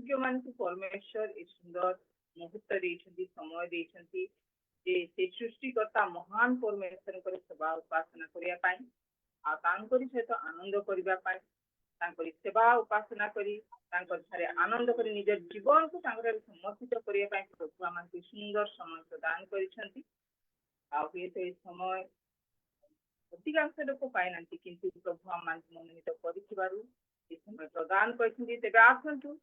योग्य मान परमेश्वर ए सुंदर मुहूर्त देइछंती समय देइछंती जे से सृष्टिकर्ता महान परमेश्वर सेवा उपासना करिया पाई आ तांकरी सहित आनंद करिया पाई तांकरी सेवा उपासना करी तांकर थारे आनंद करी निज जीवन को तांकर समर्पित करिया पाई प्रभु आमन सुंदर समय प्रदान करिसंती आ ये समय अधिकांश लोक पाई नांती किंतु प्रभु आमन मनोनीत करिथिबारु ए समय प्रदान करिसंती तेबे आसंतु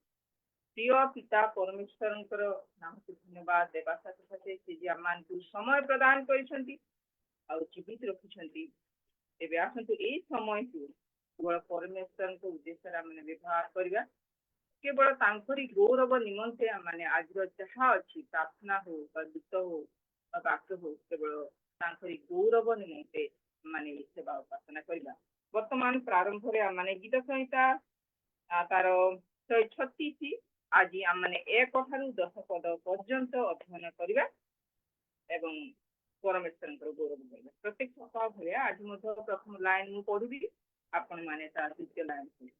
प्रिय पिता परमेश्वर नाम को धन्यवाद देवा साथ साथ से आम समय प्रदान करिसंती आ जीवित रखिसंती तेबे आसंतु ए समय को केवल परमेश्वर को उद्देश्य आम व्यवहार करवा केवल तांकरी गौरव निमंते माने आज जहाँ अच्छी प्रार्थना हो गीत हो वाक्य हो केवल तांकरी गौरव निमंते माने सेवा उपासना करवा वर्तमान प्रारंभ माने गीत संहिता तार 136 आज आम मैंने 1 ठारू 10 पद पर्यंत अध्ययन करवा एवं परमेश्वर गौरव करवा प्रत्येक सप्ताह भाया आज प्रथम लाइन मु पढ़ी आपण मैंने द्वितीय लाइन पढ़ी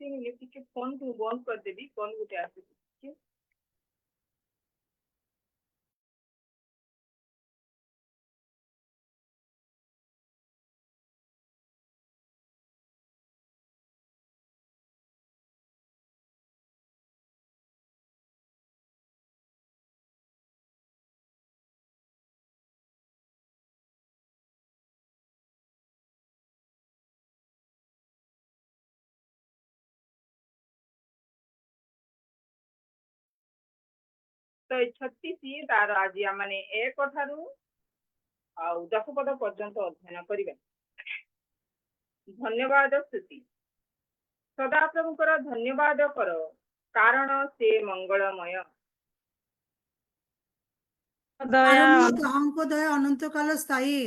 के फोन को बंद कर देवी कौन गोटे आसे तो 36 तार आज माने 1 ठारू 10 पद पर्यंत अध्ययन करिवे धन्यवाद स्तुति सदा प्रभुकर धन्यवाद कर कारण से मंगलमय दया अनंत काल स्थायी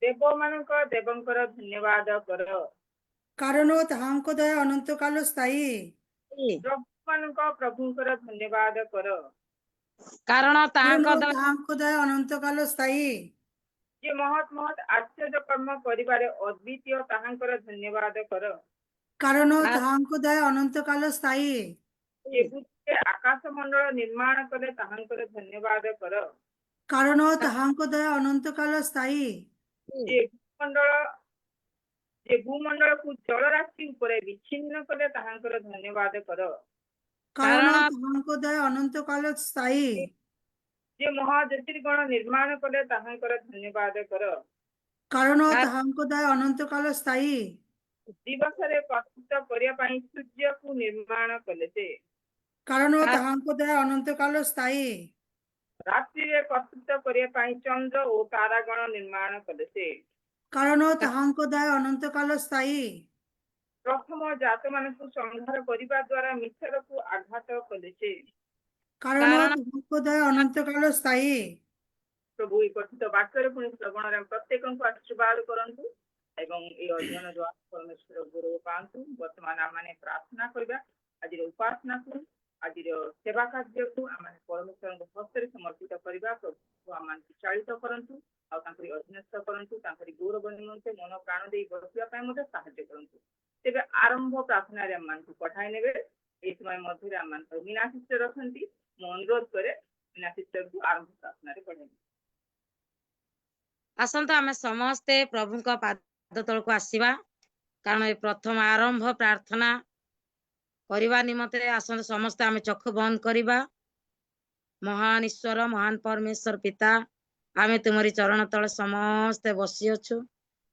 देव मानक देवंकर धन्यवाद कर कारण दया अनंत काल स्थायी प्रभु मानक प्रभुकर धन्यवाद कर कारण दया अनंत काल स्थायी जे महत महत आश्चर्य कर्म करिबारे अद्वितीय ताहांकर धन्यवाद कर कारण दया अनंत काल स्थायी जे आकाश मंडल निर्माण करे ताहांकर धन्यवाद कर कारण दया अनंत काल स्थायी जे भूमंडल को जलराशि ऊपर विच्छिन्न करे ताहांकर धन्यवाद कर कारण दया अनंत काल स्थायी जे महाज्योतिर्गण निर्माण करे ताहांकर धन्यवाद कर कारण दया अनंत काल स्थायी दिवस रे प्रस्तुत करिया पई सूर्य को निर्माण कले से कारण दया अनंत काल स्थायी रात्रि रे प्रस्तुत करिया पई चंद्र और तारागण निर्माण कले से कारण दया अनंत काल स्थायी प्रथम जात मान को संहार करिबा द्वारा मिथ्यार को आघात कले से कारण दया अनंत काल स्थायी प्रभु कथित वाक्य पुणी श्रवण रे प्रत्येक को आशीर्वाद करंतु एवं ए अध्ययन द्वारा परमेश्वर गौरव पांतु वर्तमान आमाने प्रार्थना करबा आज उपासना को आज सेवा कार्य को आमाने परमेश्वर हस्ते समर्पित करबा प्रभु आमान चालित करंतु आ तांकरी अधीनस्थ करंतु तांकरी गौरव निमंते मन प्राण देई बसिया पय मते सहायता करंतु तेबे आरंभ प्रार्थना रे आमान को पठाई नेबे ए समय मध्य आमान मीना सिस्टर रखंती मो अनुरोध करे मीना सिस्टर को आरंभ प्रार्थना रे पठाई आसंत आमे समस्ते प्रभु का पाद तल को आसीबा कारण ए प्रथम आरंभ प्रार्थना करबा निमते आसंत समस्त आमे चक्षु बंद करबा महान ईश्वर महान परमेश्वर पिता आमे तुम्हारी चरण तले समस्ते बसी अछु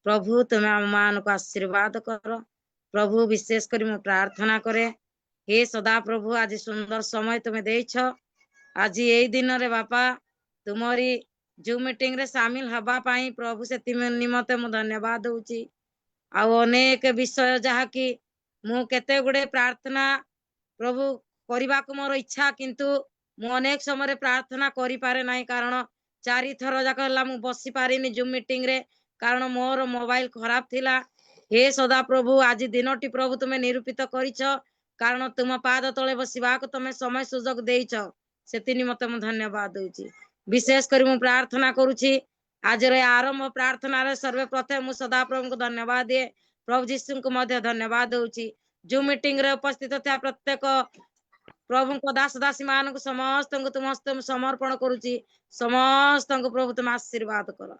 प्रभु तुम्हें आम मान को आशीर्वाद कर प्रभु विशेष करी मु प्रार्थना करे हे सदा प्रभु आज सुंदर समय तुम्हें देछ आज यही दिन रे बापा तुम्हारी जो मीटिंग रे शामिल हवा पाई प्रभु से निमते मु धन्यवाद दूची आउ अनेक विषय जहा कि मु केते गुडे प्रार्थना प्रभु करबा को मोर इच्छा किंतु मु अनेक समय प्रार्थना करि पारे नाही कारण 4 ଥର ଯାକ ହେଲା ମୁଁ ବସି ପାରିନି ଜୁମ୍ ମିଟିଂ ରେ, କାରଣ ମୋର ମୋବାଇଲ ଖରାପ ଥିଲା। ହେ ସଦା ପ୍ରଭୁ, ଆଜି ଦିନଟି ପ୍ରଭୁ ତୁମେ ନିରୂପିତ କରିଛ, କାରଣ ତୁମ ପାଦ ତଳେ ବସିବାକୁ ତମେ ସମୟ ସୁଯୋଗ ଦେଇଛ। ସେଥି ନିମନ୍ତେ ମୁଁ ଧନ୍ୟବାଦ ଦଉଛି। ବିଶେଷ କରି ମୁଁ ପ୍ରାର୍ଥନା କରୁଛି, ଆଜିର ଏ ଆରମ୍ଭ ପ୍ରାର୍ଥନାରେ ସର୍ବପ୍ରଥମେ ମୁଁ ସଦାପ୍ରଭୁଙ୍କୁ ଧନ୍ୟବାଦ ଦିଏ, ପ୍ରଭୁ ଯୀଶୁଙ୍କୁ ମଧ୍ୟ ଧନ୍ୟବାଦ ଦଉଛି। ଜୁମ୍ ମିଟିଂ ରେ ଉପସ୍ଥିତ ଥିବା ପ୍ରତ୍ୟେକ ପ୍ରଭୁଙ୍କ ଦାସ ଦାସୀ ମାନଙ୍କୁ ସମସ୍ତଙ୍କୁ ତୁମ ହସ୍ତେ ସମର୍ପଣ କରୁଛି। ସମସ୍ତଙ୍କୁ ପ୍ରଭୁ ତୁମେ ଆଶୀର୍ବାଦ କର।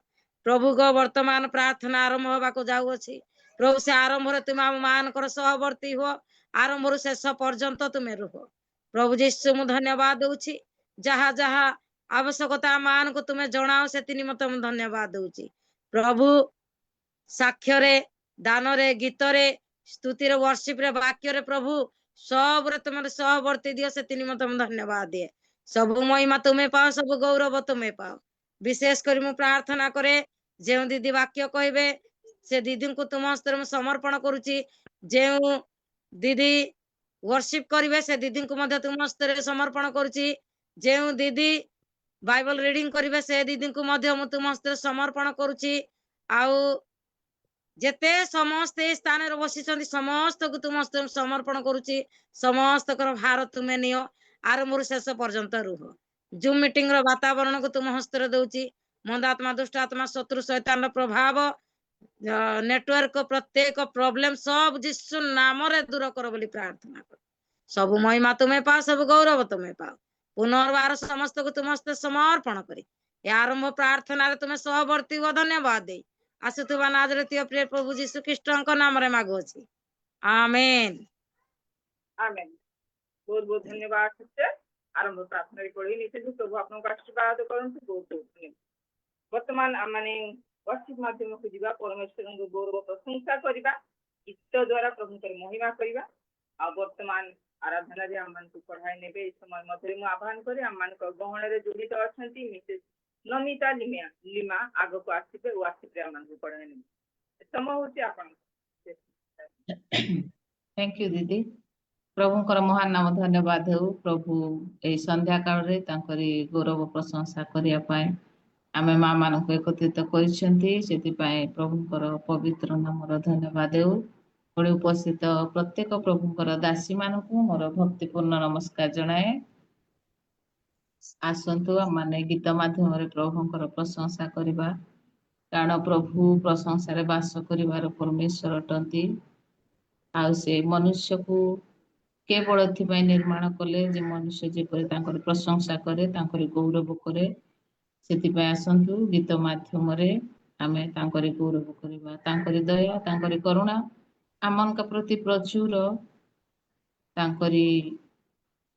ପ୍ରଭୁଙ୍କ ବର୍ତ୍ତମାନ ପ୍ରାର୍ଥନା ଆରମ୍ଭ ହେବାକୁ ଯାଉଅଛି। ପ୍ରଭୁ ସେ ଆରମ୍ଭରେ ତୁମେ ଆମ ମାନଙ୍କର ସହବର୍ତ୍ତୀ ହୁଅ, ଆରମ୍ଭରୁ ଶେଷ ପର୍ଯ୍ୟନ୍ତ ତୁମେ ରୁହ। ପ୍ରଭୁ ଯୀଶୁ ମୁଁ ଧନ୍ୟବାଦ ଦଉଛି, ଯାହା ଯାହା ଆବଶ୍ୟକତା ମାନଙ୍କୁ ତୁମେ ଜଣାଅ, ସେଥି ନିମନ୍ତେ ମୁଁ ଧନ୍ୟବାଦ ଦଉଛି। ପ୍ରଭୁ ସାକ୍ଷ୍ୟରେ, ଦାନରେ, ଗୀତରେ, ସ୍ତୁତିରେ, ବର୍ଷିପରେ, ବାକ୍ୟରେ ପ୍ରଭୁ ସବୁରେ ତୁମର ସହବର୍ତ୍ତୀ ଦିଅ, ସେଥି ନିମନ୍ତେ ମୁଁ ଧନ୍ୟବାଦ ଦିଏ। ସବୁ ମହିମା ତୁମେ ପାଅ, ସବୁ ଗୌରବ ତୁମେ ପାଅ। ବିଶେଷ କରି ମୁଁ ପ୍ରାର୍ଥନା କରେ, ଯେଉଁ ଦିଦି ବାକ୍ୟ କହିବେ ସେ ଦିଦିଙ୍କୁ ତୁମ ହସ୍ତରେ ମୁଁ ସମର୍ପଣ କରୁଛି। ଯେଉଁ ଦିଦି ୱର୍ସିପ କରିବେ ସେ ଦିଦିଙ୍କୁ ମଧ୍ୟ ତୁମ ହସ୍ତରେ ସମର୍ପଣ କରୁଛି। ଯେଉଁ ଦିଦି ବାଇବଲ ରିଡିଂ କରିବେ ସେ ଦିଦିଙ୍କୁ ମଧ୍ୟ ମୁଁ ତୁମ ହସ୍ତରେ ସମର୍ପଣ କରୁଛି। ଆଉ ଯେତେ ସମସ୍ତେ ଏ ସ୍ଥାନରେ ବସିଛନ୍ତି ସମସ୍ତଙ୍କୁ ତୁମ ହସ୍ତରେ ସମର୍ପଣ କରୁଛି। ସମସ୍ତଙ୍କର ଭାର ତୁମେ ନିଅ, ଆରମ୍ଭରୁ ଶେଷ ପର୍ଯ୍ୟନ୍ତ ରୁହ। ଜୁମ୍ ମିଟିଂ ର ବାତାବରଣକୁ ତୁମ ହସ୍ତରେ ଦଉଛି। ମନ୍ଦାତ୍ମା, ଦୁଷ୍ଟ ଆତ୍ମା, ଶତ୍ରୁ ଶୈତାନର ପ୍ରଭାବ, ନେଟୱାର୍କ, ପ୍ରତ୍ୟେକ ପ୍ରୋବ୍ଲେମ ସବୁ ଯୀଶୁ ନାମରେ ଦୂର କର ବୋଲି ପ୍ରାର୍ଥନା କର। ସବୁ ମହିମା ତୁମେ ପାଅ, ସବୁ ଗୌରବ ତୁମେ ପାଅ। ପୁନର୍ବାର ସମସ୍ତଙ୍କୁ ତୁମ ହସ୍ତେ ସମର୍ପଣ କରି ଏ ଆରମ୍ଭ ପ୍ରାର୍ଥନାରେ ତୁମେ ସହବର୍ତ୍ତୀ ହୁଅ, ଧନ୍ୟବାଦ ଦେଇ ଆସୁଥିବା ନାଜରେତୀୟ ପ୍ରିୟ ପ୍ରଭୁ ଯୀଶୁ ଖ୍ରୀଷ୍ଟଙ୍କ ନାମରେ ମାଗୁଅଛି, ଆମେନ୍। आमेन। बहुत बहुत धन्यवाद सिस्टर। आरंभ प्रार्थना पढ़ी नहीं प्रभु आपको आशीर्वाद करंतु। बहुत बहुत धन्यवाद। वर्तमान माने वर्षिप माध्यम को जीवा परमेश्वर को गौरव प्रशंसा करबा, गीत द्वारा प्रभु कर महिमा करबा। आ वर्तमान आराधना रे हम को पढ़ाई नेबे इस समय मध्य मु आह्वान करे हम मान को गहण रे जोड़ित अछंती मिसेस नमिता लिमा आगो को आसीबे ओ आसीबे हम को पढ़ाई नेबे समय होची आपन। थैंक यू दीदी। प्रभुଙ୍କର ମହାନ ନାମ ଧନ୍ୟବାଦ ହେଉ। ପ୍ରଭୁ ଏହି ସନ୍ଧ୍ୟା କାଳରେ ତାଙ୍କରି ଗୌରବ ପ୍ରଶଂସା କରିବା ପାଇଁ ଆମେ ମା ମାନଙ୍କୁ ଏକତ୍ରିତ କରିଛନ୍ତି, ସେଥିପାଇଁ ପ୍ରଭୁଙ୍କର ପବିତ୍ର ନାମର ଧନ୍ୟବାଦ ହେଉ। ପୁଣି ଉପସ୍ଥିତ ପ୍ରତ୍ୟେକ ପ୍ରଭୁଙ୍କର ଦାସୀ ମାନଙ୍କୁ ମୋର ଭକ୍ତିପୂର୍ଣ୍ଣ ନମସ୍କାର ଜଣାଏ। ଆସନ୍ତୁ ଆମମାନେ ଗୀତ ମାଧ୍ୟମରେ ପ୍ରଭୁଙ୍କର ପ୍ରଶଂସା କରିବା, କାରଣ ପ୍ରଭୁ ପ୍ରଶଂସାରେ ବାସ କରିବାର ପରମେଶ୍ୱର ଅଟନ୍ତି। ଆଉ ସେ ମନୁଷ୍ୟକୁ କେବଳ ଏଥିପାଇଁ ନିର୍ମାଣ କଲେ ଯେ ମନୁଷ୍ୟ ଯେପରି ତାଙ୍କର ପ୍ରଶଂସା କରେ, ତାଙ୍କରି ଗୌରବ କରେ। ସେଥିପାଇଁ ଆସନ୍ତୁ ଗୀତ ମାଧ୍ୟମରେ ଆମେ ତାଙ୍କରି ଗୌରବ କରିବା। ତାଙ୍କରି ଦୟା, ତାଙ୍କରି କରୁଣା ଆମମାନଙ୍କ ପ୍ରତି ପ୍ରଚୁର। ତାଙ୍କରି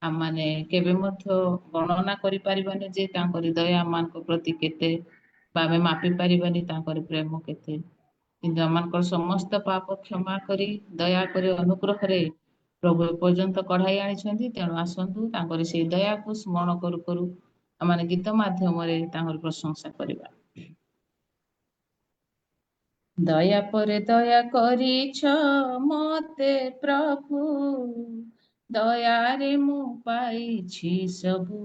ଆମମାନେ କେବେ ମଧ୍ୟ ଗଣନା କରିପାରିବାନି ଯେ ତାଙ୍କରି ଦୟା ଆମମାନଙ୍କ ପ୍ରତି କେତେ, ବା ଆମେ ମାପି ପାରିବାନି ତାଙ୍କରି ପ୍ରେମ କେତେ। କିନ୍ତୁ ଆମମାନଙ୍କର ସମସ୍ତ ପାପ କ୍ଷମା କରି ଦୟା କରି ଅନୁଗ୍ରହରେ ପ୍ରଭୁ ଏପର୍ଯ୍ୟନ୍ତ କଢାଇ ଆଣିଛନ୍ତି। ତେଣୁ ଆସନ୍ତୁ ତାଙ୍କରି ସେଇ ଦୟାକୁ ସ୍ମରଣ କରୁ କରୁ ଆମମାନେ ଗୀତ ମାଧ୍ୟମରେ ତାଙ୍କର ପ୍ରଶଂସା କରିବା। ଦୟା ପରେ ଦୟା କରିଛ ମତେ ପ୍ରଭୁ, ଦୟାରେ ମୁଁ ପାଇଛି ସବୁ।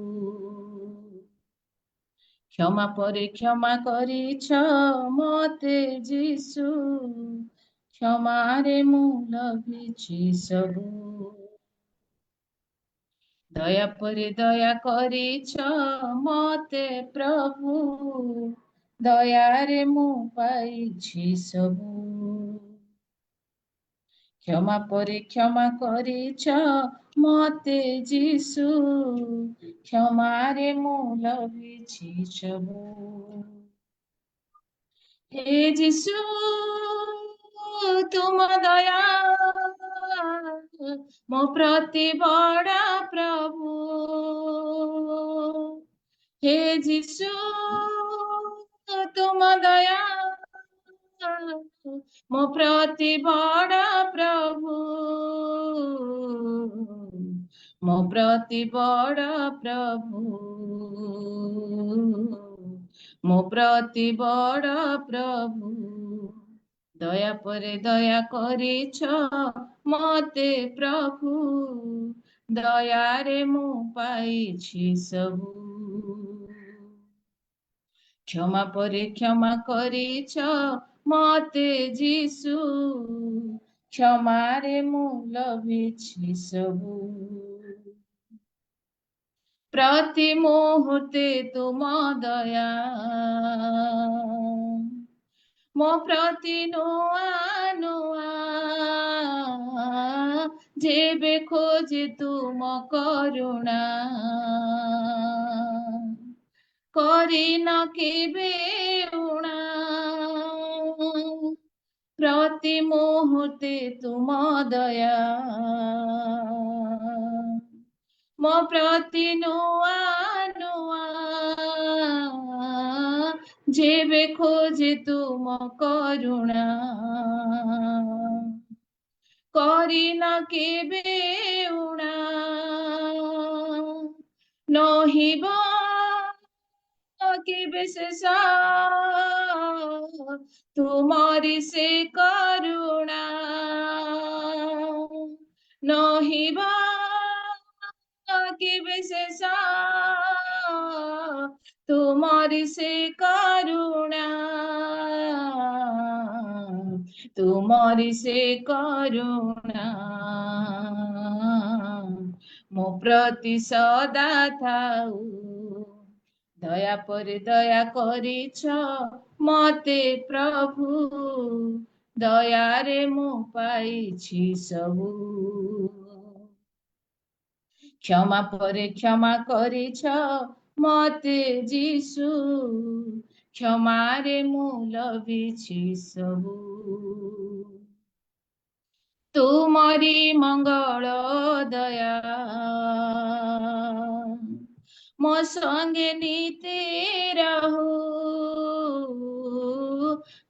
କ୍ଷମା ପରେ କ୍ଷମା କରିଛ ମତେ ଯୀଶୁ, କ୍ଷମାରେ ମୁଁ ଲଭିଛି ସବୁ। ଦୟା ପରେ ଦୟା କରିଛ ମତେ ପ୍ରଭୁ, ଦୟାରେ ମୁଁ ପାଇଛି ସବୁ। କ୍ଷମା ପରେ କ୍ଷମା କରିଛ ମତେ ଯୀଶୁ, କ୍ଷମାରେ ମୁଁ ଲଭିଛି ସବୁ। हे ଯୀଶୁ ତୁମ ଦୟା ମୋ ପ୍ରତି ବଡ଼ ପ୍ରଭୁ। हे ଯୀଶୁ ତୁମ ଦୟା ମୋ ପ୍ରତି ବଡ଼ ପ୍ରଭୁ, ମୋ ପ୍ରତି ବଡ଼ ପ୍ରଭୁ, ମୋ ପ୍ରତି ବଡ଼ ପ୍ରଭୁ। ଦୟା ପରେ ଦୟା କରିଛ ମତେ ପ୍ରଭୁ, ଦୟାରେ ମୁଁ ପାଇଛି ସବୁ। କ୍ଷମା ପରେ କ୍ଷମା କରିଛ ମତେ ଯୀଶୁ, କ୍ଷମାରେ ମୁଁ ଲଭିଛି ସବୁ। ପ୍ରତି ମୁହୂର୍ତ୍ତେ ତୁମ ଦୟା ମୋ ପ୍ରତି ନୂଆ ନୂଆ, ଯେବେ ଖୋଜେ ତୁମ କରୁଣା, କରିନ କେବେ ଉଣା। ପ୍ରତି ମୁହୂର୍ତ୍ତେ ତୁମ ଦୟା ମୋ ପ୍ରତି ନୂଆ ନୂଆ, ଯେବେ ଖୋଜେ ତୁମ କରୁଣା, କରିନ କେବେ ଉଣା। ନହିବ କେବେ ଶେଷ ତୁମରି ସେ କରୁଣା, ନହିବ କେବେ ଶେଷ ତୁମରି ସେ କରୁଣା, ତୁମରି ସେ କରୁଣା ମୋ ପ୍ରତି ସଦା ଥାଉ। ଦୟା ପରେ ଦୟା କରିଛ ମତେ ପ୍ରଭୁ, ଦୟାରେ ମୁଁ ପାଇଛି ସବୁ। କ୍ଷମା ପରେ କ୍ଷମା କରିଛ ମତେ ଯୀଶୁ, କ୍ଷମାରେ ମୁଁ ଲଭିଛି ସବୁ। ତୁମରି ମଙ୍ଗଳ ଦୟା ମୋ ସଙ୍ଗେ ନିତି ରହୁ,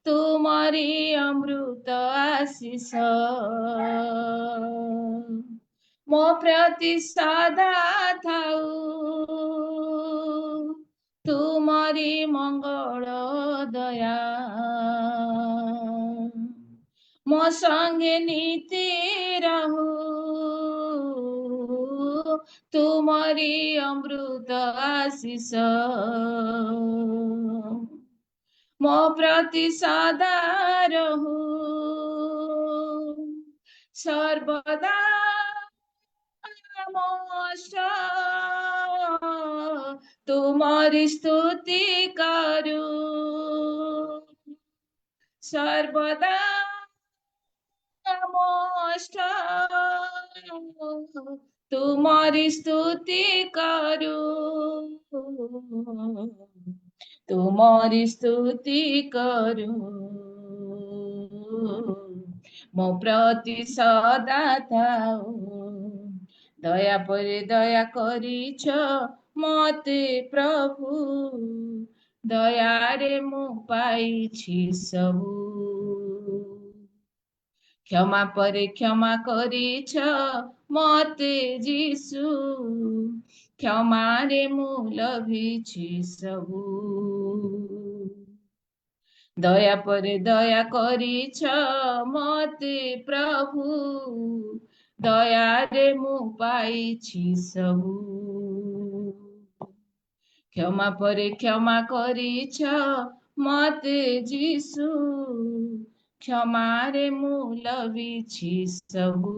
ତୁମରି ଅମୃତ ଆଶିଷ ମୋ ପ୍ରତି ସଦା ଥାଉ। ତୁମରି ମଙ୍ଗଳ ଦୟା ମୋ ସଙ୍ଗେ ନିତି ରହୁ, ତୁମରି ଅମୃତ ଆଶିଷ ମୋ ପ୍ରତି ସଦା ରହୁ। ସର୍ବଦା ତୁମରି ସ୍ତୁତି କରୁ, ସର୍ବଦା ତୁମରି ସ୍ତୁତି କରୁ, ତୁମରି ସ୍ତୁତି କରୁ ମୋ ପ୍ରତି ସଦା ଥାଉ। ଦୟା ପରେ ଦୟା କରିଛ ମତେ ପ୍ରଭୁ, ଦୟାରେ ମୁଁ ପାଇଛି ସବୁ। କ୍ଷମା ପରେ କ୍ଷମା କରିଛ ମତେ ଯୀଶୁ, କ୍ଷମାରେ ମୁଁ ଲଭିଛି ସବୁ। ଦୟା ପରେ ଦୟା କରିଛ ମତେ ପ୍ରଭୁ, ଦୟାରେ ମୁଁ ପାଇଛି ସବୁ। କ୍ଷମା ପରେ କ୍ଷମା କରିଛ ମତେ ଯୀଶୁ, କ୍ଷମାରେ ମୁଁ ଲଭିଛି ସବୁ।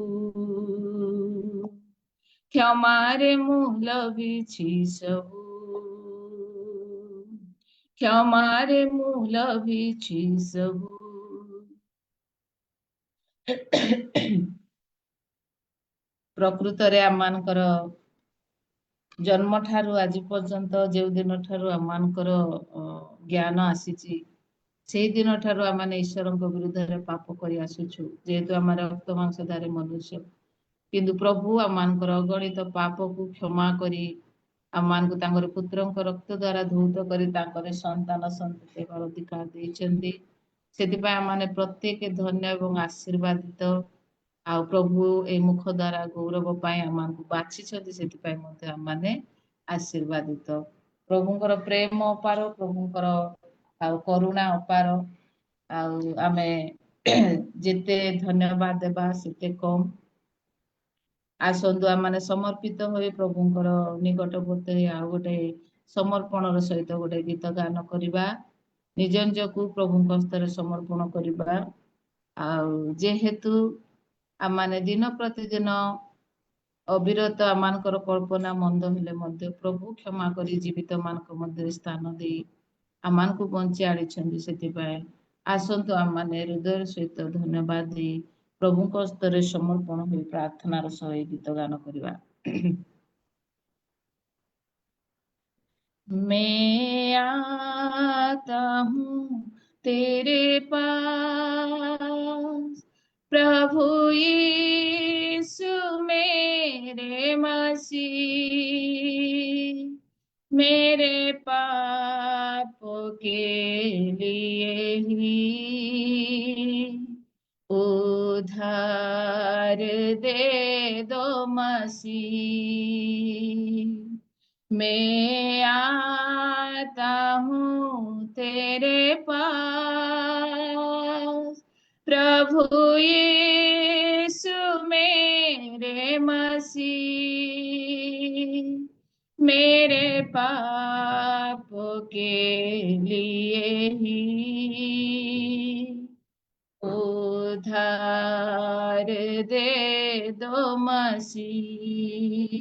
କ୍ଷମାରେ ମୁଁ ଲଭିଛି ସବୁ, କ୍ଷମାରେ ମୁଁ ଲଭିଛି ସବୁ। ପ୍ରକୃତରେ ଆମମାନଙ୍କର ଜନ୍ମ ଠାରୁ ଆଜି ପର୍ଯ୍ୟନ୍ତ ଯେଉଁ ଦିନ ଠାରୁ ଆମମାନଙ୍କର ଜ୍ଞାନ ଆସିଛି, ସେଇ ଦିନ ଠାରୁ ଆମେ ଈଶ୍ୱରଙ୍କ ବିରୁଦ୍ଧରେ ପାପ କରି ଆସୁଛୁ, ଯେହେତୁ ଆମେ ରକ୍ତ ମାଂସଧାରୀ ମନୁଷ୍ୟ। କିନ୍ତୁ ପ୍ରଭୁ ଆମମାନଙ୍କର ଅଗଣିତ ପାପକୁ କ୍ଷମା କରି ଆମମାନଙ୍କୁ ତାଙ୍କର ପୁତ୍ରଙ୍କ ରକ୍ତ ଦ୍ୱାରା ଧୌତ କରି ତାଙ୍କର ସନ୍ତାନ ସନ୍ତତି ହେବାର ଅଧିକାର ଦେଇଛନ୍ତି। ସେଥିପାଇଁ ଆମମାନେ ପ୍ରତ୍ୟେକ ଧନ୍ୟ ଏବଂ ଆଶୀର୍ବାଦିତ। ଆଉ ପ୍ରଭୁ ଏଇ ମୁଖ ଦ୍ୱାରା ଗୌରବ ପାଇଁ ଆମମାନଙ୍କୁ ବାଛିଛନ୍ତି, ସେଥିପାଇଁ ମଧ୍ୟ ଆମମାନେ ଆଶୀର୍ବାଦିତ। ପ୍ରଭୁଙ୍କର ପ୍ରେମ ଅପାର, ପ୍ରଭୁଙ୍କର ଆଉ କରୁଣା ଅପାର। ଆଉ ଆମେ ଯେତେ ଧନ୍ୟବାଦ ଦେବା ସେତେ କମ୍। ଆସନ୍ତୁ ଆମମାନେ ସମର୍ପିତ ହୋଇ ପ୍ରଭୁଙ୍କର ନିକଟବର୍ତ୍ତୀ ଆଉ ଗୋଟେ समर्पण सहित गोटे गीत गान करवा निज निजकू प्रभु हस्तर समर्पण करवा जेहेतु आम दिन प्रतिदिन अविरत आम कल्पना मंद हेले मध्य प्रभु क्षमा करी जीवित मानक मध्य स्थान दे आम को बंची आनी से आसतु आम मैंने हृदय सहित धन्यवाद दे प्रभु हस्तर समर्पण हो प्रार्थनार सह गीत गान करवा। मैं आता हूँ तेरे पास प्रभु यीशु मेरे मसीह मेरे पापों के लिए ही उधार दे दो मसीह। मैं आता हूँ तेरे पास प्रभु यीशु मेरे मसीह मेरे पापों के लिए ही उधार दे दो मसीह।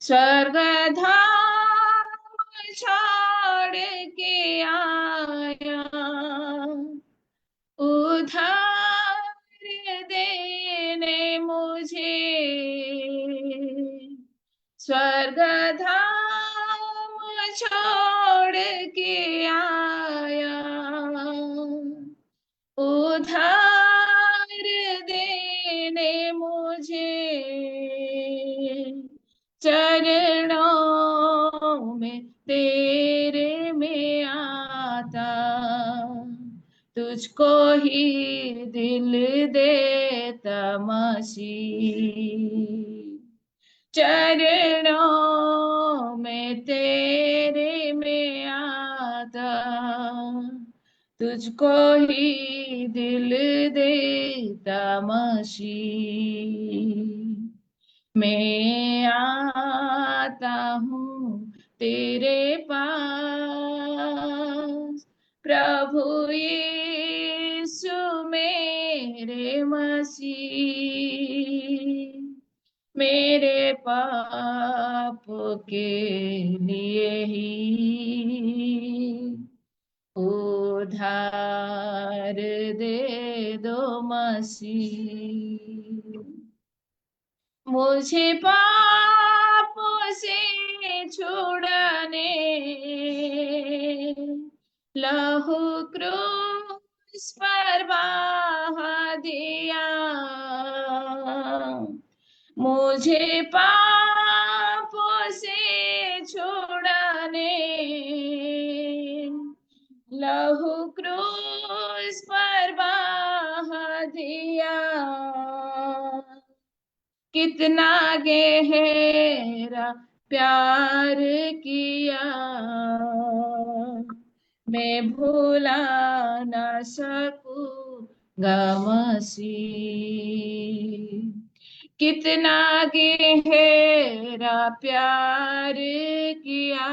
स्वर्ग धाम छोड़ के आया उधार देने मुझे स्वर्ग धाम छोड़ के आया उधार देने मुझे चरणों में तेरे में आता तुझको ही दिल देता मसीह। चरणों में तेरे में आता तुझको ही दिल देता मसीह। मैं आता हूँ तेरे पास प्रभु यीशु मेरे मसीह मेरे पापों के लिए ही उधार दे दो मसीह। मुझे पापों से छुड़ाने लहू क्रूस पर बहा दिया मुझे पापों से छुड़ाने लहू क्रूस पर बहा दिया कितना गहरा प्यार किया मैं भूला ना सकूंगा मसीह। कितना गहरा प्यार किया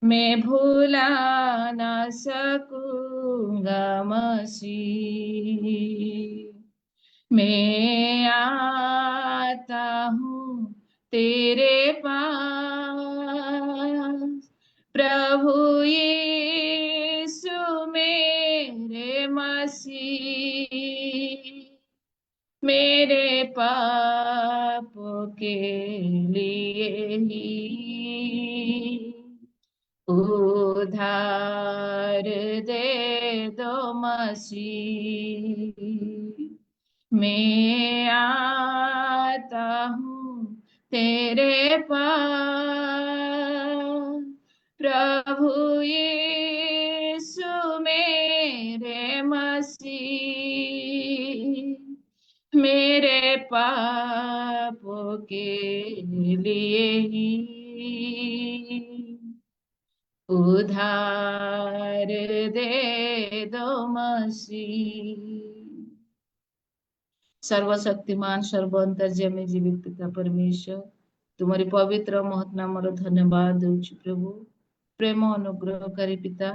मैं भूला ना सकूंगा मसीह। मैं आता हूँ तेरे पास प्रभु यीशु मेरे मसीह मेरे पापों के लिए ही उधार दे दो मसीह। मैं आता हूँ तेरे पास प्रभु यीशु मेरे मसीह मेरे पापों के लिए ही उधार दे दो मसीह। सर्वशक्तिमान सर्वअंतर्यामी जीवित पिता परमेश्वर ତୁମରି ପବିତ୍ର ମହତ୍ ନାମର ଧନ୍ୟବାଦ ଦେଉଛି ପ୍ରଭୁ। ପ୍ରେମ ଅନୁଗ୍ରହକାରୀ ପିତା,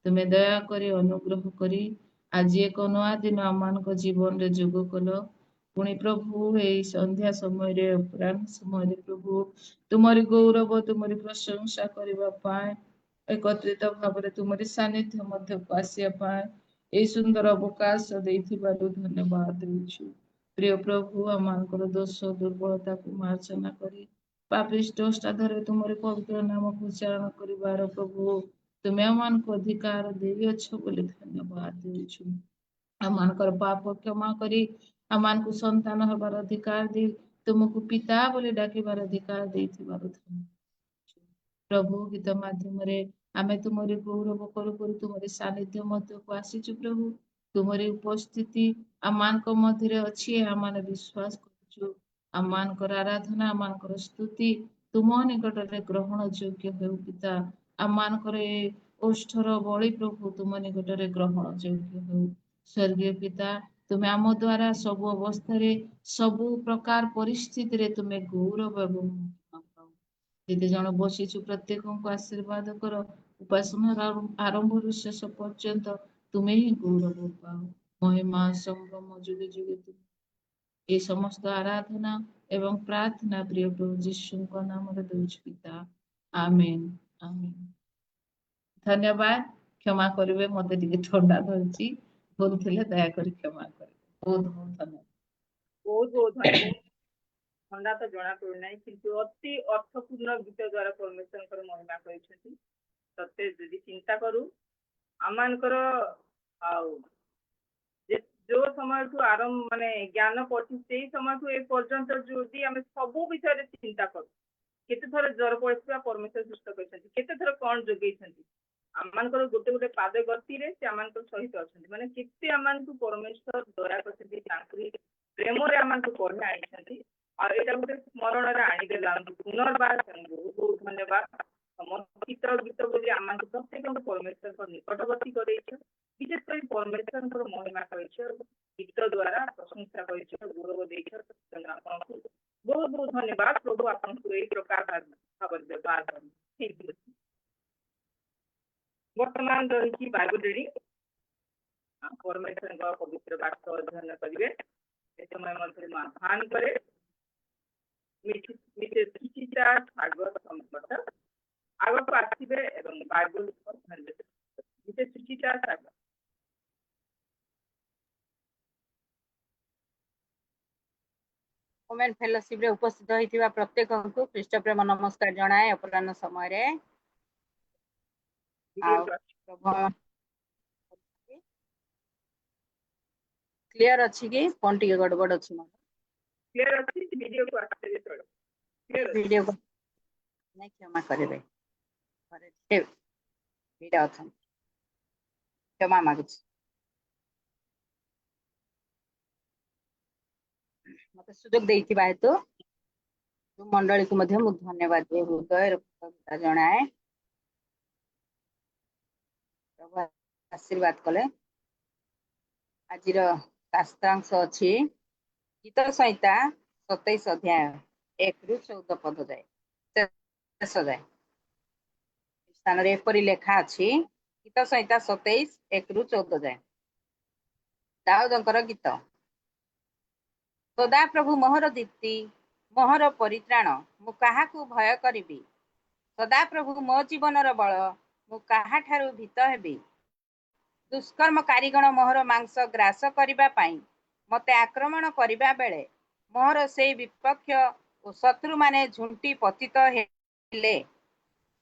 ତୁମେ ଦୟାକରି ଅନୁଗ୍ରହ କରି ଆଜି ଏକ ନୂଆ ଦିନ ଆମମାନଙ୍କ ଜୀବନରେ ଯୋଗ କଲ। ପୁଣି ପ୍ରଭୁ ଏଇ ସନ୍ଧ୍ୟା ସମୟରେ ଅପରାହ୍ନ ସମୟରେ ପ୍ରଭୁ ତୁମରି ଗୌରବ ତୁମରି ପ୍ରଶଂସା କରିବା ପାଇଁ ଏକତ୍ରିତ ଭାବରେ ତୁମରି ସାନ୍ନିଧ୍ୟ ମଧ୍ୟକୁ ଆସିବା ପାଇଁ এই ସୁନ୍ଦର ଅବକାଶ ଦେଇଥିବାରୁ ଧନ୍ୟବାଦ ଦେଉଛୁ। ପ୍ରିୟ ପ୍ରଭୁ, ଆମମାନଙ୍କର ଦୋଷ ଦୁର୍ବଳତାକୁ ମାର୍ଜନା କରି ପାପିଷ୍ଟ ଅଷ୍ଟାଧରେ ତୁମରି ପବିତ୍ର ନାମକୁ ଉଚ୍ଚାରଣ କରିବାର ପ୍ରଭୁ ତୁମେ ଆମମାନଙ୍କୁ ଅଧିକାର ଦେଇଅଛ ବୋଲି ଧନ୍ୟବାଦ ଦେଉଛୁ। ଆମମାନଙ୍କର ପାପ କ୍ଷମା କରି ଆମମାନଙ୍କୁ ସନ୍ତାନ ହେବାର ଅଧିକାର ଦେଇ ତୁମକୁ ପିତା ବୋଲି ଡାକିବାର ଅଧିକାର ଦେଇଥିବାରୁ ଧନ୍ୟବାଦ। ପ୍ରଭୁ, ଗୀତ ମାଧ୍ୟମରେ ଆମେ ତୁମରି ଗୌରବ କରୁ କରୁ ତୁମରି ସାନ୍ନିଧ୍ୟ ମଧ୍ୟକୁ ଆସିଛୁ ପ୍ରଭୁ। ତୁମରି ଉପସ୍ଥିତି ଆମମାନଙ୍କ ମଧ୍ୟରେ ଅଛି, ଆମମାନେ ବିଶ୍ୱାସ କରୁଛୁ। ଆମମାନଙ୍କର ଆରାଧନା, ଆମମାନଙ୍କର ସ୍ତୁତି ତୁମ ନିକଟରେ ଗ୍ରହଣ ଯୋଗ୍ୟ ହେଉ ପିତା। ଆମମାନଙ୍କର ଏ ଓଷ୍ଠର ବଳି ପ୍ରଭୁ ତୁମ ନିକଟରେ ଗ୍ରହଣ ଯୋଗ୍ୟ ହେଉ। ସ୍ୱର୍ଗୀୟ ପିତା, ତୁମେ ଆମ ଦ୍ୱାରା ସବୁ ଅବସ୍ଥାରେ ସବୁ ପ୍ରକାର ପରିସ୍ଥିତିରେ ତୁମେ ଗୌରବ ଏବଂ ମହିମା ପାଅ। ଯେତେ ଜଣ ବସିଛୁ ପ୍ରତ୍ୟେକଙ୍କୁ ଆଶୀର୍ବାଦ କର। ଉପାସନାର ଆରମ୍ଭରୁ ଶେଷ ପର୍ଯ୍ୟନ୍ତ ତୁମେ ହିଁ ଗୌରବ ପାଅ। ମହିମା ସମ୍ଭ୍ରମ ଯୁଗେ ଯୁଗେ ତୁମେ। ଏ ସମସ୍ତ ଆରାଧନା ଏବଂ ପ୍ରାର୍ଥନା ପ୍ରିୟ ପ୍ରଭୁ ଯୀଶୁଙ୍କ ନାମରେ ଦଉଛୁ ପିତା। ଆମେନ୍ ଆମେନ୍। ଧନ୍ୟବାଦ। କ୍ଷମା କରିବେ, ମତେ ଟିକେ ଥଣ୍ଡା ଧରିଛି। ଭୁଲ ଥିଲେ ଦୟାକରି କ୍ଷମା କରିବେ। ବହୁତ ବହୁତ ଧନ୍ୟବାଦ। ବହୁତ ବହୁତ ଧନ୍ୟବାଦ। ଥଣ୍ଡା ତ ଜଣା ପଡୁନାହିଁ, କିନ୍ତୁ ଅତି ଅର୍ଥପୂର୍ଣ୍ଣ ଗୀତ ଦ୍ୱାରା ପରମେଶ୍ୱରଙ୍କର ମହିମା କରିଛନ୍ତି। ସତେ ଯଦି ଚିନ୍ତା କରୁ ଆମମାନଙ୍କର ଆଉ ଯୋଉ ସମୟଠୁ ଆରମ୍ଭ ମାନେ ଜ୍ଞାନ ପଡିଛି ସେଇ ସମୟଠୁ ଏ ପର୍ଯ୍ୟନ୍ତ ଯଦି ଆମେ ସବୁ ବିଷୟରେ ଚିନ୍ତା କରୁ, କେତେ ଥର ଜ୍ୱର ପଡିଥିବା ପରମେଶ୍ୱର ସୁସ୍ଥ କରିଛନ୍ତି, କେତେ ଥର କଣ ଯୋଗେଇଛନ୍ତି। ଆମମାନଙ୍କର ଗୋଟେ ଗୋଟେ ପାଦ ଗତିରେ ସେ ଆମମାନଙ୍କ ସହିତ ଅଛନ୍ତି। ମାନେ କେତେ ଆମମାନଙ୍କୁ ପରମେଶ୍ୱର ଦୟା କରିଛନ୍ତି, ତାଙ୍କରି ପ୍ରେମରେ ଆମମାନଙ୍କୁ ପଢି ଆଣିଛନ୍ତି। ଆଉ ଏଇଟା ଗୋଟେ ସ୍ମରଣରେ ଆଣିଦେଲା ଆମକୁ ପୁନର୍ବାର। ବହୁତ ବହୁତ ଧନ୍ୟବାଦ। ସମର୍ପିତ ଗୀତ ବୋଲି ଆମମାନଙ୍କୁ ପ୍ରତ୍ୟେକଙ୍କୁ ପରମେଶ୍ୱରଙ୍କ ନିକଟବର୍ତ୍ତୀ କରେଇଛ। ବିଶେଷ କରି ପରମେଶ୍ୱରଙ୍କର ମହିମା କରିଛ, ଗୀତ ଦ୍ୱାରା ପ୍ରଶଂସା କରିଛ, ଗୌରବ ଦେଇଛ। ଆପଣଙ୍କୁ ବହୁତ ବହୁତ ଧନ୍ୟବାଦ। ପ୍ରଭୁ ଆପଣଙ୍କୁ ଏଇ ପ୍ରକାର ଭାବରେ ବ୍ୟବହାର କରନ୍ତୁ। ଠିକ ଅଛି। ବର୍ତ୍ତମାନ ରହିଛି ବାଇବଲ ରିଡିଂ। ପରମେଶ୍ୱରଙ୍କ ପବିତ୍ର ବାକ୍ୟ ଅଧ୍ୟୟନ କରିବେ। ଏ ସମୟ ମଧ୍ୟରେ ମୁଁ ଆହ୍ୱାନ କରେ ମିସେସ୍ ସୁଚିତା ସାଗର ସମ୍ପଟ ଆଗକୁ ଆସିବେ ଏବଂ ବାଇବଲ ଅଧ୍ୟୟନ କରିବେ। ମିସେସ୍ ସୁଚିତା ସାଗର। ଓମେନ୍ ଫେଲୋସିପରେ ଉପସ୍ଥିତ ହୋଇଥିବା ପ୍ରତ୍ୟେକଙ୍କୁ ଖ୍ରୀଷ୍ଟ ପ୍ରେମ ନମସ୍କାର ଜଣାଏ ଅପରାହ୍ନ ସମୟରେ। କ୍ଲିୟର ଅଛି କି? ଫୋନ ଟିକେ ଗଡବଡ ଅଛି ମୋର। କ୍ଲିୟର ଅଛି? ଭିଡିଓକୁ ଆସିବେ ଚଳିବ। ଭିଡିଓ ନାଇଁ, କ୍ଷମା କରିବେ। ଭିଡ ଅଛନ୍ତି, କ୍ଷମା ମାଗୁଛି। ମତେ ସୁଯୋଗ ଦେଇଥିବା ହେତୁ ମଣ୍ଡଳୀକୁ ମଧ୍ୟ ମୁଁ ଧନ୍ୟବାଦ ଦିଏ, ହୃଦୟର କୃତଜ୍ଞତା ଜଣାଏ। ପ୍ରଭୁ ଆଶୀର୍ବାଦ କଲେ। ଆଜିର ଶାସ୍ତ୍ରାଂଶ ଅଛି ଗୀତ ସଂହିତା 27 ଅଧ୍ୟାୟ 1ରୁ 14 ପଦ ଯାଏ, ଶେଷ ଯାଏ। ସ୍ଥାନରେ ଏପରି ଲେଖା ଅଛି, ଗୀତ ସଂହିତା 27 1ରୁ 14 ଯାଏ। ଦାଉଦଙ୍କର ଗୀତ। ସଦା ପ୍ରଭୁ ମୋହର ଦୀପ୍ତି, ମୋହର ପରିତ୍ରାଣ, ମୁଁ କାହାକୁ ଭୟ କରିବି? ସଦାପ୍ରଭୁ ମୋ ଜୀବନର ବଳ, ମୁଁ କାହାଠାରୁ ଭୀତ ହେବି? ଦୁଷ୍କର୍ମକାରୀଗଣ ମୋହର ମାଂସ ଗ୍ରାସ କରିବା ପାଇଁ ମୋତେ ଆକ୍ରମଣ କରିବା ବେଳେ ମୋହର ସେଇ ବିପକ୍ଷ ଓ ଶତ୍ରୁମାନେ ଝୁଣ୍ଟି ପତିତ ହେଲେ।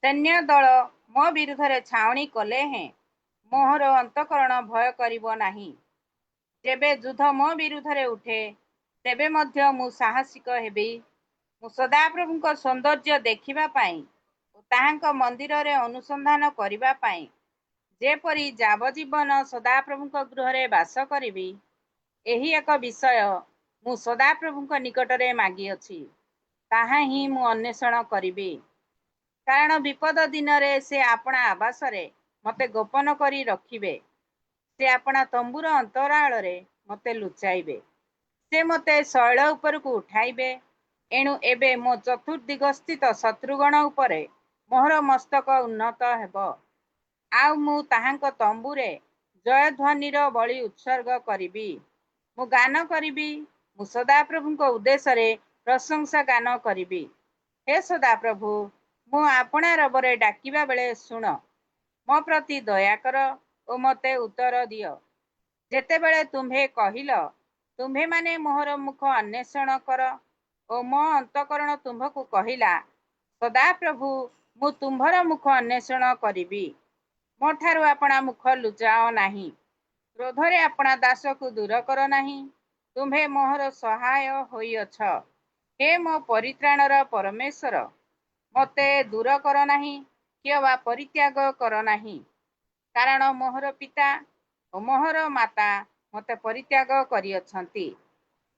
ସୈନ୍ୟ ଦଳ ମୋ ବିରୁଦ୍ଧରେ ଛାଉଣି କଲେ ହେଁ ମୋହର ଅନ୍ତଃକରଣ ଭୟ କରିବ ନାହିଁ। ଯେବେ ଯୁଦ୍ଧ ମୋ ବିରୁଦ୍ଧରେ ଉଠେ ତେବେ ମଧ୍ୟ ମୁଁ ସାହସିକ ହେବି। ମୁଁ ସଦାପ୍ରଭୁଙ୍କ ସୌନ୍ଦର୍ଯ୍ୟ ଦେଖିବା ପାଇଁ ଓ ତାହାଙ୍କ ମନ୍ଦିରରେ ଅନୁସନ୍ଧାନ କରିବା ପାଇଁ ଯେପରି ଯାବଜୀବନ ସଦାପ୍ରଭୁଙ୍କ ଗୃହରେ ବାସ କରିବି, ଏହି ଏକ ବିଷୟ ମୁଁ ସଦାପ୍ରଭୁଙ୍କ ନିକଟରେ ମାଗିଅଛି, ତାହା ହିଁ ମୁଁ ଅନ୍ୱେଷଣ କରିବି। କାରଣ ବିପଦ ଦିନରେ ସେ ଆପଣା ଆବାସରେ ମୋତେ ଗୋପନ କରି ରଖିବେ। ସେ ଆପଣା ତମ୍ବୁର ଅନ୍ତରାଳରେ ମୋତେ ଲୁଚାଇବେ। ସେ ମୋତେ ଶୈଳ ଉପରକୁ ଉଠାଇବେ एणु एबे मो चतुर्दिग स्थित शत्रुगण उपरे मोहर मस्तक उन्नत हेब। आउ मु ताहांक तंबुरे जयध्वनिर बलि उत्सर्ग करिबि। मु गान करिबि, मु सदाप्रभुଙ୍କ उद्देश्ୟରେ प्रशंसा गान करिबि। हे सदाप्रभु, मु आपणा ରବରେ ଡାକିବା ବେଳେ ଶୁଣ। ମୋ ପ୍ରତି ଦୟା କର ଓ ମୋତେ ଉତ୍ତର ଦିଅ। ଯେତେବେଳେ ତୁମ୍ଭେ କହିଲ, ତୁମ୍ଭେମାନେ ମୋହର ମୁଖ ଅନ୍ୱେଷଣ କର ଓ ମୋ ଅନ୍ତଃକରଣ ତୁମ୍ଭକୁ କହିଲା, ସଦାପ୍ରଭୁ, ମୁଁ ତୁମ୍ଭର ମୁଖ ଅନ୍ୱେଷଣ କରିବି। ମୋ ଠାରୁ ଆପଣା ମୁଖ ଲୁଚାଅ ନାହିଁ। କ୍ରୋଧରେ ଆପଣା ଦାସକୁ ଦୂର କର ନାହିଁ। ତୁମ୍ଭେ ମୋହର ସହାୟ ହୋଇଅଛ। ହେ ମୋ ପରିତ୍ରାଣର ପରମେଶ୍ୱର, ମୋତେ ଦୂର କର ନାହିଁ କି ଅବା ପରିତ୍ୟାଗ କର ନାହିଁ। କାରଣ ମୋହର ପିତା ଓ ମୋହର ମାତା ମୋତେ ପରିତ୍ୟାଗ କରିଅଛନ୍ତି।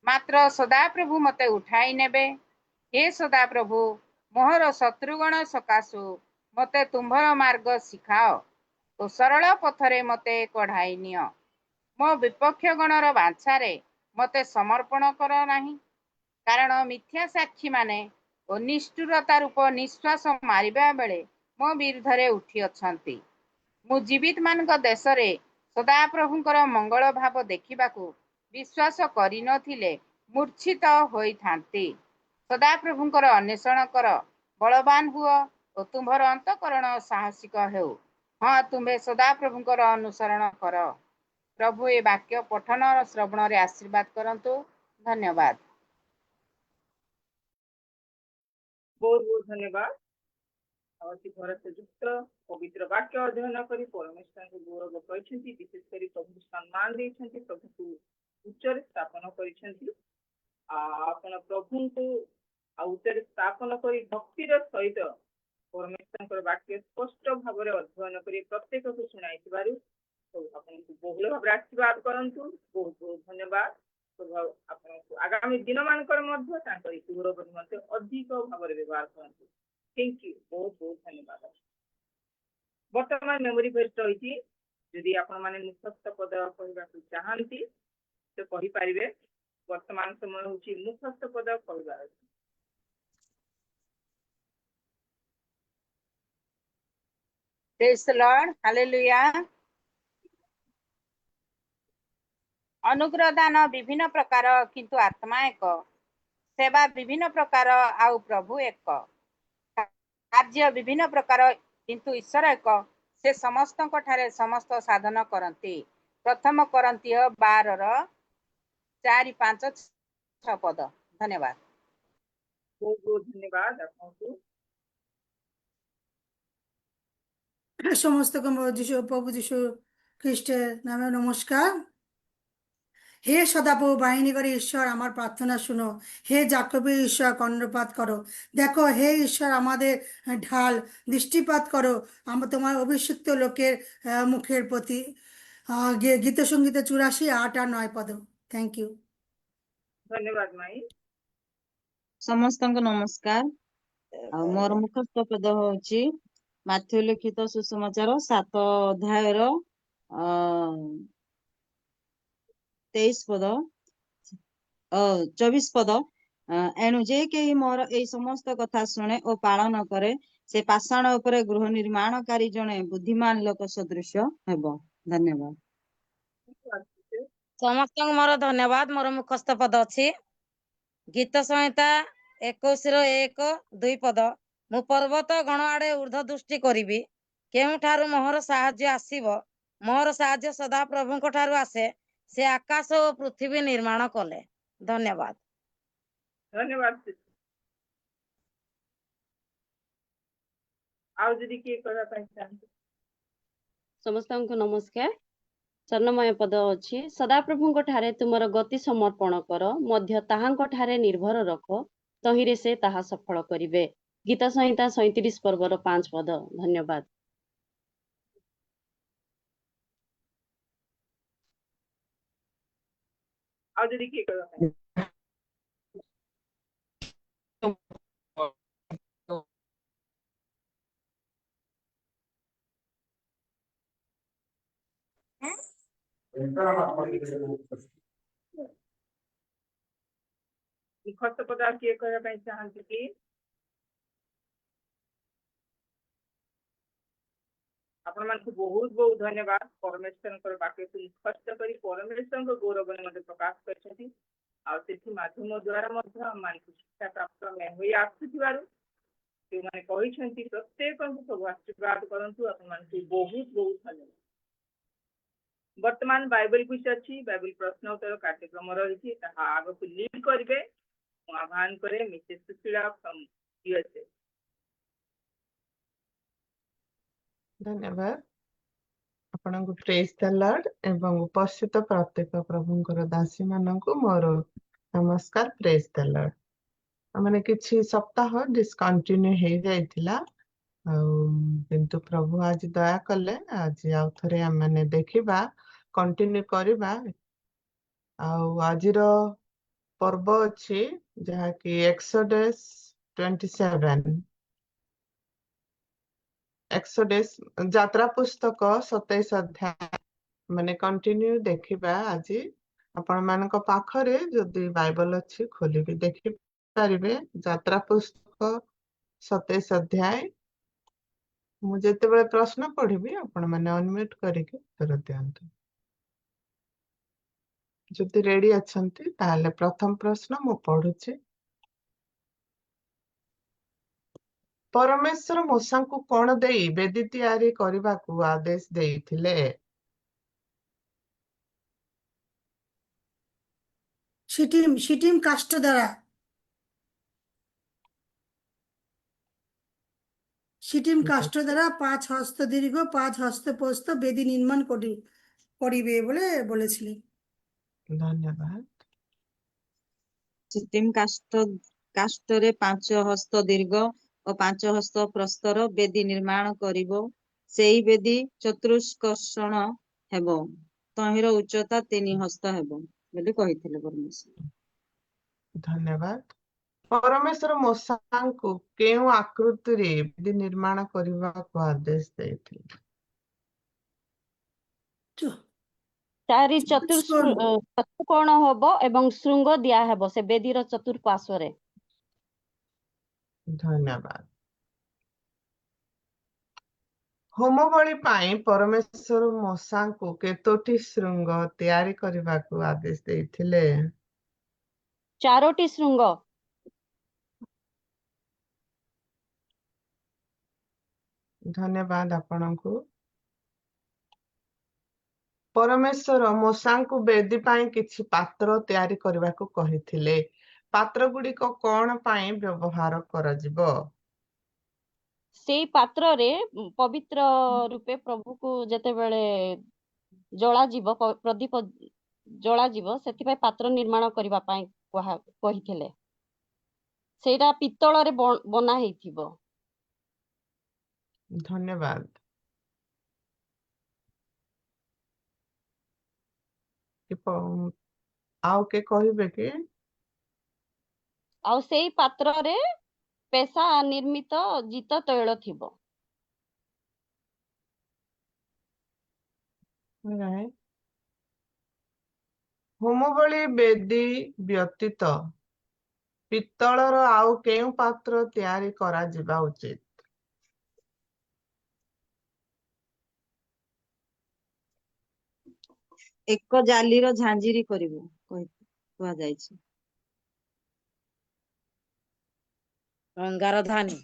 ମାତ୍ର ସଦାପ୍ରଭୁ ମୋତେ ଉଠାଇ ନେବେ। ହେ ସଦାପ୍ରଭୁ, ମୋହର ଶତ୍ରୁଗଣ ସକାଶୁ ମୋତେ ତୁମ୍ଭର ମାର୍ଗ ଶିଖାଅ ଓ ସରଳ ପଥରେ ମୋତେ କଢ଼ାଇ ନିଅ। ମୋ ବିପକ୍ଷ ଗଣର ବାଞ୍ଛାରେ ମୋତେ ସମର୍ପଣ କର ନାହିଁ। କାରଣ ମିଥ୍ୟା ସାକ୍ଷୀମାନେ ଓ ନିଷ୍ଠୁରତା ରୂପ ନିଶ୍ୱାସ ମାରିବା ବେଳେ ମୋ ବିରୁଦ୍ଧରେ ଉଠିଅଛନ୍ତି। ମୁଁ ଜୀବିତମାନଙ୍କ ଦେଶରେ ସଦାପ୍ରଭୁଙ୍କର ମଙ୍ଗଳ ଭାବ ଦେଖିବାକୁ ବିଶ୍ୱାସ କରିନଥିଲେ ମୂର୍ଚ୍ଛିତ ହୋଇଥାନ୍ତି। ସଦାପ୍ରଭୁଙ୍କର ଅନ୍ୱେଷଣ କର, ବଳବାନ ହୁଅ ଓ ତୁମ୍ଭର ଅନ୍ତଃକରଣ ସାହସିକ ହେଉ। ହଁ, ତୁମ୍ଭେ ସଦାପ୍ରଭୁଙ୍କର ଅନୁସରଣ କର। ପ୍ରଭୁ ଏ ବାକ୍ୟ ପଠନ ଶ୍ରବଣରେ ଆଶୀର୍ବାଦ କରନ୍ତୁ। ଧନ୍ୟବାଦ। बहुत बहुत धन्यवाद। अति भरत युक्त पवित्र वाक्य अध्ययन करी परमेश्वर को गौरव करछंती, विशेष करी प्रभु सम्मान देछंती, प्रभु को उच्चर स्थापन करिछंती। आपण प्रभु को उच्चर स्थापन करी भक्तिर सहित परमेश्वर वाक्य स्पष्ट भाव में अध्ययन करी प्रत्येक को शुणाइथिबारु आपन को बहुल भाव आशीर्वाद करंतु। बहुत बहुत धन्यवाद। आपको आगामी दिन मानकर मध्य तांकर गौरव निमंते अधिक भाव में व्यवहार करंतु। थैंक यू, बहुत बहुत धन्यवाद। वर्तमान मेमोरी भेस्ट रही यदि आपण माने मुखस्थ पद कहवा चाहती तो कहि पारिबे। वर्तमान समय होची मुखस्थ पद कहबार। Praise the lord, hallelujah. अनुग्रह दान विभिन्न प्रकार किंतु आत्मा एक। सेवा विभिन्न प्रकार आउ प्रभु एक। कार्य विभिन्न प्रकार किंतु ईश्वर एक। से समस्तଙ୍କ ठारे समस्त साधन करती। प्रथम करंतीय 12:4-5-6 पद। धन्यवाद। बहुत बहुत धन्यवाद आपको। সমস্ত প্রভু যীশু খ্রিস্টের নামে নমস্কার। হে সদাপ্রভু বাহিনীকারী ঈশ্বর, আমার প্রার্থনা শুনো। হে যাকবের ঈশ্বর, কর্ণপাত করো। দেখো হে ঈশ্বর, আমাদের ঢাল, দৃষ্টিপাত করো তোমার অভিষিক্ত লোকের মুখের প্রতি। গীত সঙ্গীতে 84:8-9 পদ। Thank you. धन्यवाद माई। ସମସ୍ତଙ୍କୁ ନମସ୍କାର। ଆଉ ମୋର ମୁଖସ୍ଥ ପଦ ହଉଛି ମାଥ୍ୟୁ ଲିଖିତ ସୁସମାଚାର 7 ଅଧ୍ୟାୟର 23 ପଦ 24 ପଦ। ଏଣୁ ଯେ କେହି ମୋର ଏଇ ସମସ୍ତ କଥା ଶୁଣେ ଓ ପାଳନ କରେ, ସେ ପାଷାଣ ଉପରେ ଗୃହ ନିର୍ମାଣକାରୀ ଜଣେ ବୁଦ୍ଧିମାନ ଲୋକ ସଦୃଶ ହେବ। ଧନ୍ୟବାଦ। ସମସ୍ତଙ୍କୁ ମୋର ଧନ୍ୟବାଦ। ମୋର ମୁଖସ୍ଥ ପଦ ଅଛି ଗୀତ ସଂହିତା 21:1-2 ପଦ। ମୁଁ ପର୍ବତ ଗଣ ଆଡେ ଊର୍ଦ୍ଧ୍ୱ ଦୃଷ୍ଟି କରିବି, କେଉଁଠାରୁ ମୋହର ସାହାଯ୍ୟ ଆସିବ? ମୋହର ସାହାଯ୍ୟ ସଦାପ୍ରଭୁଙ୍କ ଠାରୁ ଆସେ। ସେ ଆକାଶ ଓ ପୃଥିବୀ ନିର୍ମାଣ କଲେ। ଧନ୍ୟବାଦ। धन्यवाद। ଆଉ ଯଦି କିଏ କହିବା ପାଇଁ ଚାହାନ୍ତି। ସମସ୍ତଙ୍କୁ ନମସ୍କାର। ସ୍ୱର୍ଣ୍ଣମୟ ପଦ ଅଛି ସଦାପ୍ରଭୁଙ୍କ ଠାରେ ତୁମର ଗତି ସମର୍ପଣ କର, ମଧ୍ୟ ତାହାଙ୍କ ଠାରେ ନିର୍ଭର ରଖ, ତହିଁରେ ସେ ତାହା ସଫଳ କରିବେ। ଗୀତ ସଂହିତା 37 ପର୍ବର 5 ପଦ। ଧନ୍ୟବାଦ। ଆଉ ଯଦି କିଏ କହିବା ପାଇଁ ମୁଖସ୍ଥ ପଦ ଆଉ କିଏ କହିବା ପାଇଁ ଚାହାନ୍ତି କି? ଆପଣମାନଙ୍କୁ ବହୁତ ବହୁତ ଧନ୍ୟବାଦ। ପରମେଶ୍ୱରଙ୍କର ବାକ୍ୟକୁ ମୁଖସ୍ଥ କରି ପରମେଶ୍ୱରଙ୍କ ଗୌରବ ନିମନ୍ତେ ପ୍ରକାଶ କରିଛନ୍ତି। ଆଉ ସେଥି ମାଧ୍ୟମ ଦ୍ୱାରା ମଧ୍ୟ ଆମମାନଙ୍କୁ ଶିକ୍ଷା ପ୍ରାପ୍ତ ହୋଇ ଆସୁଥିବାରୁ ଯେଉଁମାନେ କହିଛନ୍ତି ପ୍ରତ୍ୟେକଙ୍କୁ ସବୁ ଆଶୀର୍ବାଦ କରନ୍ତୁ। ଆପଣମାନଙ୍କୁ ବହୁତ ବହୁତ ଧନ୍ୟବାଦ। ବର୍ତ୍ତମାନ ବାଇବେଲ କୁଇଜ୍ ଅଛି। ବାଇବେଲ ପ୍ରଶ୍ନ ଉତ୍ତର କାର୍ଯ୍ୟକ୍ରମ ରହିଛି, ତାହା ଆଗକୁ ଲିଡ୍ କରିବେ। ମୁଁ ଆହ୍ୱାନ କରେ ମିସେସ୍ ସୁଶୀଳା ଫ୍ରମ୍ USA। ଧନ୍ୟବାଦ ଆପଣଙ୍କୁ। ପ୍ରେଜ୍ ଦ ଲର୍ଡ ଏବଂ ଉପସ୍ଥିତ ପ୍ରତ୍ୟେକ ପ୍ରଭୁଙ୍କର ଦାସୀ ମାନଙ୍କୁ ମୋର ନମସ୍କାର। ପ୍ରେଜ୍ ଦ ଲର୍ଡ। ମାନେ କିଛି ସପ୍ତାହ ଡିସକଣ୍ଟିନ୍ୟୁ ହେଇଯାଇଥିଲା, ଆଉ କିନ୍ତୁ ପ୍ରଭୁ ଆଜି ଦୟା କଲେ ଆଜି ଆଉ ଥରେ ଆମେ ଦେଖିବା, କଣ୍ଟିନ୍ୟୁ କରିବା। ଆଉ ଆଜିର ପର୍ବ ଅଛି ଯାହାକି ଏକ୍ସୋଡସ୍ 27, ଏକ୍ସୋଡସ୍ ଯାତ୍ରା ପୁସ୍ତକ 27 ଅଧ୍ୟାୟ ମାନେ କଣ୍ଟିନ୍ୟୁ ଦେଖିବା ଆଜି। ଆପଣମାନଙ୍କ ପାଖରେ ଯଦି ବାଇବଲ ଅଛି ଖୋଲିକି ଦେଖିପାରିବେ। ଯାତ୍ରା ପୁସ୍ତକ 27 ଅଧ୍ୟାୟ। ମୁଁ ଯେତେବେଳେ ପ୍ରଶ୍ନ ପଢିବି ଆପଣମାନେ ଅନମ୍ୟୁଟ କରିକି ଉତ୍ତର ଦିଅନ୍ତୁ। ଯଦି ରେଡି ଅଛନ୍ତି ତାହେଲେ ପ୍ରଥମ ପ୍ରଶ୍ନ ମୁଁ ପଢୁଛି। ପରମେଶ୍ୱର ମୂଷାଙ୍କୁ କଣ ଦେଇ ବେଦୀ ତିଆରି କରିବାକୁ ଆଦେଶ ଦେଇଥିଲେ? সিটিম কাষ্ঠ দ্বারা সিটিম ঠিক কাষ্ঠ আছে, দ্বারা 5 হস্ত দীর্ঘ 5 হস্ত প্রস্থ বেদি নির্মাণ করিবে বলে বলেছিলেন। ଧନ୍ୟବାଦ। ଚିତିମ କାଷ୍ଠରେ 5 ହସ୍ତ ଦୀର୍ଘ ଓ 5 ହସ୍ତ ପ୍ରସ୍ତର ବେଦୀ ନିର୍ମାଣ କରିବ। ସେହି ବେଦୀ ଚତୁଷ୍କୋଣ ହେବ, ତହିଁର ଉଚ୍ଚତା 3 ହସ୍ତ ହେବ ବୋଲି କହିଥିଲେ ପରମେଶ୍ୱର। ଧନ୍ୟବାଦ। ପରମେଶ୍ୱର ମୂଷାଙ୍କୁ କେଉଁ ଆକୃତିରେ ବେଦୀ ନିର୍ମାଣ କରିବାକୁ ଆଦେଶ ଦେଇଥିଲେ? ଚାରି ଚତୁଷ୍କୋଣ। ଚତୁର୍କୋଣ ହବ ଏବଂ ଶୃଙ୍ଗ ଦିଆହେବ ସେ ବେଦୀର ଚତୁର୍ପାର୍ଶ୍ୱରେ। ଧନ୍ୟବାଦ। ହୋମ ବଳି ପାଇଁ ପରମେଶ୍ୱର ମୂଷାଙ୍କୁ କେତୋଟି ଶୃଙ୍ଗ ତିଆରି କରିବାକୁ ଆଦେଶ ଦେଇଥିଲେ? 4ଟି ଶୃଙ୍ଗ। ଧନ୍ୟବାଦ ଆପଣଙ୍କୁ। ପରମେଶ୍ୱର ମୂଷାଙ୍କୁ ବେଦୀ ପାଇଁ କିଛି ପାତ୍ର ତିଆରି କରିବାକୁ କହିଥିଲେ। ପାତ୍ର ଗୁଡିକ କଣ ପାଇଁ ବ୍ୟବହାର କରାଯିବ? ସେଇ ପାତ୍ରରେ ପବିତ୍ର ରୂପେ ପ୍ରଭୁକୁ ଯେତେବେଳେ ଜଳାଯିବ, ପ୍ରଦୀପ ଜଳାଯିବ, ସେଥିପାଇଁ ପାତ୍ର ନିର୍ମାଣ କରିବା ପାଇଁ କହିଥିଲେ। ସେଇଟା ପିତ୍ତଳରେ ବନା ହେଇଥିବ। ଧନ୍ୟବାଦ। ଆଉ କେ କହିବେ କି? ଆଉ ସେଇ ପାତ୍ରରେ ପେସା ନିର୍ମିତ ଜିତ ତୈଳ ଥିବ। ହୋମ ବଳି ବେଦୀ ବ୍ୟତୀତ ପିତ୍ତଳର ଆଉ କେଉଁ ପାତ୍ର ତିଆରି କରାଯିବା ଉଚିତ? ଏକ ଜାଲିର ଝାଞ୍ଜିରି କରିବ କୁହାଯାଇଛି। ଅଙ୍ଗାରଧାନୀ।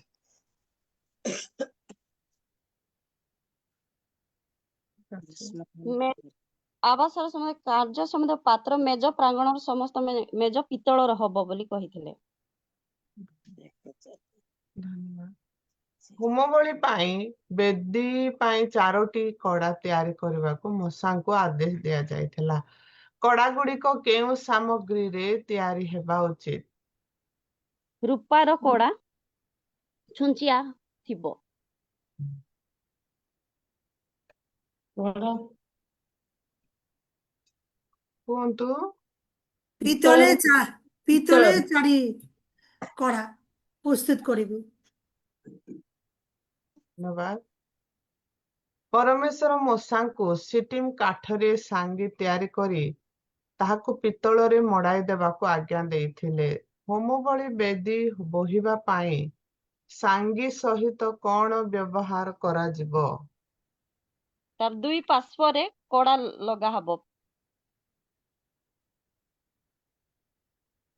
ଆବାସର ସମୟ କାର୍ଯ୍ୟ ସମେତ ପାତ୍ର ମେଜ ପ୍ରାଙ୍ଗଣର ସମସ୍ତ ମେଜ ପିତ୍ତଳର ହବ ବୋଲି କହିଥିଲେ। ଧନ୍ୟବାଦ। ହୋମ ବଳି ପାଇଁ ବେଦୀ ପାଇଁ 4ଟି କଡା ତିଆରି କରିବାକୁ ମୂଷାଙ୍କୁ ଆଦେଶ ଦିଆଯାଇଥିଲା। କଡା ଗୁଡିକ କେଉଁ ସାମଗ୍ରୀରେ ତିଆରି ହେବା ଉଚିତ? ରୂପାର କଡା ଛୁଞ୍ଚିଆ ଥିବ। କୁହନ୍ତୁ। পিতলে 4টি কড়া প্রস্তুত করিবে। ধন্যবাদ। ପରମେଶ୍ୱର ମୂଷାଙ୍କୁ ସିଟିମ କାଠରେ ସାଙ୍ଗି ତିଆରି କରି ତାହାକୁ ପିତ୍ତଳରେ ମଡାଇ ଦେବାକୁ ଆଜ୍ଞା ଦେଇଥିଲେ। ହୋମବଳି ବେଦୀ ବୋହିବା ପାଇଁ ସାଙ୍ଗୀ ସହିତ କଣ ବ୍ୟବହାର କରାଯିବ? ତାର ଦୁଇ ପାର୍ଶ୍ୱରେ କଡ଼ା ଲଗା ହବ।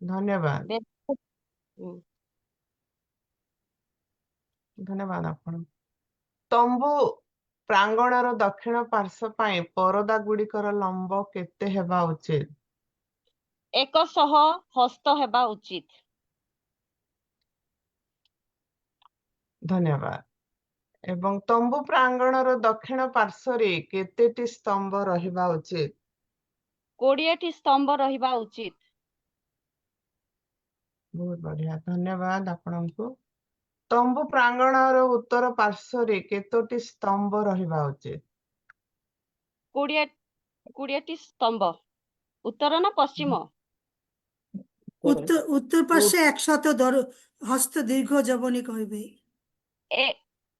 ଧନ୍ୟବାଦ। ହୁଁ। ଧନ୍ୟବାଦ ଆପଣ। ତମ୍ବୁ ପ୍ରାଙ୍ଗଣର ଦକ୍ଷିଣ ପାର୍ଶ୍ୱ ପାଇଁ ପରଦା ଗୁଡ଼ିକର ଲମ୍ବ କେତେ ହେବା ଉଚିତ? 100 ହସ୍ତ ହେବା ଉଚିତ। ଧନ୍ୟବାଦ। ଏବଂ ତମ୍ବୁ ପ୍ରାଙ୍ଗଣର ଦକ୍ଷିଣ ପାର୍ଶ୍ୱରେ କେତେଟି ସ୍ତମ୍ଭ ରହିବା ଉଚିତ? 20ଟି ସ୍ତମ୍ଭ ରହିବା ଉଚିତ। ବହୁତ ବଢିଆ, ଧନ୍ୟବାଦ ଆପଣଙ୍କୁ। ତମ୍ବୁ ପ୍ରାଙ୍ଗଣର ଉତ୍ତର ପାର୍ଶ୍ୱରେ କେତୋଟି ସ୍ତମ୍ଭ ରହିବା ଉଚିତ? 20ଟି ସ୍ତମ୍ଭ। ଉତ୍ତର ନା ପଶ୍ଚିମ? উত্তর পাশে 100 হস্ত দীর্ঘ জবনী କହିବେ।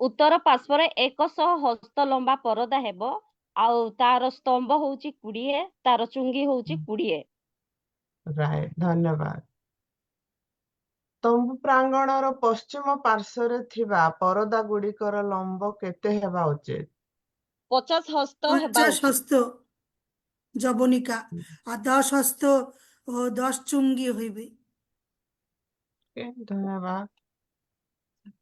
ଉତ୍ତର ପାର୍ଶ୍ୱରେ 100 ହସ୍ତ ଲମ୍ବା ପରଦା ହେବ, ଆଉ ତାର ସ୍ତମ୍ଭ ହଉଛି 20, ତାର ଚୁଙ୍ଗି ହଉଛି 20। ରାଇଟ, ଧନ୍ୟବାଦ। ତମ୍ବୁ ପ୍ରାଙ୍ଗଣର ପଶ୍ଚିମ ପାର୍ଶ୍ୱରେ ଥିବା ପରଦା ଗୁଡ଼ିକର ଲମ୍ବ କେତେ ହେବା ଉଚିତ? 50 ହସ୍ତ ହେବା 50 ଉଚିତ। হস্ত জবনিকা আর 10 হস্ত ও 10 চুঙ্গি হইবে। ଧନ୍ୟବାଦ।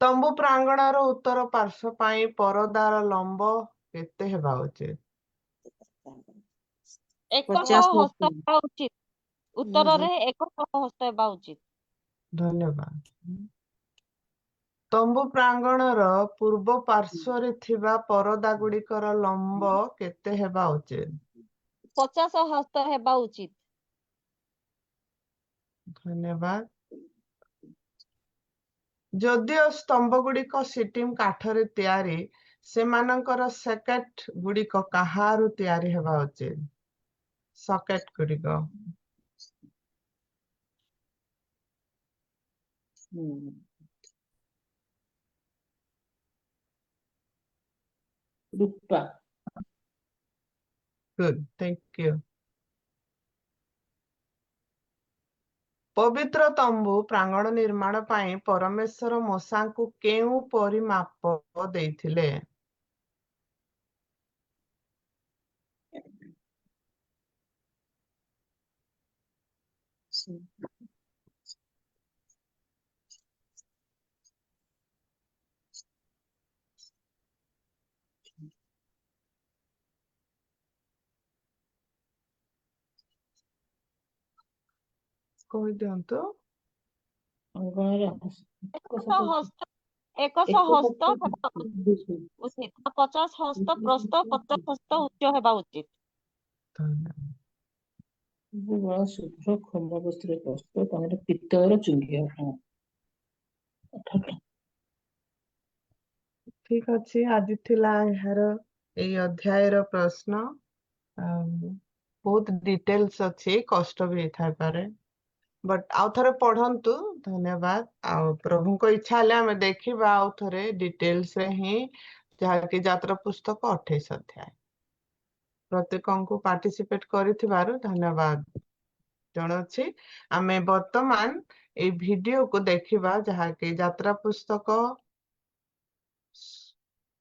ତମ୍ବୁ ପ୍ରାଙ୍ଗଣର ଉତ୍ତର ପାର୍ଶ୍ୱ ପାଇଁ ପରଦାର ଲମ୍ବ କେତେ ହେବା ଉଚିତ? 100 ହସ୍ତ ହେବା ଉଚିତ। ଉତ୍ତରରେ 100 ହସ୍ତ ହେବା ଉଚିତ। ଧନ୍ୟବାଦ। ତମ୍ବୁ ପ୍ରାଙ୍ଗଣର ପୂର୍ବ ପାର୍ଶ୍ୱରେ ଥିବା ପରଦା ଗୁଡ଼ିକର ଲମ୍ବ କେତେ ହେବା ଉଚିତ? 50 ହସ୍ତ ହେବା ଉଚିତ। ଧନ୍ୟବାଦ। ଯଦିଓ ସ୍ତମ୍ଭ ଗୁଡ଼ିକ ସିଟିମ କାଠରେ ତିଆରି, ସେମାନଙ୍କର ସକେଟ ଗୁଡ଼ିକ କାହାରୁ ତିଆରି ହେବା ଉଚିତ? ସକେଟ ଗୁଡ଼ିକ ରୂପା। Good, thank you. ପବିତ୍ର ତମ୍ବୁ ପ୍ରାଙ୍ଗଣ ନିର୍ମାଣ ପାଇଁ ପରମେଶ୍ୱର ମୋଶାଙ୍କୁ କେଉଁ ପରିମାପ ଦେଇଥିଲେ? କହିଦିଅନ୍ତୁ। 100 ହସ୍ତ ହେବା ଉଚିତ। 50 ହସ୍ତ ପ୍ରସ୍ତ, 50 ହସ୍ତ ଉଚ୍ଚ ହେବା ଉଚିତ। ଶୁଭ୍ର ଖମ୍ବ ବସ୍ତ୍ର ପ୍ରସ୍ତ, ତାଙ୍କର ପିତ୍ତଳର ଚୁଙ୍ଗି। ଠିକ ଅଛି, ଆଜି ଥିଲା ଏହାର ଏଇ ଅଧ୍ୟାୟର ପ୍ରଶ୍ନ। ବହୁତ ଡିଟେଲ୍ସ ଅଛି, କଷ୍ଟ ବି ହେଇଥାଇପାରେ, ବଟ୍ ଆଉ ଥରେ ପଢନ୍ତୁ। ଧନ୍ୟବାଦ। ଆଉ ପ୍ରଭୁଙ୍କ ଇଚ୍ଛା ହେଲେ ଆମେ ଦେଖିବା ଆଉ ଥରେ ଡିଟେଲ୍ସରେ ହିଁ, ଯାହାକି ଯାତ୍ରା ପୁସ୍ତକ 28 ଅଧ୍ୟାୟ। ପ୍ରତ୍ୟେକଙ୍କୁ ପାର୍ଟିସିପେଟ କରିଥିବାରୁ ଧନ୍ୟବାଦ ଜଣାଉଛି। ଆମେ ବର୍ତ୍ତମାନ ଏଇ ଭିଡିଓକୁ ଦେଖିବା, ଯାହାକି ଯାତ୍ରା ପୁସ୍ତକ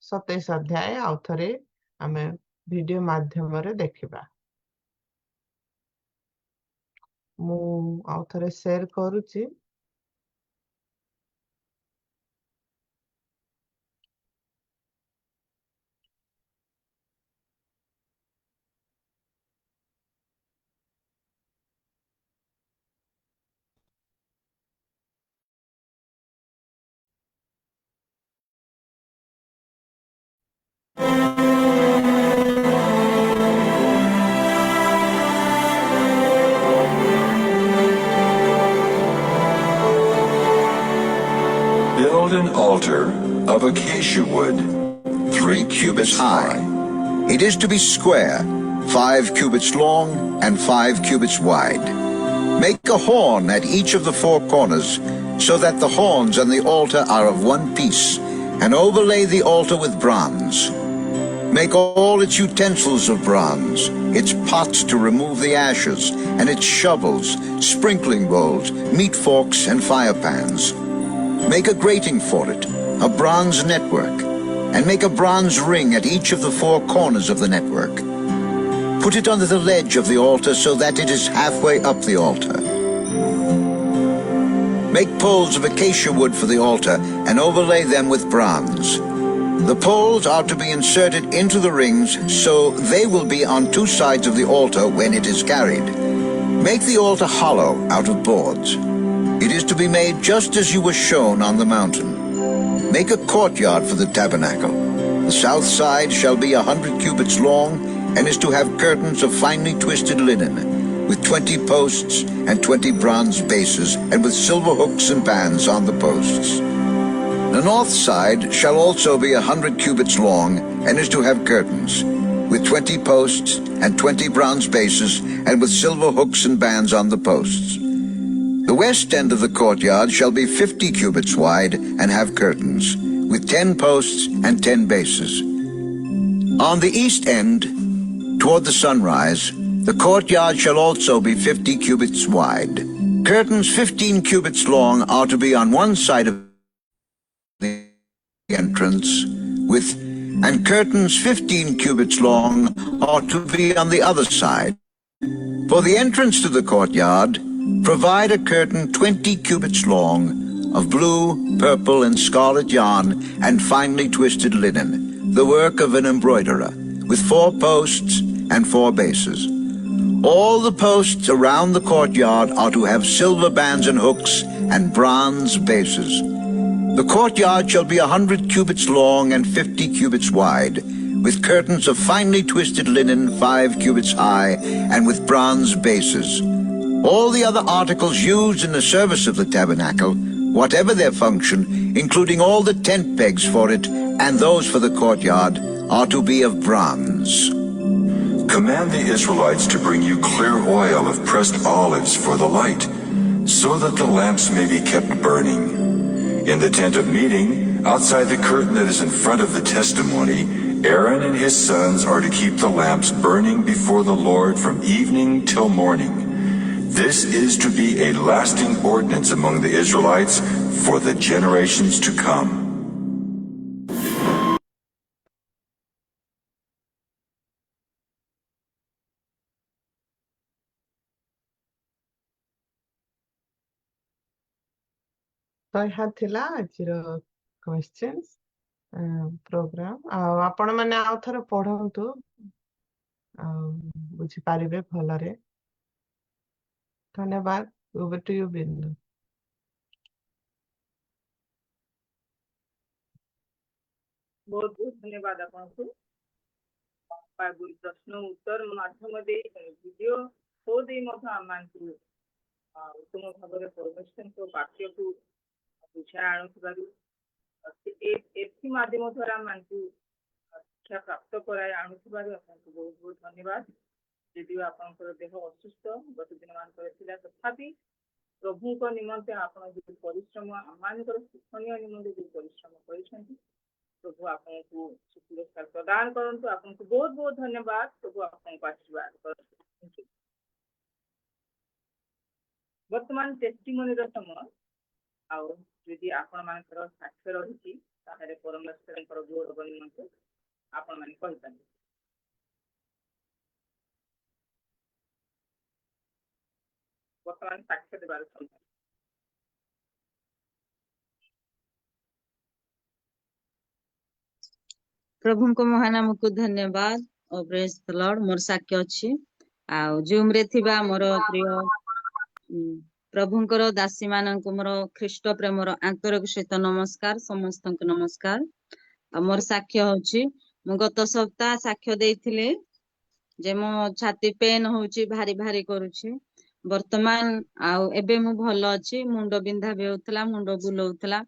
27 ଅଧ୍ୟାୟ ଆଉ ଥରେ ଆମେ ଭିଡିଓ ମାଧ୍ୟମରେ ଦେଖିବା। ମୁଁ ଆଉ ଥରେ ସେୟାର କରୁଛି। Build an altar of acacia wood, 3 cubits high. It is to be square, 5 cubits long and 5 cubits wide. Make a horn at each of the 4 corners, so that the horns and the altar are of one piece, and overlay the altar with bronze. Make all its utensils of bronze, its pots to remove the ashes, and its shovels, sprinkling bowls, meat forks, and fire pans. Make a grating for it, a bronze network, and make a bronze ring at each of the 4 corners of the network. Put it under the ledge of the altar so that it is halfway up the altar. Make poles of acacia wood for the altar and overlay them with bronze. The poles are to be inserted into the rings so they will be on 2 sides of the altar when it is carried. Make the altar hollow out of boards. It is to be made just as you were shown on the mountain. Make a courtyard for the tabernacle. The south side shall be 100 cubits long and is to have curtains of finely twisted linen, with 20 posts and 20 bronze bases, and with silver hooks and bands on the posts. The north side shall also be 100 cubits long, and is to have curtains, with 20 posts and 20 bronze bases, and with silver hooks and bands on the posts. The west end of the courtyard shall be 50 cubits wide, and have curtains, with 10 posts and 10 bases. On the east end, toward the sunrise, the courtyard shall also be 50 cubits wide. Curtains 15 cubits long are to be on one side of the entrance, and curtains 15 cubits long are to be on the other side. For the entrance to the courtyard, provide a curtain 20 cubits long of blue, purple, and scarlet yarn and finely twisted linen, the work of an embroiderer, with 4 posts and 4 bases. All the posts around the courtyard are to have silver bands and hooks and bronze bases. The courtyard shall be 100 cubits long and 50 cubits wide, with curtains of finely twisted linen 5 cubits high, and with bronze bases. All the other articles used in the service of the tabernacle, whatever their function, including all the tent pegs for it and those for the courtyard, are to be of bronze. Command the Israelites to bring you clear oil of pressed olives for the light, so that the lamps may be kept burning. In the tent of meeting, outside the curtain that is in front of the testimony, Aaron and his sons are to keep the lamps burning before the Lord from evening till morning. This is to be a lasting ordinance among the Israelites for the generations to come. ତ ଏହା ଥିଲା ଆଜିର questions programme. ଆଉ ଆପଣ ମାନେ ଆଉ ଥରେ ପଢନ୍ତୁ ଆଉ ବୁଝିପାରିବେ ଭଲରେ। ଧନ୍ୟବାଦ। Over to you, ବିନ୍ଦୁ। बहुत बहुत धन्यवाद आपको बाइबल प्रश्न उत्तर माध्यम दे वीडियो हो दे मथ आमानकु उत्तम भाବରେ परमेश्वरଙ୍କ वाक्यକୁ ବୁଝା ଆଣୁଥିବାରୁ ଏଥି ମାଧ୍ୟମ ଦ୍ୱାରା ଆମକୁ ଶିକ୍ଷା ପ୍ରାପ୍ତ କରାଇ ଆଣୁଥିବାରୁ ଆପଣଙ୍କୁ ବହୁତ ବହୁତ ଧନ୍ୟବାଦ। ଯଦିଓ ଆପଣଙ୍କର ଦେହ ଅସୁସ୍ଥ ଗତ ଦିନମାନଙ୍କର ଥିଲା, ତଥାପି ପ୍ରଭୁଙ୍କ ନିମନ୍ତେ ଆପଣ ଯେଉଁ ପରିଶ୍ରମ ଆମମାନଙ୍କର ଶିକ୍ଷଣୀୟ ନିମନ୍ତେ ଯେଉଁ ପରିଶ୍ରମ କରିଛନ୍ତି, प्रभु आपको पुरस्कार प्रदान करंतु। आपको बहुत बहुत धन्यवाद। प्रभु आपको आशीर्वाद करंतु। वर्तमान टेस्टिमोनी रो समय आउ यदि आपण मानकर साक्ष्य रही ताहले परमेश्वरଙ୍କର गौरव निमंते आपण माने कहतानी। वर्तमान साक्ष्य देबार समय। प्रभुଙ୍କ महानामକୁ धन्यवाद और प्रेज द लॉर्ड। मोर साक्ष्य अछि आ जूम रे थिबा मोर प्रिय प्रभुଙ୍କର दासी ମାନଙ୍କୁ मोर ख्रीष्ट प्रेमर आंतरिक सहित नमस्कार। समस्तଙ୍କୁ नमस्कार। आ मोर साक्ष्य होछि मु गत सप्ताह साक्ष्य देइथिले जे मो छाती पेन होछि, भारी भारी करूछि। वर्तमान आ एबे मु भलो अछि। मुंडो बिंधा बे होतला, मुंडो बुलौतला।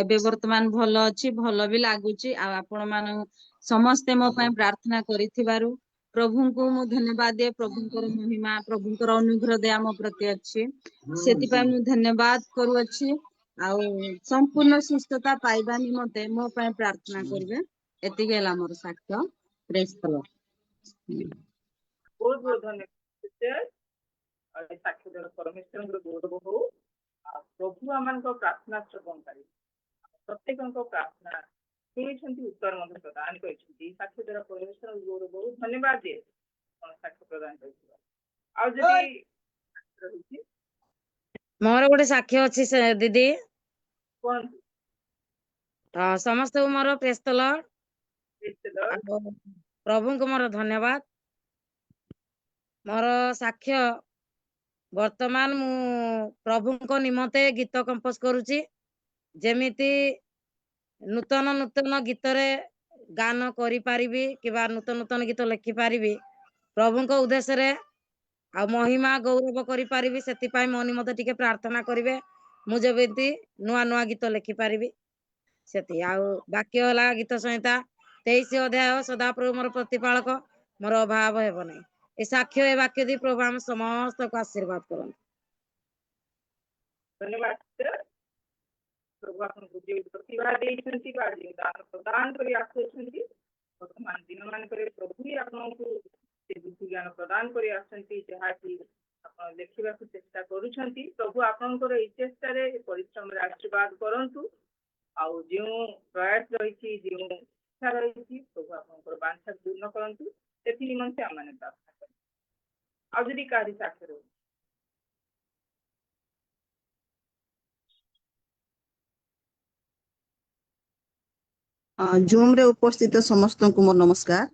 एबे वर्तमान भलो अछि, भलो भी लागुछि। आ आपण मान समस्ते मो पय प्रार्थना करिथिबारु प्रभुଙ୍କୁ मु धन्यवाद दे। प्रभुଙ୍କର महिमा, प्रभुଙ୍କର अनुग्रह दे आम प्रति अछि, सेति पय मु धन्यवाद करू अछि। आ संपूर्ण सुस्थता पाइबा निमते मो पय प्रार्थना करबे। एतिके ला मोर साक्ष्य। ପ୍ରେସ୍ କଲ। बहुत बहुत धन्यवाद सिस्टर और साक्षी देव परमेश्वर बहुत बहुत प्रभु आम प्रार्थना श्रवण करी प्रत्येक प्रार्थना शुणी उत्तर मध्य प्रदान कर साक्षी देव परमेश्वर बहुत बहुत धन्यवाद दिए साक्ष्य प्रदान कर ମୋର ଗୋଟେ ସାକ୍ଷ୍ୟ ଅଛି ସେ ଦିଦି कौन ସମସ୍ତଙ୍କୁ ମୋର ପ୍ରେସ୍ ଦ ଲର୍ଡ ଆଉ ପ୍ରଭୁଙ୍କୁ ମୋର ଧନ୍ୟବାଦ। ମୋର ସାକ୍ଷ୍ୟ ବର୍ତ୍ତମାନ ମୁଁ ପ୍ରଭୁଙ୍କ ନିମନ୍ତେ ଗୀତ କମ୍ପୋଜ କରୁଛି ଯେମିତି ନୂତନ ନୂତନ ଗୀତରେ ଗାନ କରିପାରିବି କିମ୍ବା ନୂତନ ନୂତନ ଗୀତ ଲେଖିପାରିବି ପ୍ରଭୁଙ୍କ ଉଦ୍ଦେଶ୍ୟରେ ଆଉ ମହିମା ଗୌରବ କରିପାରିବି ସେଥିପାଇଁ ମୋ ନିମନ୍ତେ ଟିକେ ପ୍ରାର୍ଥନା କରିବେ ମୁଁ ଯେମିତି ନୂଆ ନୂଆ ଗୀତ ଲେଖିପାରିବି ସେତି ଆଉ ବାକ୍ୟ ହେଲା ଗୀତ ସଂହିତା 23 ଅଧ୍ୟାୟ ସଦାପ୍ରଭୁ ମୋର ପ୍ରତିପାଳକ ମୋର ଅଭାବ ହେବ ନାହିଁ। ଏ ସାକ୍ଷ୍ୟ ଏ ବାକ୍ୟ ଦେଇ ପ୍ରଭୁ ଆମ ସମସ୍ତଙ୍କୁ ଆଶୀର୍ବାଦ କରନ୍ତୁ। धन्यवाद सर प्रभु आपको जो प्रतिभा देइछंती बा दान प्रदान करी आछंती वर्तमान दिन मान करे प्रभु ही आपनको से बुद्धि ज्ञान प्रदान करी आछंती जहा कि आपण देखिबा को चेष्टा करूछंती प्रभु आपनकर ए चेष्टा रे परिश्रम रे आशीर्वाद करंतु आउ जो प्रयास रही जो इच्छा रही प्रभु आपनकर वांछा पूर्ण करंतु सेति निमंते आमाने प्रार्थना करी आ जदि कारी साक्ष्य रही ଜୁମ୍ ରେ ଉପସ୍ଥିତ ସମସ୍ତଙ୍କୁ ମୋର ନମସ୍କାର।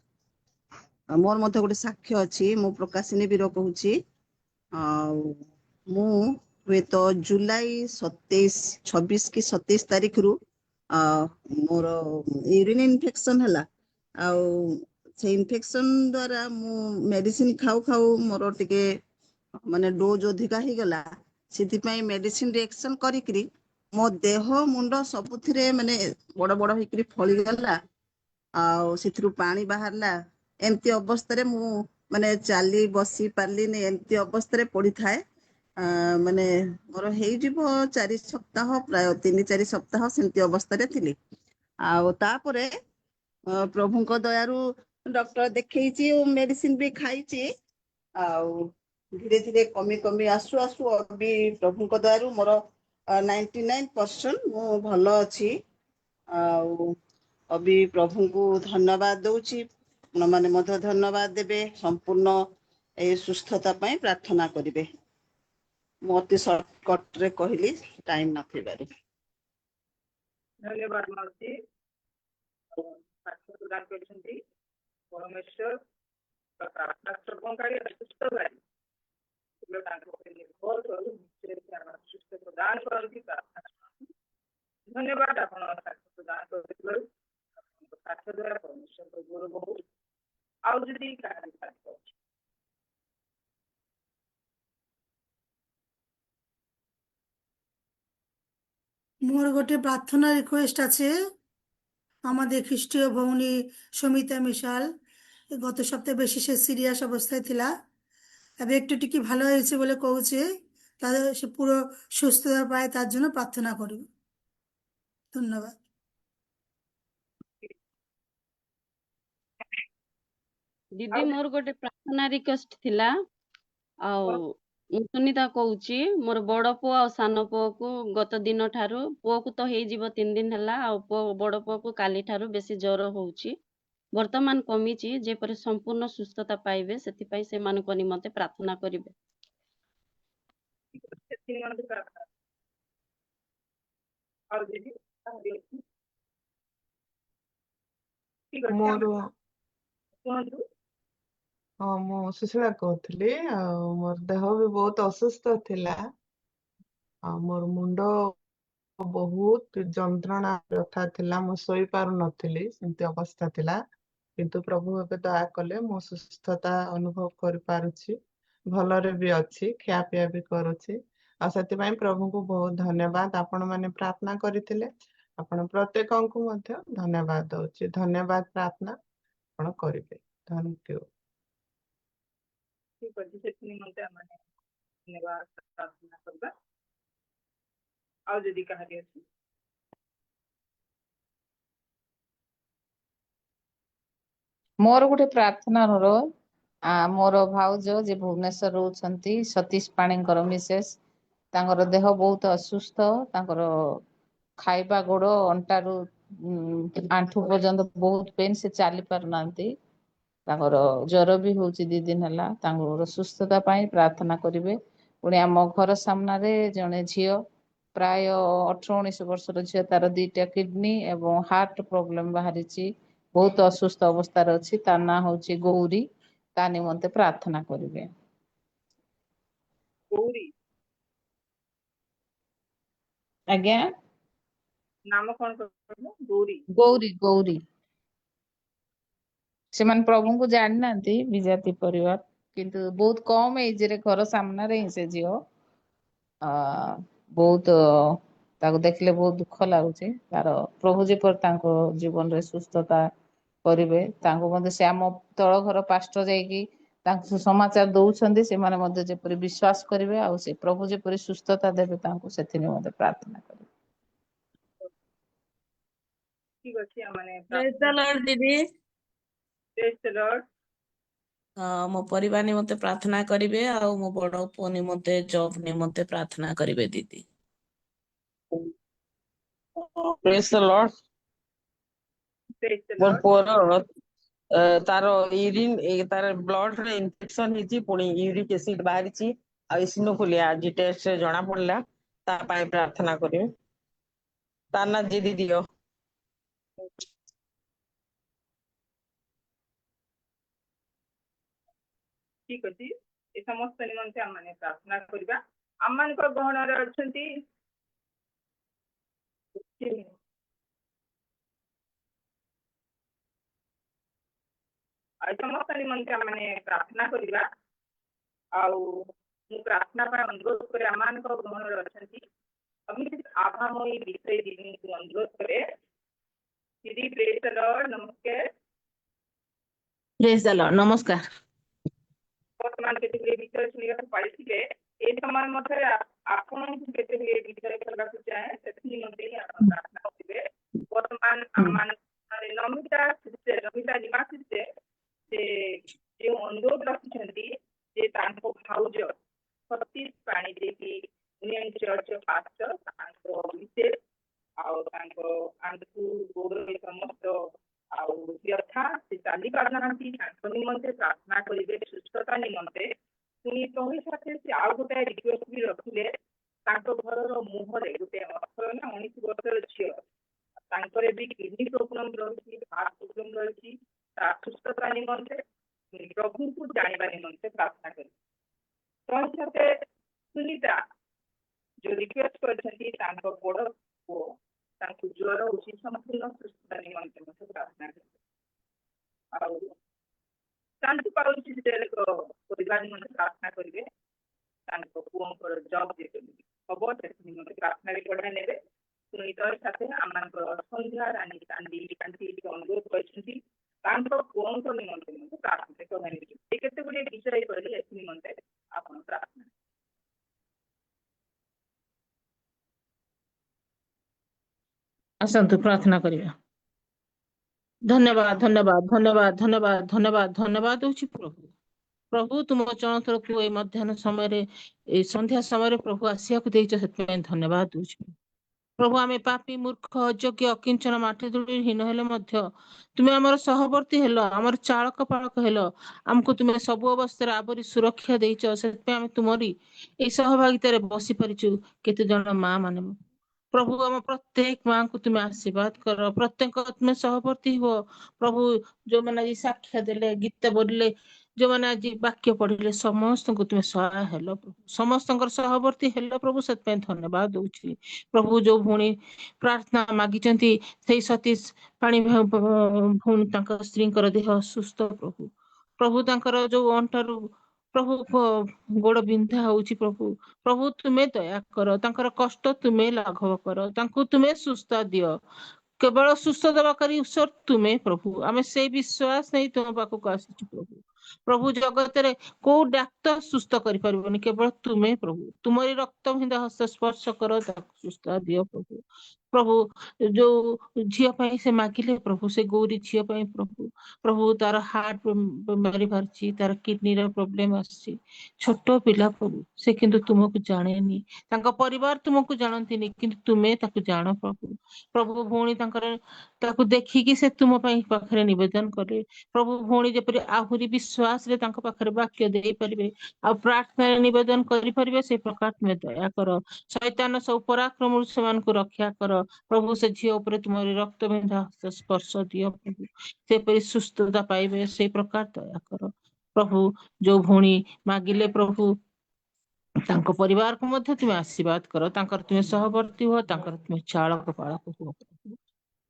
ମୋର ମଧ୍ୟ ଗୋଟେ ସାକ୍ଷ୍ୟ ଅଛି। ମୁଁ ପ୍ରକାଶିନୀ ବୀର କହୁଛି। ଆଉ ମୁଁ ହୁଏତ ଜୁଲାଇ 26 କି 27 ତାରିଖରୁ ମୋର ୟୁରିନ୍ ଇନଫେକ୍ସନ ହେଲା ଆଉ ସେ ଇନଫେକ୍ସନ ଦ୍ୱାରା ମୁଁ ମେଡିସିନ ଖାଉ ଖାଉ ମୋର ଟିକେ ମାନେ ଡୋଜ ଅଧିକା ହେଇଗଲା ସେଥିପାଇଁ ମେଡିସିନ ରିଏକ୍ସନ କରିକିରି ମୋ ଦେହ ମୁଣ୍ଡ ସବୁଥିରେ ମାନେ ବଡ ବଡ ହେଇକିରି ଫଳିଗଲା ଆଉ ସେଥିରୁ ପାଣି ବାହାରିଲା ଏମିତି ଅବସ୍ଥାରେ ମୁଁ ମାନେ ଚାଲି ବସି ପାରିଲିନି ଏମିତି ଅବସ୍ଥାରେ ପଡିଥାଏ ମାନେ ମୋର ହେଇଯିବ 4 ସପ୍ତାହ ପ୍ରାୟ 3-4 ସପ୍ତାହ ସେମିତି ଅବସ୍ଥାରେ ଥିଲି ଆଉ ତାପରେ ପ୍ରଭୁଙ୍କ ଦୟାରୁ ଡକ୍ଟର ଦେଖେଇଛି ଓ ମେଡିସିନ ବି ଖାଇଛି ଆଉ ଧୀରେ ଧୀରେ କମି କମି ଆସୁ ଆସୁ ବି ପ୍ରଭୁଙ୍କ ଦୟାରୁ ମୋର 99% ମୁଁ ଭଲ ଅଛି ଆଉ ଅବି ପ୍ରଭୁଙ୍କୁ ଧନ୍ୟବାଦ ଦଉଛି ଆପଣମାନେ ମଧ୍ୟ ଧନ୍ୟବାଦ ଦେବେ ସମ୍ପୂର୍ଣ୍ଣ এই ସୁସ୍ଥତା ପାଇଁ ପ୍ରାର୍ଥନା କରିବେ। ମୁଁ ଅତି ସର୍ଟକଟରେ କହିଲି ଟାଇମ ନଥିବାରୁ। धन्यवाद मालती साक्ष्य प्रदान करछंती परमेश्वर प्रार्थना श्रवण करी सुस्थ करी निर्भर करू सुस्थ प्रदान करती प्रार्थना धन्यवाद आपण साक्ष्य प्रदान करथिबारु साक्ष्य द्वारा परमेश्वर को गुरु बहुत आउ जदी कार्य करछ मोर गोटे प्रार्थना रिक्वेस्ट আছে আমাদের খ্রিস্টীয় ভৌনী সমিতা মিশাল গত সপ্তাহে বেশি সে সিরিয়াস অবস্থায় ଥିଲା তবে একটু টিকি ভালো হয়েছে বলে কହୁছে তাদের সে পুরো সুস্থতা পায় তার জন্য প্রার্থনা করি ধন্যবাদ। ଦିଦି ମୋର ଗୋଟେ ପ୍ରାର୍ଥନା ରିକ୍ୱେଷ୍ଟ ଥିଲା ଆଉ ମୁଁ ସୁନିତା କହୁଛି ମୋର ବଡ ପୁଅ ଆଉ ସାନ ପୁଅକୁ ଗତ ଦିନ ଠାରୁ ପୁଅକୁ ତ ହେଇଯିବ 3 ଦିନ ହେଲା ଆଉ ବଡ ପୁଅକୁ କାଲି ଠାରୁ ବେଶୀ ଜ୍ୱର ହଉଛି ବର୍ତ୍ତମାନ କମିଛି ଯେପରି ସମ୍ପୂର୍ଣ୍ଣ ସୁସ୍ଥତା ପାଇବେ ସେଥିପାଇଁ ସେମାନଙ୍କ ନିମନ୍ତେ ପ୍ରାର୍ଥନା କରିବେ। ମୋର ହଁ ମୁଁ ସୁଶୀଳା କହୁଥିଲି ଆଉ ମୋର ଦେହ ବି ବହୁତ ଅସୁସ୍ଥ ଥିଲା ଆଉ ମୋର ମୁଣ୍ଡ ବହୁତ ଯନ୍ତ୍ରଣା ବ୍ୟଥା ଥିଲା ମୁଁ ଶୋଇ ପାରୁନଥିଲି ସେମିତି ଅବସ୍ଥା ଥିଲା କିନ୍ତୁ ପ୍ରଭୁ ଏବେ ଦୟା କଲେ ମୁଁ ସୁସ୍ଥତା ଅନୁଭବ କରିପାରୁଛି ଭଲରେ ବି ଅଛି ଖିଆପିଆ ବି କରୁଛି ଆଉ ସେଥିପାଇଁ ପ୍ରଭୁଙ୍କୁ ବହୁତ ଧନ୍ୟବାଦ ଆପଣ ମାନେ ପ୍ରାର୍ଥନା କରିଥିଲେ ଆପଣ ପ୍ରତ୍ୟେକଙ୍କୁ ମଧ୍ୟ ଧନ୍ୟବାଦ ଦଉଛି ଧନ୍ୟବାଦ ପ୍ରାର୍ଥନା ଆପଣ କରିବେ ଥ୍ୟାଙ୍କ ୟୁ। ठीक अछि सेति निमंते आमाने धन्यवाद प्रार्थना करबा आउ जदी कहानी अछि ମୋର ଗୋଟେ ପ୍ରାର୍ଥନା ମୋର ଭାଉଜ ଯେ ଭୁବନେଶ୍ୱର ରହୁଛନ୍ତି ସତୀଶ ପାଣିଙ୍କର ମିସେସ୍ ତାଙ୍କର ଦେହ ବହୁତ ଅସୁସ୍ଥ ତାଙ୍କର ଖାଇବା ଗୋଡ ଅଣ୍ଟାରୁ ଆଣ୍ଠୁ ପର୍ଯ୍ୟନ୍ତ ବହୁତ ପେନ୍ ସେ ଚାଲି ପାରୁନାହାନ୍ତି ତାଙ୍କର ଜ୍ୱର ବି ହଉଛି 2 ଦିନ ହେଲା ତାଙ୍କର ସୁସ୍ଥତା ପାଇଁ ପ୍ରାର୍ଥନା କରିବେ ପୁଣି ଆମ ଘର ସାମ୍ନାରେ ଜଣେ ଝିଅ ପ୍ରାୟ 18-19 ବର୍ଷର ଝିଅ ତାର 2ଟା କିଡନୀ ଏବଂ ହାର୍ଟ ପ୍ରୋବ୍ଲେମ ବାହାରିଛି ବହୁତ ଅସୁସ୍ଥ ଅବସ୍ଥାରେ ଅଛି ତା ନାଁ ହଉଛି ଗୌରୀ ତା ନିମନ୍ତେ ପ୍ରାର୍ଥନା କରିବେ ଗୌରୀ ଆଜ୍ଞା ନାମ କଣ କହିଲ? ଗୌରୀ। ଗୌରୀ ଗୌରୀ ସେମାନେ ପ୍ରଭୁଙ୍କୁ ଜାଣିନାହାନ୍ତି ବିଜାତି ପରିବାର କିନ୍ତୁ ବହୁତ କମ ଏଜ ରେ ଘର ସାମ୍ନାରେ ହିଁ ସେ ଝିଅ ବହୁତ ତାକୁ ଦେଖିଲେ ବହୁତ ଦୁଃଖ ଲାଗୁଛି ତାର ପ୍ରଭୁ ଯେପରି ତାଙ୍କ ଜୀବନରେ ସୁସ୍ଥତା କରିବେ ତାଙ୍କୁ ମଧ୍ୟ ସେ ଆମ ତଳ ଘର ପାଷ୍ଟର ଯାଇକି ତାଙ୍କୁ ସମାଚାର ଦଉଛନ୍ତି ସେମାନେ ମଧ୍ୟ ଯେପରି ବିଶ୍ୱାସ କରିବେ ଆଉ ସେ ପ୍ରଭୁ ଯେପରି ସୁସ୍ଥତା ଦେବେ ତାଙ୍କୁ ସେଥିରେ ମଧ୍ୟ ପ୍ରାର୍ଥନା କରିବେ ଠିକ ଅଛି ମାନେ ପ୍ରେଜ ଦ ଲର୍ଡ ଦିଦି ପ୍ରେଜ ଦ ଲର୍ଡ। ମୋ ପରିବାର ନିମନ୍ତେ ପ୍ରାର୍ଥନା କରିବେ ଆଉ ମୋ ବଡ ପୁଅ ନିମନ୍ତେ ଜବ୍ ନିମନ୍ତେ ପ୍ରାର୍ଥନା କରିବେ ଦିଦି। ପ୍ରେଜ ଦ ଲର୍ଡ ପ୍ରେଜ ଦ ମୋର ଲର୍ଡ। ପୁଅର ତାର ତାର ବ୍ଲଡ ରେ ଇନଫେକ୍ସନ ହେଇଛି ପୁଣି ୟୁରିକ ଏସିଡ ବାହାରିଛି ଆଉ ଇସିନୋଫିଲିଆ ଆଜି ଟେଷ୍ଟ ଜଣା ପଡିଲା ତା ପାଇଁ ପ୍ରାର୍ଥନା କରିବେ ତା ନା ଜିଦି ଦିଅ ଠିକ ଅଛି ଏ ସମସ୍ତ ନିମନ୍ତେ ଆମେ ପ୍ରାର୍ଥନା କରିବା ଆମମାନଙ୍କ ଗହଣରେ ଅଛନ୍ତି ଆଉ ସମସ୍ତ ନିମନ୍ତେ ଆମେ ପ୍ରାର୍ଥନା କରିବା ଆଉ ମୁଁ ପ୍ରାର୍ଥନା ପାଇଁ ଅନୁରୋଧ କରେ ଆମମାନଙ୍କ ଗହଣରେ ଅଛନ୍ତି ଅମିତ ଆଭାମୟୀ ବିଷୟ ଦିଦିଙ୍କୁ ଅନୁରୋଧ କରେ ଦିଦି ପ୍ରେଜ ଦ ଲର୍ଡ ନମସ୍କାର ପ୍ରେଜ ଦ ଲର୍ଡ ନମସ୍କାର ବର୍ତ୍ତମାନ କେତେଗୁଡିଏ ବିଷୟ ଶୁଣିବାକୁ ପାଇଥିଲେ ଏ ସମୟ ମଧ୍ୟରେ ଆପଣଙ୍କୁ କେତେଗୁଡିଏ ବିଷୟ କରିବାକୁ ଚାହେଁ ସେଥି ନିମନ୍ତେ ହିଁ ଆପଣ ପ୍ରାର୍ଥନା କରିବେ ବର୍ତ୍ତମାନ ଆମମାନଙ୍କ ନମିତା ନିବାସୀ ସେ ଯେଉଁ ଅନୁରୋଧ ରଖିଛନ୍ତି ଯେ ତାଙ୍କ ଭାଉଜ ସତୀଶ ପାଣି ଦେଇକି ୟୁନିୟନ ଚର୍ଚ୍ଚ ପାଷ୍ଟର ତାଙ୍କ ବିଶେଷ ଆଉ ତାଙ୍କ ଆଣ୍ଠୁ ଗୋଡରେ ସମସ୍ତ ଆଉ ବ୍ୟଥା ସେ ଚାଲି ପାରୁନାହାନ୍ତି ତାଙ୍କ ନିମନ୍ତେ ପ୍ରାର୍ଥନା କରିବେ ସୁସ୍ଥତା ନିମନ୍ତେ ପୁଣି ତହିଁ ସାଥେ ସେ ଆଉ ଗୋଟେ ରିକ୍ୱେଷ୍ଟ ବି ରଖିଲେ ତାଙ୍କ ଘରର ମୁହଁରେ ଗୋଟେ 18 ନା 19 ବର୍ଷର ଝିଅ ତାଙ୍କର ବି କିଡନୀ ପ୍ରୋବ୍ଲେମ ରହିଛି ହାର୍ଟ ପ୍ରୋବ୍ଲେମ ରହିଛି ତା ସୁସ୍ଥତା ନିମନ୍ତେ ପ୍ରଭୁଙ୍କୁ ଜାଣିବା ନିମନ୍ତେ ପ୍ରାର୍ଥନା କରିବେ ତହିଁ ସାଥେ ସୁନିତା ଯୋଉ ରିକ୍ୱେଷ୍ଟ କରିଛନ୍ତି ତାଙ୍କ ବଡ ପୁଅ ତାଙ୍କୁ ଜ୍ୱର ହଉଛି ସମ୍ପୂର୍ଣ୍ଣ ସୁସ୍ଥତା ନିମନ୍ତେ ମଧ୍ୟ ପ୍ରାର୍ଥନା କରିବେ ଆଉ ଶାନ୍ତି ପାଉଛି ପରିବାର ନିମନ୍ତେ ପ୍ରାର୍ଥନା କରିବେ ତାଙ୍କ ପୁଅଙ୍କର ଜବ୍ ଯେମିତି ହବ ସେଥି ନିମନ୍ତେ ପ୍ରାର୍ଥନା ବି ବଢାଇ ନେବେ ପୁଣି ତର ସାଥେ ଆମମାନଙ୍କର ସନ୍ଧ୍ୟା ରାଣୀ କାନ୍ତି ଅନୁରୋଧ କରିଛନ୍ତି ତାଙ୍କ ପୁଅଙ୍କ ନିମନ୍ତେ ମଧ୍ୟ ପ୍ରାର୍ଥନା କରାଇବେ ଏ କେତେ ଗୁଡ଼ିଏ ବିଷୟ କହିଲେ ଏଥି ନିମନ୍ତେ ଆପଣ ପ୍ରାର୍ଥନା ଆସନ୍ତୁ ପ୍ରାର୍ଥନା କରିବା ଧନ୍ୟବାଦ ଧନ୍ୟବାଦ ଧନ୍ୟବାଦ ଧନ୍ୟବାଦ ଧନ୍ୟବାଦ ଧନ୍ୟବାଦ ଦଉଛି ପ୍ରଭୁ ପ୍ରଭୁ ତୁମ ଚଳନ୍ତରକୁ ଏଇ ମଧ୍ୟାହ୍ନ ସମୟରେ ଏଇ ସନ୍ଧ୍ୟା ସମୟରେ ପ୍ରଭୁ ଆସିବାକୁ ଦେଇଛ ସେଥିପାଇଁ ଧନ୍ୟବାଦ ଦଉଛି ପ୍ରଭୁ ଆମେ ପାପୀ ମୂର୍ଖ ଅଯୋଗ୍ୟ ଅକିଞ୍ଚନ ମାଟି ଧୂଳି ହୀନ ହେଲେ ମଧ୍ୟ ତୁମେ ଆମର ସହବର୍ତ୍ତୀ ହେଲ ଆମର ଚାଳକ ପାଳକ ହେଲ ଆମକୁ ତୁମେ ସବୁ ଅବସ୍ଥାରେ ଆବରି ସୁରକ୍ଷା ଦେଇଛ ସେଥିପାଇଁ ଆମେ ତୁମରି ଏଇ ସହଭାଗିତାରେ ବସି ପାରିଛୁ କେତେ ଜଣ ମା ମାନେ ପ୍ରଭୁ ଆମ ପ୍ରତ୍ୟେକ ମାଙ୍କୁ ତୁମେ ଆଶୀର୍ବାଦ କର ପ୍ରତ୍ୟେକ ତୁମେ ସହବର୍ତ୍ତୀ ହୁଅ ପ୍ରଭୁ ଯୋଉମାନେ ଆଜି ସାକ୍ଷ୍ୟ ଦେଲେ ଗୀତ ବୋଲିଲେ ଯୋଉମାନେ ଆଜି ବାକ୍ୟ ପଢିଲେ ସମସ୍ତଙ୍କୁ ତୁମେ ସହାୟ ହେଲ ସମସ୍ତଙ୍କର ସହବର୍ତ୍ତୀ ହେଲ ପ୍ରଭୁ ସେଥିପାଇଁ ଧନ୍ୟବାଦ ଦଉଛି ପ୍ରଭୁ ଯୋଉ ଭଉଣୀ ପ୍ରାର୍ଥନା ମାଗିଛନ୍ତି ସେଇ ସତୀଶ ପାଣି ଭଉଣୀ ତାଙ୍କ ସ୍ତ୍ରୀଙ୍କର ଦେହ ଅସୁସ୍ଥ ପ୍ରଭୁ ପ୍ରଭୁ ତାଙ୍କର ଯୋଉ ଅଣ୍ଟାରୁ ପ୍ରଭୁ ଗୋଡ ବିନ୍ଧା ହଉଛି ପ୍ରଭୁ ପ୍ରଭୁ ତୁମେ ଦୟା କର ତାଙ୍କର କଷ୍ଟ ତୁମେ ଲାଘବ କର ତାଙ୍କୁ ତୁମେ ସୁସ୍ଥ ଦିଅ କେବଳ ସୁସ୍ଥ ଦେବାକାରୀ ଈଶ୍ୱର ତୁମେ ପ୍ରଭୁ ଆମେ ସେଇ ବିଶ୍ୱାସ ନେଇ ତୁମ ପାଖକୁ ଆସିଛୁ ପ୍ରଭୁ ପ୍ରଭୁ ଜଗତରେ କୋଉ ଡାକ୍ତର ସୁସ୍ଥ କରିପାରିବନି କେବଳ ତୁମେ ପ୍ରଭୁ ତୁମରି ରକ୍ତ ଭିନ୍ଦା ହସ୍ତ ସ୍ପର୍ଶ କର ତାକୁ ସୁସ୍ଥ ଦିଅ ପ୍ରଭୁ प्रभु जो झील पाई से मागिले प्रभु से गौरी झील पाई प्रभु प्रभु तार हार्ट बेमारी बाहरी तार किडनी रो प्रोब्लेम आसी छोट पिला प्रभु से किंतु तुमको जानेनी तांका परिवार तुमको जानती किंतु तुमे ताकू जान प्रभु प्रभु भौणी ताकू देखिकी से तुम पाखरे निवेदन करे प्रभु भौणी जेपरि आहुरी विश्वास रे तांका पाखरे वाक्य दे परिबे आ प्रार्थना निवेदन करि परिबे से प्रकार तुमे दया कर शैतान सब पराक्रम से रक्षा कर प्रभु से झील उपर तुम रक्त बिंधा स्पर्श दियो प्रभु से परि सुस्थता पाइबे से प्रकार दया कर प्रभु जो भौणी मागिले प्रभु तांको परिवार को मध्य तुम आशीर्वाद कर तांकर तुम सहवर्ती हो तांकर तुम चालक पालक हो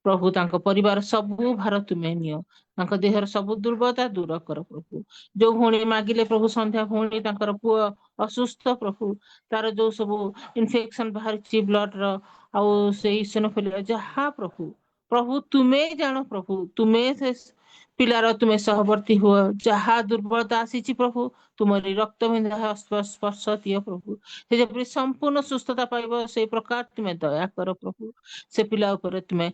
प्रभु तांको परिवार सबू भार तुमे नियो तांको देहर सबू दुर्बलता दूर कर प्रभु जो भौणी मागिले प्रभु संध्या भौणी तांकर पुओ असुस्थ प्रभु तार जो सब इन्फेक्शन बाहरी ब्लड रो आउ से इसिनोफिलिया जहा प्रभु प्रभु तुमे जानो प्रभु तुमे से पिलार तुमे सहवर्ती हुआ जहा दुर्बलता आसी प्रभु तुम्हारी रक्त बिंधा स्पर्श दियो प्रभु से जब संपूर्ण सुस्थता पाइब से प्रकार तुम्हें दया कर प्रभु से पिला ऊपर तुम्हें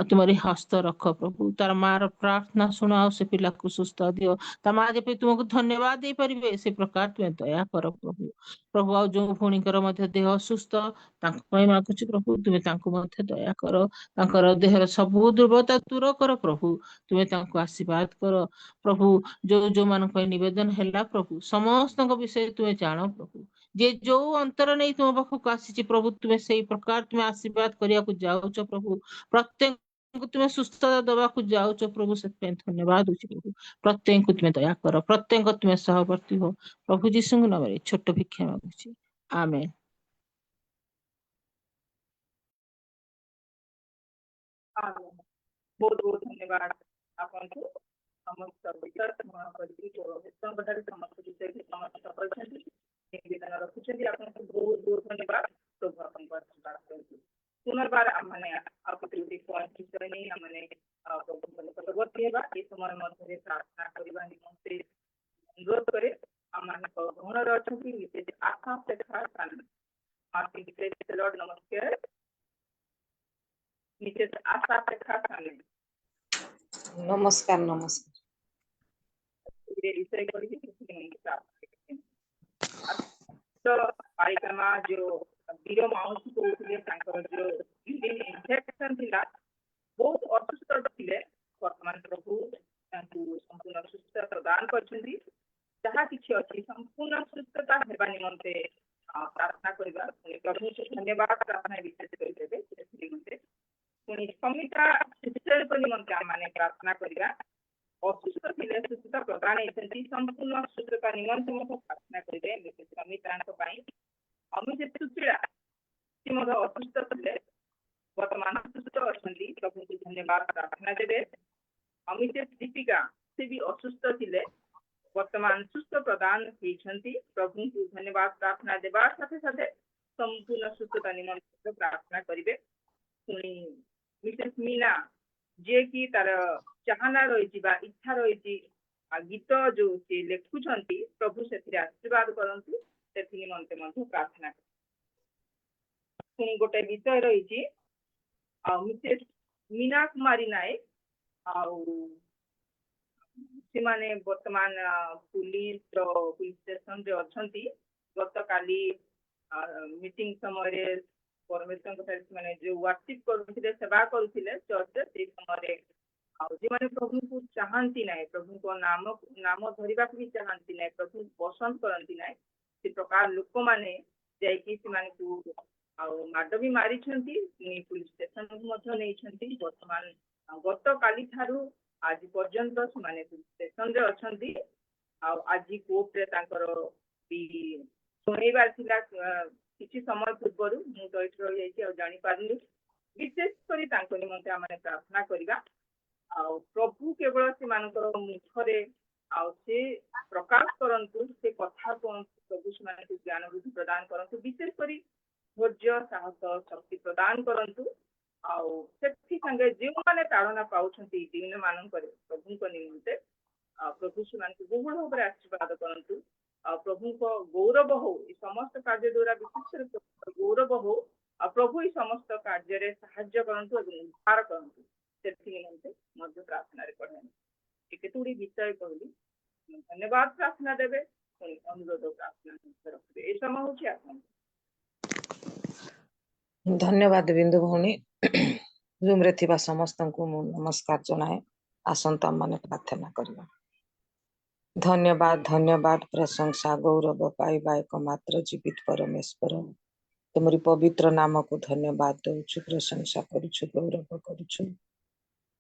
तुम्हारी हस्त रख प्रभु तार मार प्रार्थना शुणाओ से पिला को सुस्थ दियो ता माँ जब तुमको धन्यवाद दे पारिबे से प्रकार तुम्हें दया कर प्रभु प्रभु आ जो भौणीकर मध्य देह असुस्थ मागुची प्रभु तुम्हें तांको मध्य दया कर तांकर देहर सबू दुर्बलता दूर कर प्रभु तुम्हें तांको आशीर्वाद कर प्रभु जो जो मान निवेदन है प्रभु समस्त विषय तुम्हें जान प्रभु जे जो अंतर नहीं तुम पाखक आसी प्रभु तुम्हें से प्रकार तुम्हें आशीर्वाद करने को जाऊच प्रभु प्रत्येक तुम्हें सुस्थता दवा को जाऊच प्रभु से धन्यवाद हो प्रभु प्रत्येक को तुम्हें दया कर प्रत्येक तुम्हें सहवर्ती हो प्रभु जीशु नाम छोट भिक्षा मागुची आमेन। बहुत बहुत धन्यवाद आपको समस्त विचार ग्रहण करके समस्त विषय के समस्त निवेदन रखुଛନ୍ତି आपको बहुत बहुत धन्यवाद प्रभु आपको आशीर्वाद करନ୍ତୁ पुनर्बार हमने आपको पॉइंट विषय नहीं हमने प्रभु हेबा ए समय मध्य प्रार्थना करबा निमंते अनुरोध करे हमने ग्रहण रखुछि विशेष आशा से खास आपके विशेष लॉर्ड नमस्कार विशेष आशा से खास नमस्कार नमस्कार विषय तो कार्यक्रम जो वीर माउंट को जो इन्फेक्शन थिला बहुत असुस्थ थिले वर्तमान प्रभु संपूर्ण सुस्थ प्रदान करछन्ती जहाँ किछि अछि संपूर्ण सुस्थता हेबा निमंते प्रार्थना करबा प्रभु से धन्यवाद प्रार्थना विशेष कर देबे निमंते पुनी समिता सिस्टर को निमंते माने प्रार्थना करबा असुस्थ थिले सुस्थता प्रदान हेतंती संपूर्ण सुस्थता निमंते मो प्रार्थना करबे विशेष समितांक पई अमित सुचिड़ा कि मोर असुस्थ थिले वर्तमान सुस्थ अछंती प्रभु को धन्यवाद प्रार्थना देबे अमित दीपिका से भी असुस्थ थिले वर्तमान सुस्थ प्रदान हेछंती प्रभु को धन्यवाद प्रार्थना देबा साथे साथे संपूर्ण सुस्थता निमंते प्रार्थना करिवे पुनी मिसेस मीना जे कि तार चाहना रही बा इच्छा रही गीत जो से लेखुछंती प्रभु से आशीर्वाद करंतु से निमंते मध्य प्रार्थना पुनी गोटे विषय रही मिसेस मीना कुमारी नायक से वर्तमान पुलिस स्टेशन रे अछंती गत काली मीटिंग समय परमेश्वर माने जो वर्शिप करुथिले सेवा करुथिले चर्च से समय जे माने प्रभु को चाहंती नाही प्रभु को नाम धरिबा भी चाहंती नाही प्रभु पसंद करंती नाही से प्रकार लोक माने जाय कि से माने को माड भी मारी छंती पुलिस स्टेशन को मध्य नै छंती वर्तमान गत काली थारु आज पर्यंत से स्टेशन रे अछंती आज कोर्ट रे तांकर भी सुनैबार थिला किछि समय पूर्व मु तो एठ रहि जाई आ जानि पारली विशेष करी तांको निमंते आमे प्रार्थना करिबा प्रभु केवल से मानकर मुखरे से प्रकाश करंतु से कथा को प्रभु से माने ज्ञान बुद्धि प्रदान करंतु विशेष करी धैर्य साहस शक्ति प्रदान करंतु सेठी संगे जो माने ताड़ना पाउछंती दिन मानकर प्रभु को निमंते प्रभु से माने बहुल भाव आशीर्वाद करंतु प्रभु को गौरव हो समस्त कार्य द्वारा विशेष गौरव हो ଆଉ ପ୍ରଭୁ ଏଇ ସମସ୍ତ କାର୍ଯ୍ୟରେ ସାହାଯ୍ୟ କରନ୍ତୁ ଏବଂ ଉଦ୍ଧାର କରନ୍ତୁ ସେଥି ନିମନ୍ତେ ମଧ୍ୟ ପ୍ରାର୍ଥନାରେ ପଢ଼ାନ୍ତୁ। ଏ କେତେ ଗୁଡ଼ିଏ ବିଷୟ କହିଲି, ଧନ୍ୟବାଦ ପ୍ରାର୍ଥନା ଦେବେ, ପୁଣି ଅନୁରୋଧ ପ୍ରାର୍ଥନା ରଖିବେ। ଏ ସମୟ ହେଉଛି ଆପଣଙ୍କୁ। ଧନ୍ୟବାଦ ବିନ୍ଦୁ ଭଉଣୀ। ରୁମ୍ ରେ ଥିବା ସମସ୍ତଙ୍କୁ ମୁଁ ନମସ୍କାର ଜଣାଏ। ଆସନ୍ତୁ ଆମମାନେ ପ୍ରାର୍ଥନା କରିବା। ଧନ୍ୟବାଦ ଧନ୍ୟବାଦ ପ୍ରଶଂସା ଗୌରବ ପାଇବା ଏକମାତ୍ର ଜୀବିତ ପରମେଶ୍ୱର, ତୁମରି ପବିତ୍ର ନାମକୁ ଧନ୍ୟବାଦ ଦଉଛୁ, ପ୍ରଶଂସା କରୁଛୁ, ଗୌରବ କରୁଛୁ।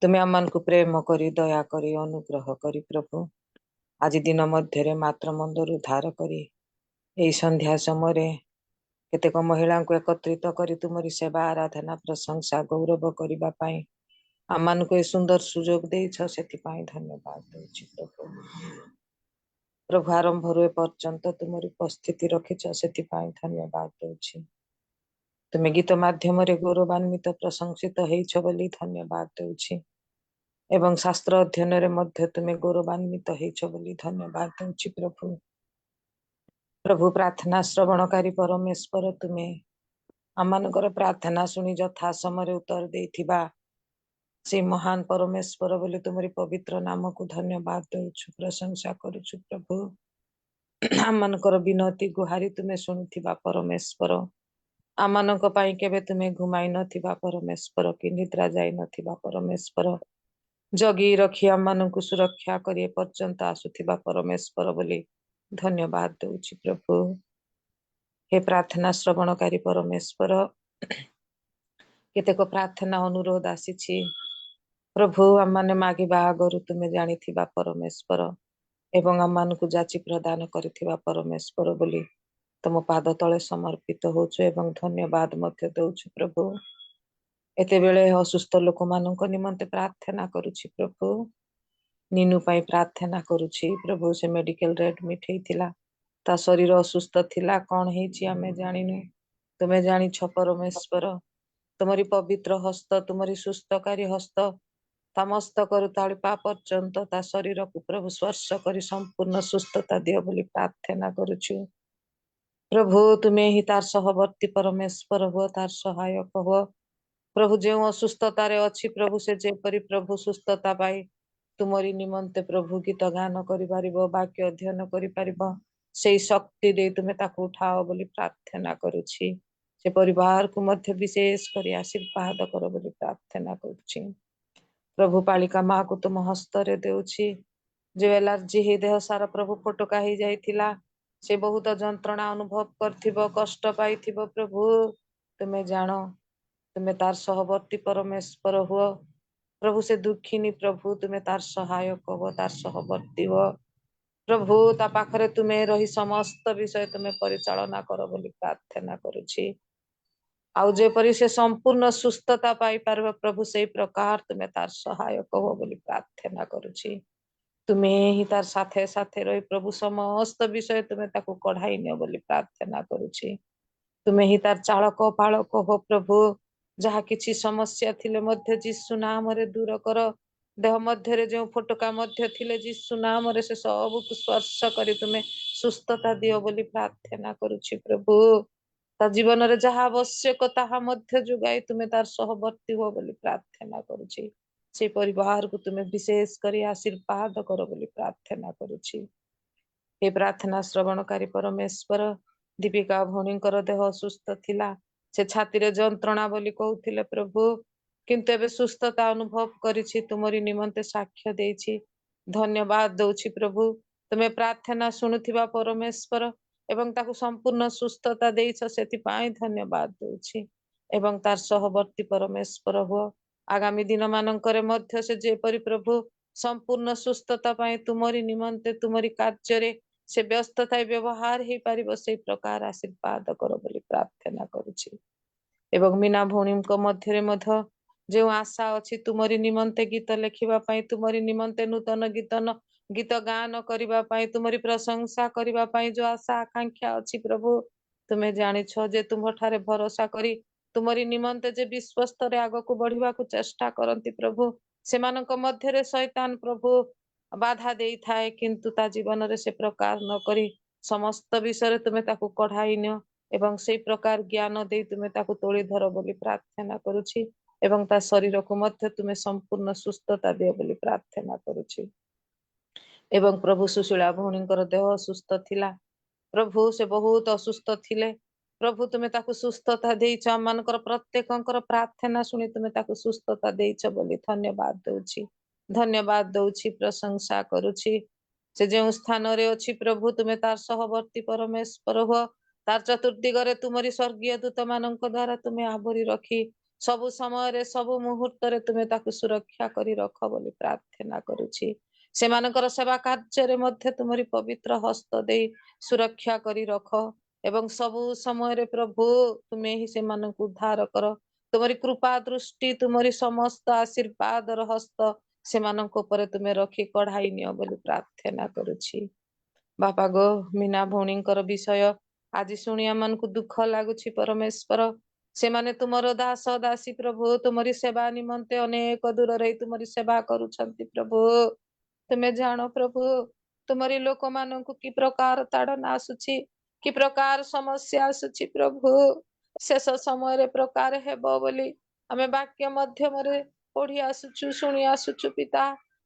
ତୁମେ ଆମମାନଙ୍କୁ ପ୍ରେମ କରି ଦୟା କରି ଅନୁଗ୍ରହ କରି ପ୍ରଭୁ ଆଜି ଦିନ ମଧ୍ୟରେ ମାତ୍ର ମନ୍ଦରୁ ଉଦ୍ଧାର କରି ଏଇ ସନ୍ଧ୍ୟା ସମୟରେ କେତେକ ମହିଳାଙ୍କୁ ଏକତ୍ରିତ କରି ତୁମରି ସେବା ଆରାଧନା ପ୍ରଶଂସା ଗୌରବ କରିବା ପାଇଁ ଆମମାନଙ୍କୁ ଏ ସୁନ୍ଦର ସୁଯୋଗ ଦେଇଛ, ସେଥିପାଇଁ ଧନ୍ୟବାଦ ଦଉଛି ପ୍ରଭୁ। ପ୍ରଭୁ ଆରମ୍ଭରୁ ଏ ପର୍ଯ୍ୟନ୍ତ ତୁମରି ଉପସ୍ଥିତି ରଖିଛ, ସେଥିପାଇଁ ଧନ୍ୟବାଦ ଦଉଛି। ତୁମେ ଗୀତ ମାଧ୍ୟମରେ ଗୌରବାନ୍ୱିତ ପ୍ରଶଂସିତ ହେଇଛ ବୋଲି ଧନ୍ୟବାଦ ଦଉଛି ଏବଂ ଶାସ୍ତ୍ର ଅଧ୍ୟୟନରେ ମଧ୍ୟ ତୁମେ ଗୌରବାନ୍ୱିତ ହେଇଛ ବୋଲି ଧନ୍ୟବାଦ ଦଉଛି ପ୍ରଭୁ। ପ୍ରଭୁ ପ୍ରାର୍ଥନା ଶ୍ରବଣକାରୀ ପରମେଶ୍ୱର, ତୁମେ ଆମମାନଙ୍କର ପ୍ରାର୍ଥନା ଶୁଣି ଯଥା ସମୟରେ ଉତ୍ତର ଦେଇଥିବା ସେ ମହାନ ପରମେଶ୍ୱର ବୋଲି ତୁମରି ପବିତ୍ର ନାମକୁ ଧନ୍ୟବାଦ ଦଉଛୁ, ପ୍ରଶଂସା କରୁଛୁ ପ୍ରଭୁ। ଆମମାନଙ୍କର ବିନତି ଗୁହାରି ତୁମେ ଶୁଣୁଥିବା ପରମେଶ୍ୱର, ଆମମାନଙ୍କ ପାଇଁ କେବେ ତୁମେ ଘୁମାଇ ନଥିବା ପରମେଶ୍ୱର କି ନିଦ୍ରା ଯାଇ ନଥିବା ପରମେଶ୍ୱର, ଜଗି ରଖି ଆମମାନଙ୍କୁ ସୁରକ୍ଷା କରି ଏପର୍ଯ୍ୟନ୍ତ ଆସୁଥିବା ପରମେଶ୍ୱର ବୋଲି ଧନ୍ୟବାଦ ଦଉଛି ପ୍ରଭୁ। हे ପ୍ରାର୍ଥନା ଶ୍ରବଣକାରୀ ପରମେଶ୍ୱର, କେତେକ ପ୍ରାର୍ଥନା ଅନୁରୋଧ ଆସିଛି ପ୍ରଭୁ, ଆମମାନେ ମାଗିବା ଆଗରୁ ତୁମେ ଜାଣିଥିବା ପରମେଶ୍ୱର ଏବଂ ଆମମାନଙ୍କୁ ଯାଚି ପ୍ରଦାନ କରିଥିବା ପରମେଶ୍ୱର ବୋଲି ତୁମ ପାଦ ତଳେ ସମର୍ପିତ ହଉଛୁ ଏବଂ ଧନ୍ୟବାଦ ମଧ୍ୟ ଦଉଛୁ ପ୍ରଭୁ। ଏତେବେଳେ ଅସୁସ୍ଥ ଲୋକମାନଙ୍କ ନିମନ୍ତେ ପ୍ରାର୍ଥନା କରୁଛି ପ୍ରଭୁ। ନିନୁ ପାଇଁ ପ୍ରାର୍ଥନା କରୁଛି ପ୍ରଭୁ। ସେ ମେଡିକାଲରେ ଆଡମିଟ ହେଇଥିଲା, ତା ଶରୀର ଅସୁସ୍ଥ ଥିଲା, କଣ ହେଇଛି ଆମେ ଜାଣିନୁ, ତୁମେ ଜାଣିଛ ପରମେଶ୍ୱର। ତୁମରି ପବିତ୍ର ହସ୍ତ, ତୁମରି ସୁସ୍ଥକାରୀ ହସ୍ତ ତା ମସ୍ତକରୁ ତାଳିପା ପର୍ଯ୍ୟନ୍ତ ତା ଶରୀରକୁ ପ୍ରଭୁ ସ୍ପର୍ଶ କରି ସମ୍ପୂର୍ଣ୍ଣ ସୁସ୍ଥତା ଦିଅ ବୋଲି ପ୍ରାର୍ଥନା କରୁଛୁ ପ୍ରଭୁ। ତୁମେ ହିଁ ତାର ସହବର୍ତ୍ତୀ ପରମେଶ୍ୱର ହୁଅ, ତାର ସହାୟକ ହୁଅ ପ୍ରଭୁ। ଯେଉଁ ଅସୁସ୍ଥତାରେ ଅଛି ପ୍ରଭୁ, ସେ ଯେପରି ପ୍ରଭୁ ସୁସ୍ଥତା ପାଇ ତୁମରି ନିମନ୍ତେ ପ୍ରଭୁ ଗୀତ ଗାନ କରିପାରିବ, ବାକ୍ୟ ଅଧ୍ୟୟନ କରିପାରିବ, ସେଇ ଶକ୍ତି ଦେଇ ତୁମେ ତାକୁ ଉଠାଅ ବୋଲି ପ୍ରାର୍ଥନା କରୁଛି। ସେ ପରିବାରକୁ ମଧ୍ୟ ବିଶେଷ କରି ଆଶୀର୍ବାଦ କର ବୋଲି ପ୍ରାର୍ଥନା କରୁଛି ପ୍ରଭୁ। ପାଳିକା ମାକୁ ତୁମ ହସ୍ତରେ ଦେଉଛି, ଯୋଉ ଏଲାର୍ଜି ହେଇ ଦେହ ସାରା ପ୍ରଭୁ ଫୋଟକା ହେଇଯାଇଥିଲା, ସେ ବହୁତ ଯନ୍ତ୍ରଣା ଅନୁଭବ କରିଥିବ, କଷ୍ଟ ପାଇଥିବ ପ୍ରଭୁ। ତୁମେ ଜାଣ, ତୁମେ ତାର ସହବର୍ତ୍ତୀ ପରମେଶ୍ୱର ହୁଅ ପ୍ରଭୁ। ସେ ଦୁଃଖିନୀ ପ୍ରଭୁ, ତୁମେ ତାର ସହାୟକ ହୁଅ, ତାର ସହବର୍ତ୍ତୀ ହୁଅ ପ୍ରଭୁ। ତା ପାଖରେ ତୁମେ ରହି ସମସ୍ତ ବିଷୟ ତୁମେ ପରିଚାଳନା କର ବୋଲି ପ୍ରାର୍ଥନା କରୁଛି। ଆଉ ଯେପରି ସେ ସମ୍ପୂର୍ଣ୍ଣ ସୁସ୍ଥତା ପାଇପାରିବ ପ୍ରଭୁ, ସେଇ ପ୍ରକାର ତୁମେ ତାର ସହାୟକ ହୁଅ ବୋଲି ପ୍ରାର୍ଥନା କରୁଛି। ତୁମେ ହିଁ ତାର ସାଥେ ସାଥେ ରହି ପ୍ରଭୁ ସମସ୍ତ ବିଷୟ ତୁମେ ତାକୁ କଢାଇ ନିଅ ବୋଲି ପ୍ରାର୍ଥନା କରୁଛି। ତୁମେ ହିଁ ତାର ଚାଳକ ପାଳକ ହୋ ପ୍ରଭୁ। ଯାହା କିଛି ସମସ୍ୟା ଥିଲେ ମଧ୍ୟ ଯୀଶୁ ନାମରେ ଦୂର କର। ଦେହ ମଧ୍ୟରେ ଯେଉଁ ଫୋଟକା ମଧ୍ୟ ଥିଲେ ଯୀଶୁ ନାମରେ ସେ ସବୁକୁ ସ୍ପର୍ଶ କରି ତୁମେ ସୁସ୍ଥତା ଦିଅ ବୋଲି ପ୍ରାର୍ଥନା କରୁଛି ପ୍ରଭୁ। ତା ଜୀବନରେ ଯାହା ଆବଶ୍ୟକ ତାହା ମଧ୍ୟ ଯୋଗାଇ ତୁମେ ତାର ସହବର୍ତ୍ତୀ ହୁଅ ବୋଲି ପ୍ରାର୍ଥନା କରୁଛି। ସେ ପରିବାରକୁ ତୁମେ ବିଶେଷ କରି ଆଶୀର୍ବାଦ କର ବୋଲି ପ୍ରାର୍ଥନା କରୁଛି। ଏ ପ୍ରାର୍ଥନା ଶ୍ରବଣକାରୀ ପରମେଶ୍ୱର, ଦୀପିକା ଭଉଣୀଙ୍କର ଦେହ ଅସୁସ୍ଥ ଥିଲା, ସେ ଛାତିରେ ଯନ୍ତ୍ରଣା ବୋଲି କହୁଥିଲେ ପ୍ରଭୁ, କିନ୍ତୁ ଏବେ ସୁସ୍ଥତା ଅନୁଭବ କରିଛି, ତୁମରି ନିମନ୍ତେ ସାକ୍ଷ୍ୟ ଦେଇଛି। ଧନ୍ୟବାଦ ଦଉଛି ପ୍ରଭୁ। ତୁମେ ପ୍ରାର୍ଥନା ଶୁଣୁଥିବା ପରମେଶ୍ୱର ଏବଂ ତାକୁ ସମ୍ପୂର୍ଣ୍ଣ ସୁସ୍ଥତା ଦେଇଛ, ସେଥିପାଇଁ ଧନ୍ୟବାଦ ଦଉଛି ଏବଂ ତାର ସହବର୍ତ୍ତୀ ପରମେଶ୍ୱର ହୁଅ। ଆଗାମୀ ଦିନ ମାନଙ୍କରେ ମଧ୍ୟ ସେ ଯେପରି ପ୍ରଭୁ ସମ୍ପୂର୍ଣ୍ଣ ସୁସ୍ଥତା ପାଇଁ ତୁମରି ନିମନ୍ତେ ତୁମରି କାର୍ଯ୍ୟରେ ସେ ବ୍ୟସ୍ତ ଥାଇ ବ୍ୟବହାର ହେଇପାରିବ, ସେଇ ପ୍ରକାର ଆଶୀର୍ବାଦ କର ବୋଲି ପ୍ରାର୍ଥନା କରୁଛି। ଏବଂ ମୀନା ଭଉଣୀଙ୍କ ମଧ୍ୟରେ ମଧ୍ୟ ଯେଉଁ ଆଶା ଅଛି ତୁମରି ନିମନ୍ତେ ଗୀତ ଲେଖିବା ପାଇଁ, ତୁମରି ନିମନ୍ତେ ନୂତନ ଗୀତ ଗାନ କରିବା ପାଇଁ, ତୁମରି ପ୍ରଶଂସା କରିବା ପାଇଁ ଯୋଉ ଆଶା ଆକାଂକ୍ଷା ଅଛି ପ୍ରଭୁ, ତୁମେ ଜାଣିଛ ଯେ ତୁମ ଠାରେ ଭରସା କରି ତୁମରି ନିମନ୍ତେ ଯେ ବିଶ୍ୱସ୍ତରେ ଆଗକୁ ବଢିବାକୁ ଚେଷ୍ଟା କରନ୍ତି ପ୍ରଭୁ, ସେମାନଙ୍କ ମଧ୍ୟରେ ଶୈତାନ ପ୍ରଭୁ ବାଧା ଦେଇଥାଏ, କିନ୍ତୁ ତା ଜୀବନରେ ସେ ପ୍ରକାର ନ କରି ସମସ୍ତ ବିଷୟରେ ତୁମେ ତାକୁ କଢାଇ ନିଅ ଏବଂ ସେଇ ପ୍ରକାର ଜ୍ଞାନ ଦେଇ ତୁମେ ତାକୁ ତୋଳି ଧର ବୋଲି ପ୍ରାର୍ଥନା କରୁଛି ଏବଂ ତା ଶରୀରକୁ ମଧ୍ୟ ତୁମେ ସମ୍ପୂର୍ଣ୍ଣ ସୁସ୍ଥତା ଦିଅ ବୋଲି ପ୍ରାର୍ଥନା କରୁଛି। ଏବଂ ପ୍ରଭୁ ସୁଶୀଳା ଭଉଣୀଙ୍କର ଦେହ ଅସୁସ୍ଥ ଥିଲା, ପ୍ରଭୁ ସେ ବହୁତ ଅସୁସ୍ଥ ଥିଲେ, ପ୍ରଭୁ ତୁମେ ତାକୁ ସୁସ୍ଥତା ଦେଇଛ, ଆମମାନଙ୍କର ପ୍ରତ୍ୟେକଙ୍କର ପ୍ରାର୍ଥନା ଶୁଣି ତୁମେ ତାକୁ ସୁସ୍ଥତା ଦେଇଛ ବୋଲି ଧନ୍ୟବାଦ ଦଉଛି, ପ୍ରଶଂସା କରୁଛି। ସେ ଯେଉଁ ସ୍ଥାନରେ ଅଛି ପ୍ରଭୁ ତୁମେ ତାର ସହବର୍ତ୍ତୀ ପରମେଶ୍ୱର ହୁଅ, ତାର ଚତୁର୍ଦିଗରେ ତୁମରି ସ୍ୱର୍ଗୀୟ ଦୂତ ମାନଙ୍କ ଦ୍ୱାରା ତୁମେ ଆବରି ରଖି ସବୁ ସମୟରେ ସବୁ ମୁହୂର୍ତ୍ତରେ ତୁମେ ତାକୁ ସୁରକ୍ଷା କରି ରଖ ବୋଲି ପ୍ରାର୍ଥନା କରୁଛି। ସେମାନଙ୍କର ସେବା କାର୍ଯ୍ୟରେ ମଧ୍ୟ ତୁମରି ପବିତ୍ର ହସ୍ତ ଦେଇ ସୁରକ୍ଷା କରି ରଖ ଏବଂ ସବୁ ସମୟରେ ପ୍ରଭୁ ତୁମେ ହିଁ ସେମାନଙ୍କୁ ଉଦ୍ଧାର କର। ତୁମରି କୃପା ଦୃଷ୍ଟି ତୁମରି ସମସ୍ତ ଆଶୀର୍ବାଦର ହସ୍ତ ସେମାନଙ୍କ ଉପରେ ତୁମେ ରଖି କଢାଇ ନିଅ ବୋଲି ପ୍ରାର୍ଥନା କରୁଛି। ବାପା ଗୋ ମୀନା ଭଉଣୀଙ୍କର ବିଷୟ ଆଜି ଶୁଣି ଆମମାନଙ୍କୁ ଦୁଃଖ ଲାଗୁଛି ପରମେଶ୍ୱର। ସେମାନେ ତୁମର ଦାସ ଦାସୀ ପ୍ରଭୁ, ତୁମରି ସେବା ନିମନ୍ତେ ଅନେକ ଦୂରରେ ତୁମରି ସେବା କରୁଛନ୍ତି ପ୍ରଭୁ। ତୁମେ ଜାଣ ପ୍ରଭୁ ତୁମରି ଲୋକମାନଙ୍କୁ କି ପ୍ରକାର ତାଡନା ଆସୁଛି, କି ପ୍ରକାର ସମସ୍ୟା ଆସୁଛି ପ୍ରଭୁ। ଶେଷ ସମୟରେ ପ୍ରକାର ହେବ ବୋଲି ଆମେ ବାକ୍ୟ ମାଧ୍ୟମରେ ପଢି ଆସୁଛୁ, ଶୁଣି ଆସୁଛୁ ପିତା।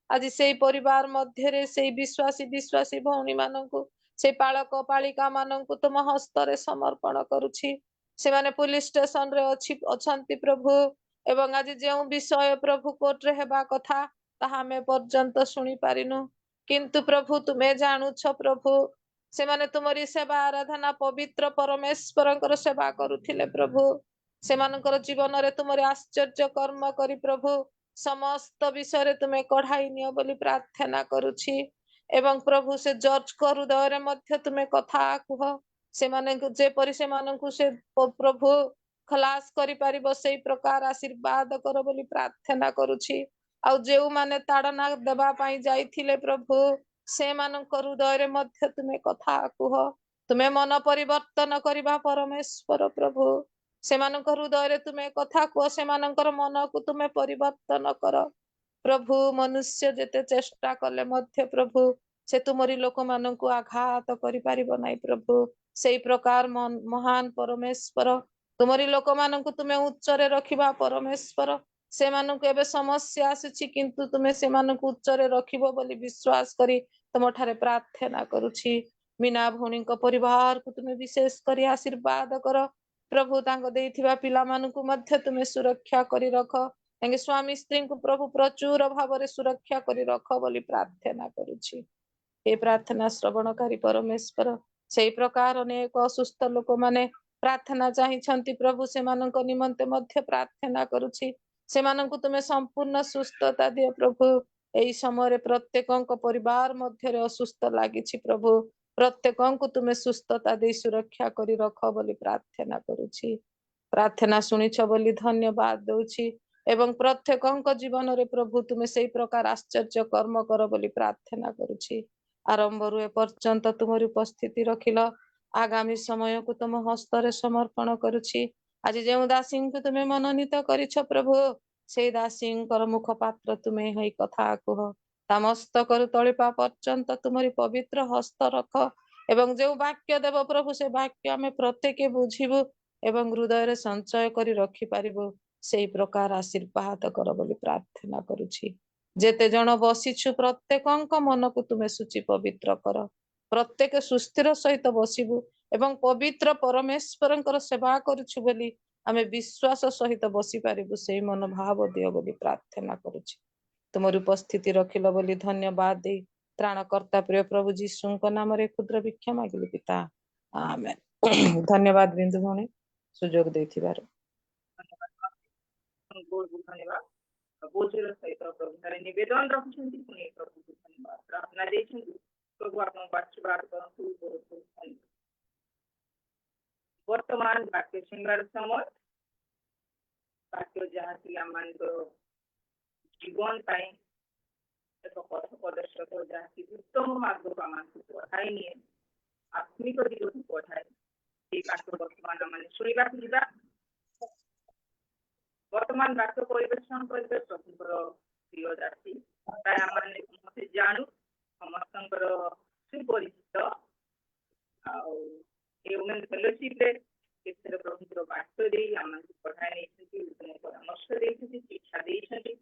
ଆଜି ସେଇ ପରିବାର ମଧ୍ୟରେ ସେଇ ବିଶ୍ୱାସୀ ଭଉଣୀ ମାନଙ୍କୁ, ସେଇ ପାଳକ ପାଳିକା ମାନଙ୍କୁ ତୁମ ହସ୍ତରେ ସମର୍ପଣ କରୁଛି। ସେମାନେ ପୁଲିସ ଷ୍ଟେସନରେ ଅଛନ୍ତି ପ୍ରଭୁ ଏବଂ ଆଜି ଯେଉଁ ବିଷୟ ପ୍ରଭୁ କୋର୍ଟରେ ହେବା କଥା ତାହା ଆମେ ପର୍ଯ୍ୟନ୍ତ ଶୁଣି ପାରିନୁ, କିନ୍ତୁ ପ୍ରଭୁ ତୁମେ ଜାଣୁଛ ପ୍ରଭୁ। ସେମାନେ ତୁମରି ସେବା ଆରାଧନା ପବିତ୍ର ପରମେଶ୍ୱରଙ୍କର ସେବା କରୁଥିଲେ ପ୍ରଭୁ। ସେମାନଙ୍କର ଜୀବନରେ ତୁମରି ଆଶ୍ଚର୍ଯ୍ୟ କର୍ମ କରି ପ୍ରଭୁ ସମସ୍ତ ବିଷୟରେ ତୁମେ କଢାଇ ନିଅ ବୋଲି ପ୍ରାର୍ଥନା କରୁଛି। ଏବଂ ପ୍ରଭୁ ସେ ଜର୍ଜଙ୍କ ହୃଦୟରେ ମଧ୍ୟ ତୁମେ କଥା କୁହ, ସେମାନଙ୍କୁ ଯେପରି ସେମାନଙ୍କୁ ସେ ପ୍ରଭୁ ଖଲାସ କରିପାରିବ ସେଇ ପ୍ରକାର ଆଶୀର୍ବାଦ କର ବୋଲି ପ୍ରାର୍ଥନା କରୁଛି। ଆଉ ଯେଉଁମାନେ ତାଡନା ଦେବା ପାଇଁ ଯାଇଥିଲେ ପ୍ରଭୁ ସେମାନଙ୍କ ହୃଦୟରେ ମଧ୍ୟ ତୁମେ କଥା କୁହ। ତୁମେ ମନ ପରିବର୍ତ୍ତନ କରିବା ପରମେଶ୍ୱର ପ୍ରଭୁ। ସେମାନଙ୍କ ହୃଦୟରେ ତୁମେ କଥା କୁହ, ସେମାନଙ୍କର ମନକୁ ତୁମେ ପରିବର୍ତ୍ତନ କର ପ୍ରଭୁ। ମନୁଷ୍ୟ ଯେତେ ଚେଷ୍ଟା କଲେ ମଧ୍ୟ ପ୍ରଭୁ ସେ ତୁମରି ଲୋକମାନଙ୍କୁ ଆଘାତ କରିପାରିବ ନାହିଁ ପ୍ରଭୁ। ସେଇ ପ୍ରକାର ମହାନ ପରମେଶ୍ୱର ତୁମରି ଲୋକମାନଙ୍କୁ ତୁମେ ଉଚ୍ଚରେ ରଖିବା ପରମେଶ୍ୱର। ସେମାନଙ୍କୁ ଏବେ ସମସ୍ୟା ଆସୁଛି କିନ୍ତୁ ତୁମେ ସେମାନଙ୍କୁ ଉଚ୍ଚରେ ରଖିବ ବୋଲି ବିଶ୍ୱାସ କରି ତୁମ ଠାରେ ପ୍ରାର୍ଥନା କରୁଛି। ମୀନା ଭଉଣୀଙ୍କ ପରିବାରକୁ ତୁମେ ବିଶେଷ କରି ଆଶୀର୍ବାଦ କର ପ୍ରଭୁ। ତାଙ୍କ ଦେଇଥିବା ପିଲାମାନଙ୍କୁ ମଧ୍ୟ ତୁମେ ସୁରକ୍ଷା କରି ରଖ। ତାଙ୍କ ସ୍ୱାମୀ ସ୍ତ୍ରୀଙ୍କୁ ପ୍ରଭୁ ପ୍ରଚୁର ଭାବରେ ସୁରକ୍ଷା କରି ରଖ ବୋଲି ପ୍ରାର୍ଥନା କରୁଛି। ଏ ପ୍ରାର୍ଥନା ଶ୍ରବଣକାରୀ ପରମେଶ୍ୱର, ସେଇ ପ୍ରକାର ଅନେକ ଅସୁସ୍ଥ ଲୋକମାନେ ପ୍ରାର୍ଥନା ଚାହିଁଛନ୍ତି ପ୍ରଭୁ, ସେମାନଙ୍କ ନିମନ୍ତେ ମଧ୍ୟ ପ୍ରାର୍ଥନା କରୁଛି। ସେମାନଙ୍କୁ ତୁମେ ସମ୍ପୂର୍ଣ୍ଣ ସୁସ୍ଥତା ଦିଅ ପ୍ରଭୁ। ଏହି ସମୟରେ ପ୍ରତ୍ୟେକଙ୍କ ପରିବାର ମଧ୍ୟରେ ଅସୁସ୍ଥ ଲାଗିଛି ପ୍ରଭୁ, ପ୍ରତ୍ୟେକଙ୍କୁ ତୁମେ ସୁସ୍ଥତା ଦେଇ ସୁରକ୍ଷା କରି ରଖ ବୋଲି ପ୍ରାର୍ଥନା କରୁଛି। ପ୍ରାର୍ଥନା ଶୁଣିଛ ବୋଲି ଧନ୍ୟବାଦ ଦଉଛି ଏବଂ ପ୍ରତ୍ୟେକଙ୍କ ଜୀବନରେ ପ୍ରଭୁ ତୁମେ ସେଇ ପ୍ରକାର ଆଶ୍ଚର୍ଯ୍ୟ କର୍ମ କର ବୋଲି ପ୍ରାର୍ଥନା କରୁଛି। ଆରମ୍ଭରୁ ଏ ପର୍ଯ୍ୟନ୍ତ ତୁମରି ଉପସ୍ଥିତି ରଖିଲ, ଆଗାମୀ ସମୟକୁ ତୁମ ହସ୍ତରେ ସମର୍ପଣ କରୁଛି। ଆଜି ଯେଉଁ ଦାସୀଙ୍କୁ ତୁମେ ମନୋନୀତ କରିଛ ପ୍ରଭୁ, ସେଇ ଦାସୀଙ୍କର ମୁଖପାତ୍ର ତୁମେ ହେଇ କଥା କୁହ। ତା ମସ୍ତକରୁ ତଳିପା ପର୍ଯ୍ୟନ୍ତ ତୁମରି ପବିତ୍ର ହସ୍ତ ରଖ ଏବଂ ଯେଉଁ ବାକ୍ୟ ଦେବ ପ୍ରଭୁ ସେ ବାକ୍ୟ ଆମେ ପ୍ରତ୍ୟେକ ବୁଝିବୁ ଏବଂ ହୃଦୟରେ ସଞ୍ଚୟ କରି ରଖିପାରିବୁ। ସେଇ ପ୍ରକାର ଆଶୀର୍ବାଦ କର ବୋଲି ପ୍ରାର୍ଥନା କରୁଛି। ଯେତେ ଜଣ ବସିଛୁ ପ୍ରତ୍ୟେକଙ୍କ ମନକୁ ତୁମେ ସୂଚି ପବିତ୍ର କର। ପ୍ରତ୍ୟେକ ସୁସ୍ଥିର ସହିତ ବସିବୁ ଏବଂ ପବିତ୍ର ପରମେଶ୍ୱରଙ୍କର ସେବା କରୁଛୁ ବୋଲି ଆମେ ବିଶ୍ୱାସ ସହିତ ବସିପାରିବୁ, ସେଇ ମନୋଭାବ ଦିଅ ବୋଲି ପ୍ରାର୍ଥନା କରୁଛି। ତୁମର ଉପସ୍ଥିତି ରଖିଲ ବୋଲି ଧନ୍ୟବାଦ ଦେଇ ତ୍ରାଣକର୍ତ୍ତା ପ୍ରିୟ ପ୍ରଭୁ ଯୀଶୁଙ୍କ ନାମରେ କ୍ଷୁଦ୍ର ଭିକ୍ଷା ମାଗିଲି ପିତା, ଆମେନ୍। ଧନ୍ୟବାଦ ବିନ୍ଦୁ ଭଉଣୀ ସୁଯୋଗ ଦେଇଥିବାରୁ। ଧନ୍ୟବାଦ। ବୋଝର ସହିତ ପ୍ରଭୁଠାରେ ନିବେଦନ ରଖୁଛନ୍ତି, ପୁଣି ପ୍ରଭୁଙ୍କୁ ଧନ୍ୟବାଦ ପ୍ରାର୍ଥନା ଦେଇଛନ୍ତି। ପ୍ରଭୁ ଆପଣଙ୍କୁ ଆଶୀର୍ବାଦ କରନ୍ତୁ। ବହୁତ ବହୁତ ଧନ୍ୟବାଦ। ବର୍ତ୍ତମାନ ବାକ୍ୟ ଶୁଣିବାର ସମୟ। ବାକ୍ୟ ଯାହାକି ଆମମାନଙ୍କର ଜୀବନ ପାଇଁ ଏକ ପଥ ପ୍ରଦର୍ଶକ, ଯାହାକି ଉତ୍ତମ ମାର୍ଗକୁ ଆମମାନଙ୍କୁ ପଠାଇ ନିଏ, ଆତ୍ମିକ ଦିଗକୁ ପଠାଏ। এই ବାକ୍ୟ ବର୍ତ୍ତମାନ ଆମେ ଶୁଣିବାକୁ ଯିବା। ବର୍ତ୍ତମାନ ବାକ୍ୟ ପରିବେଷଣ କରିବେ ପ୍ରଭୁଙ୍କର ପ୍ରିୟ ଦାସୀ, ପ୍ରାୟ ଆମେ ସମସ୍ତେ ଜାଣୁ, ସମସ୍ତଙ୍କର ସୁପରିଚିତ ଆଉ ଏ ଓମେନ୍ ଫେଲୋସିପରେ କେତେଥର ପ୍ରଭୁଙ୍କର ବାଟ ଦେଇ ଆମକୁ ପଢ଼ାଇ ନେଇଛନ୍ତି, ଉତ୍ତମ ପରାମର୍ଶ ଦେଇଛନ୍ତି, ଶିକ୍ଷା ଦେଇଛନ୍ତି।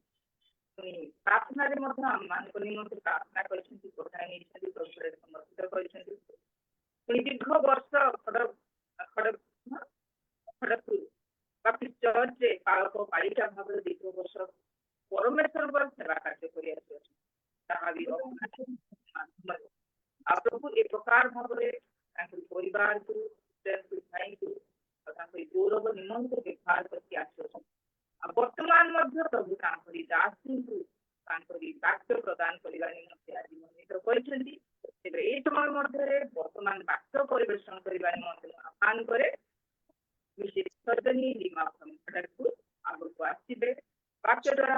ପ୍ରାର୍ଥନାରେ ମଧ୍ୟ ଆମମାନଙ୍କ ନିମନ୍ତେ ପ୍ରାର୍ଥନା କରିଛନ୍ତି, ପଢ଼ାଇ ନେଇଛନ୍ତି, ପ୍ରଭୁରେ ସମର୍ପିତ କରିଛନ୍ତି। ଦୀର୍ଘ ବର୍ଷ ଖଡ଼ଗପୁର ବାପ୍ଟିଷ୍ଟ ଚର୍ଚ୍ଚରେ ପାଳକ ପାଳିକା ଭାବରେ ଦୀର୍ଘ ବର୍ଷ ପରମେଶ୍ୱରଙ୍କର ସେବା କାର୍ଯ୍ୟ କରି ଆସିଅଛନ୍ତି। ତାହା ବି ମାଧ୍ୟମରେ ଆଉ ପ୍ରଭୁ ଏ ପ୍ରକାର ଭାବରେ ତାଙ୍କ ପରିବାରକୁ ଭାଇଙ୍କୁ ତାଙ୍କ ଗୌରବ ନିମନ୍ତେ ବ୍ୟବହାର କରି ଆସିଅଛନ୍ତି। ଆଉ ବର୍ତ୍ତମାନ ମଧ୍ୟ ପ୍ରଭୁ ତାଙ୍କରି ଦାସଙ୍କୁ ତାଙ୍କରି ବାକ୍ୟ ପ୍ରଦାନ କରିବା ନିମନ୍ତେ ଆଜି ମନୋନୀତ କରିଛନ୍ତି। ତେବେ ଏହି ସମୟ ମଧ୍ୟରେ ବର୍ତ୍ତମାନ ବାକ୍ୟ ପରିବେଷଣ କରିବା ନିମନ୍ତେ ଆହ୍ୱାନ କରେ ମିସେସ୍ ସର୍ଜନୀ ଲିମା ଖଡ଼ଗପୁର ଆଗକୁ ଆସିବେ। ବାକ୍ୟ ଦ୍ୱାରା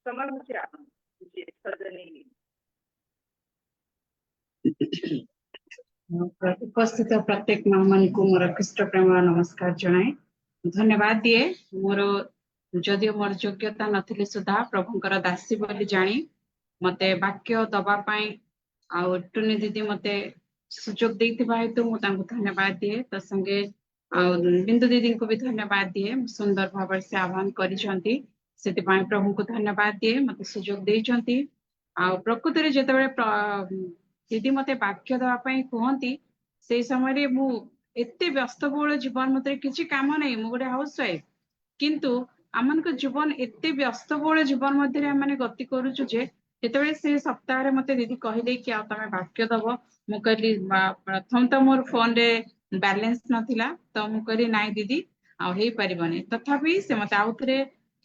ସମୟ ହେଉଛି ଆପଣ ମିସେସ୍ ସର୍ଜନୀ उपस्थित प्रत्येक मान को मोर ख्रीष्ट प्रेम नमस्कार जनाए धन्यवाद दिए। मोर जदि मोर योग्यता नथिले सुधा प्रभुंकर दासी बोली जानी मते वाक्य दबा पाई आउ टुनी दीदी मते सुजोग देइथिबा हेतु मु तांको धन्यवाद दिए। त संगे बिंदु दीदी को भी धन्यवाद दिए। सुंदर भाव से आह्वान करिसंती सेति पाई प्रभु को धन्यवाद दिए मते सुजोग देइचंती। आ प्रकृति रे जेतेबेले दीदी मते वाक्य दवा पाई कहंती से समय रे मु एते व्यस्तबहुल जीवन मते किछि काम नै मु गोटे हाउस वाइफ किंतु आमन को जीवन एते व्यस्तबहुल जीवन मध्य आमने गति करूछु जे जेतेबेले से सप्ताह रे मते दीदी कहिले कि आ तमे वाक्य दबो मु कहली प्रथम त मोर फोन रे बैलेंस नथिला त मु कहली नाइ दीदी आ हेई परिबने तथापि से मते आउथरे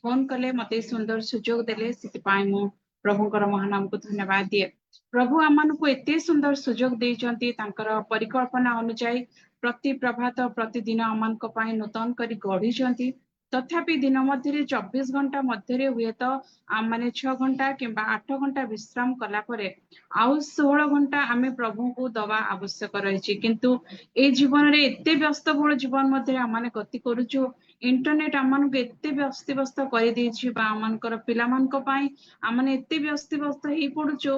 फोन कले मते सुंदर सुजोग देले सेति पाई मु प्रभुकर महानाम को धन्यवाद दिए। प्रभु आमन को एते सुंदर सुजोग देइचंती तांकर परिकल्पना अनुसार प्रति प्रभात प्रतिदिन आमन को पाई नूतन करी गढ़ीचंती। तथापि दिन मध्य 24 घंटा मध्य हुए तो आम माने 6 घंटा किंबा 8 घंटा विश्राम कला परे आउ 16 घंटा आमे प्रभु को दवा आवश्यक रही किंतु ए जीवन रे एते व्यस्तबहुल जीवन मध्य आमने गति करूछु। इंटरनेट आमन को एते व्यस्त कर देछि बा आमनकर पिला मान को पाई आमने एते व्यस्त हेई पडुछु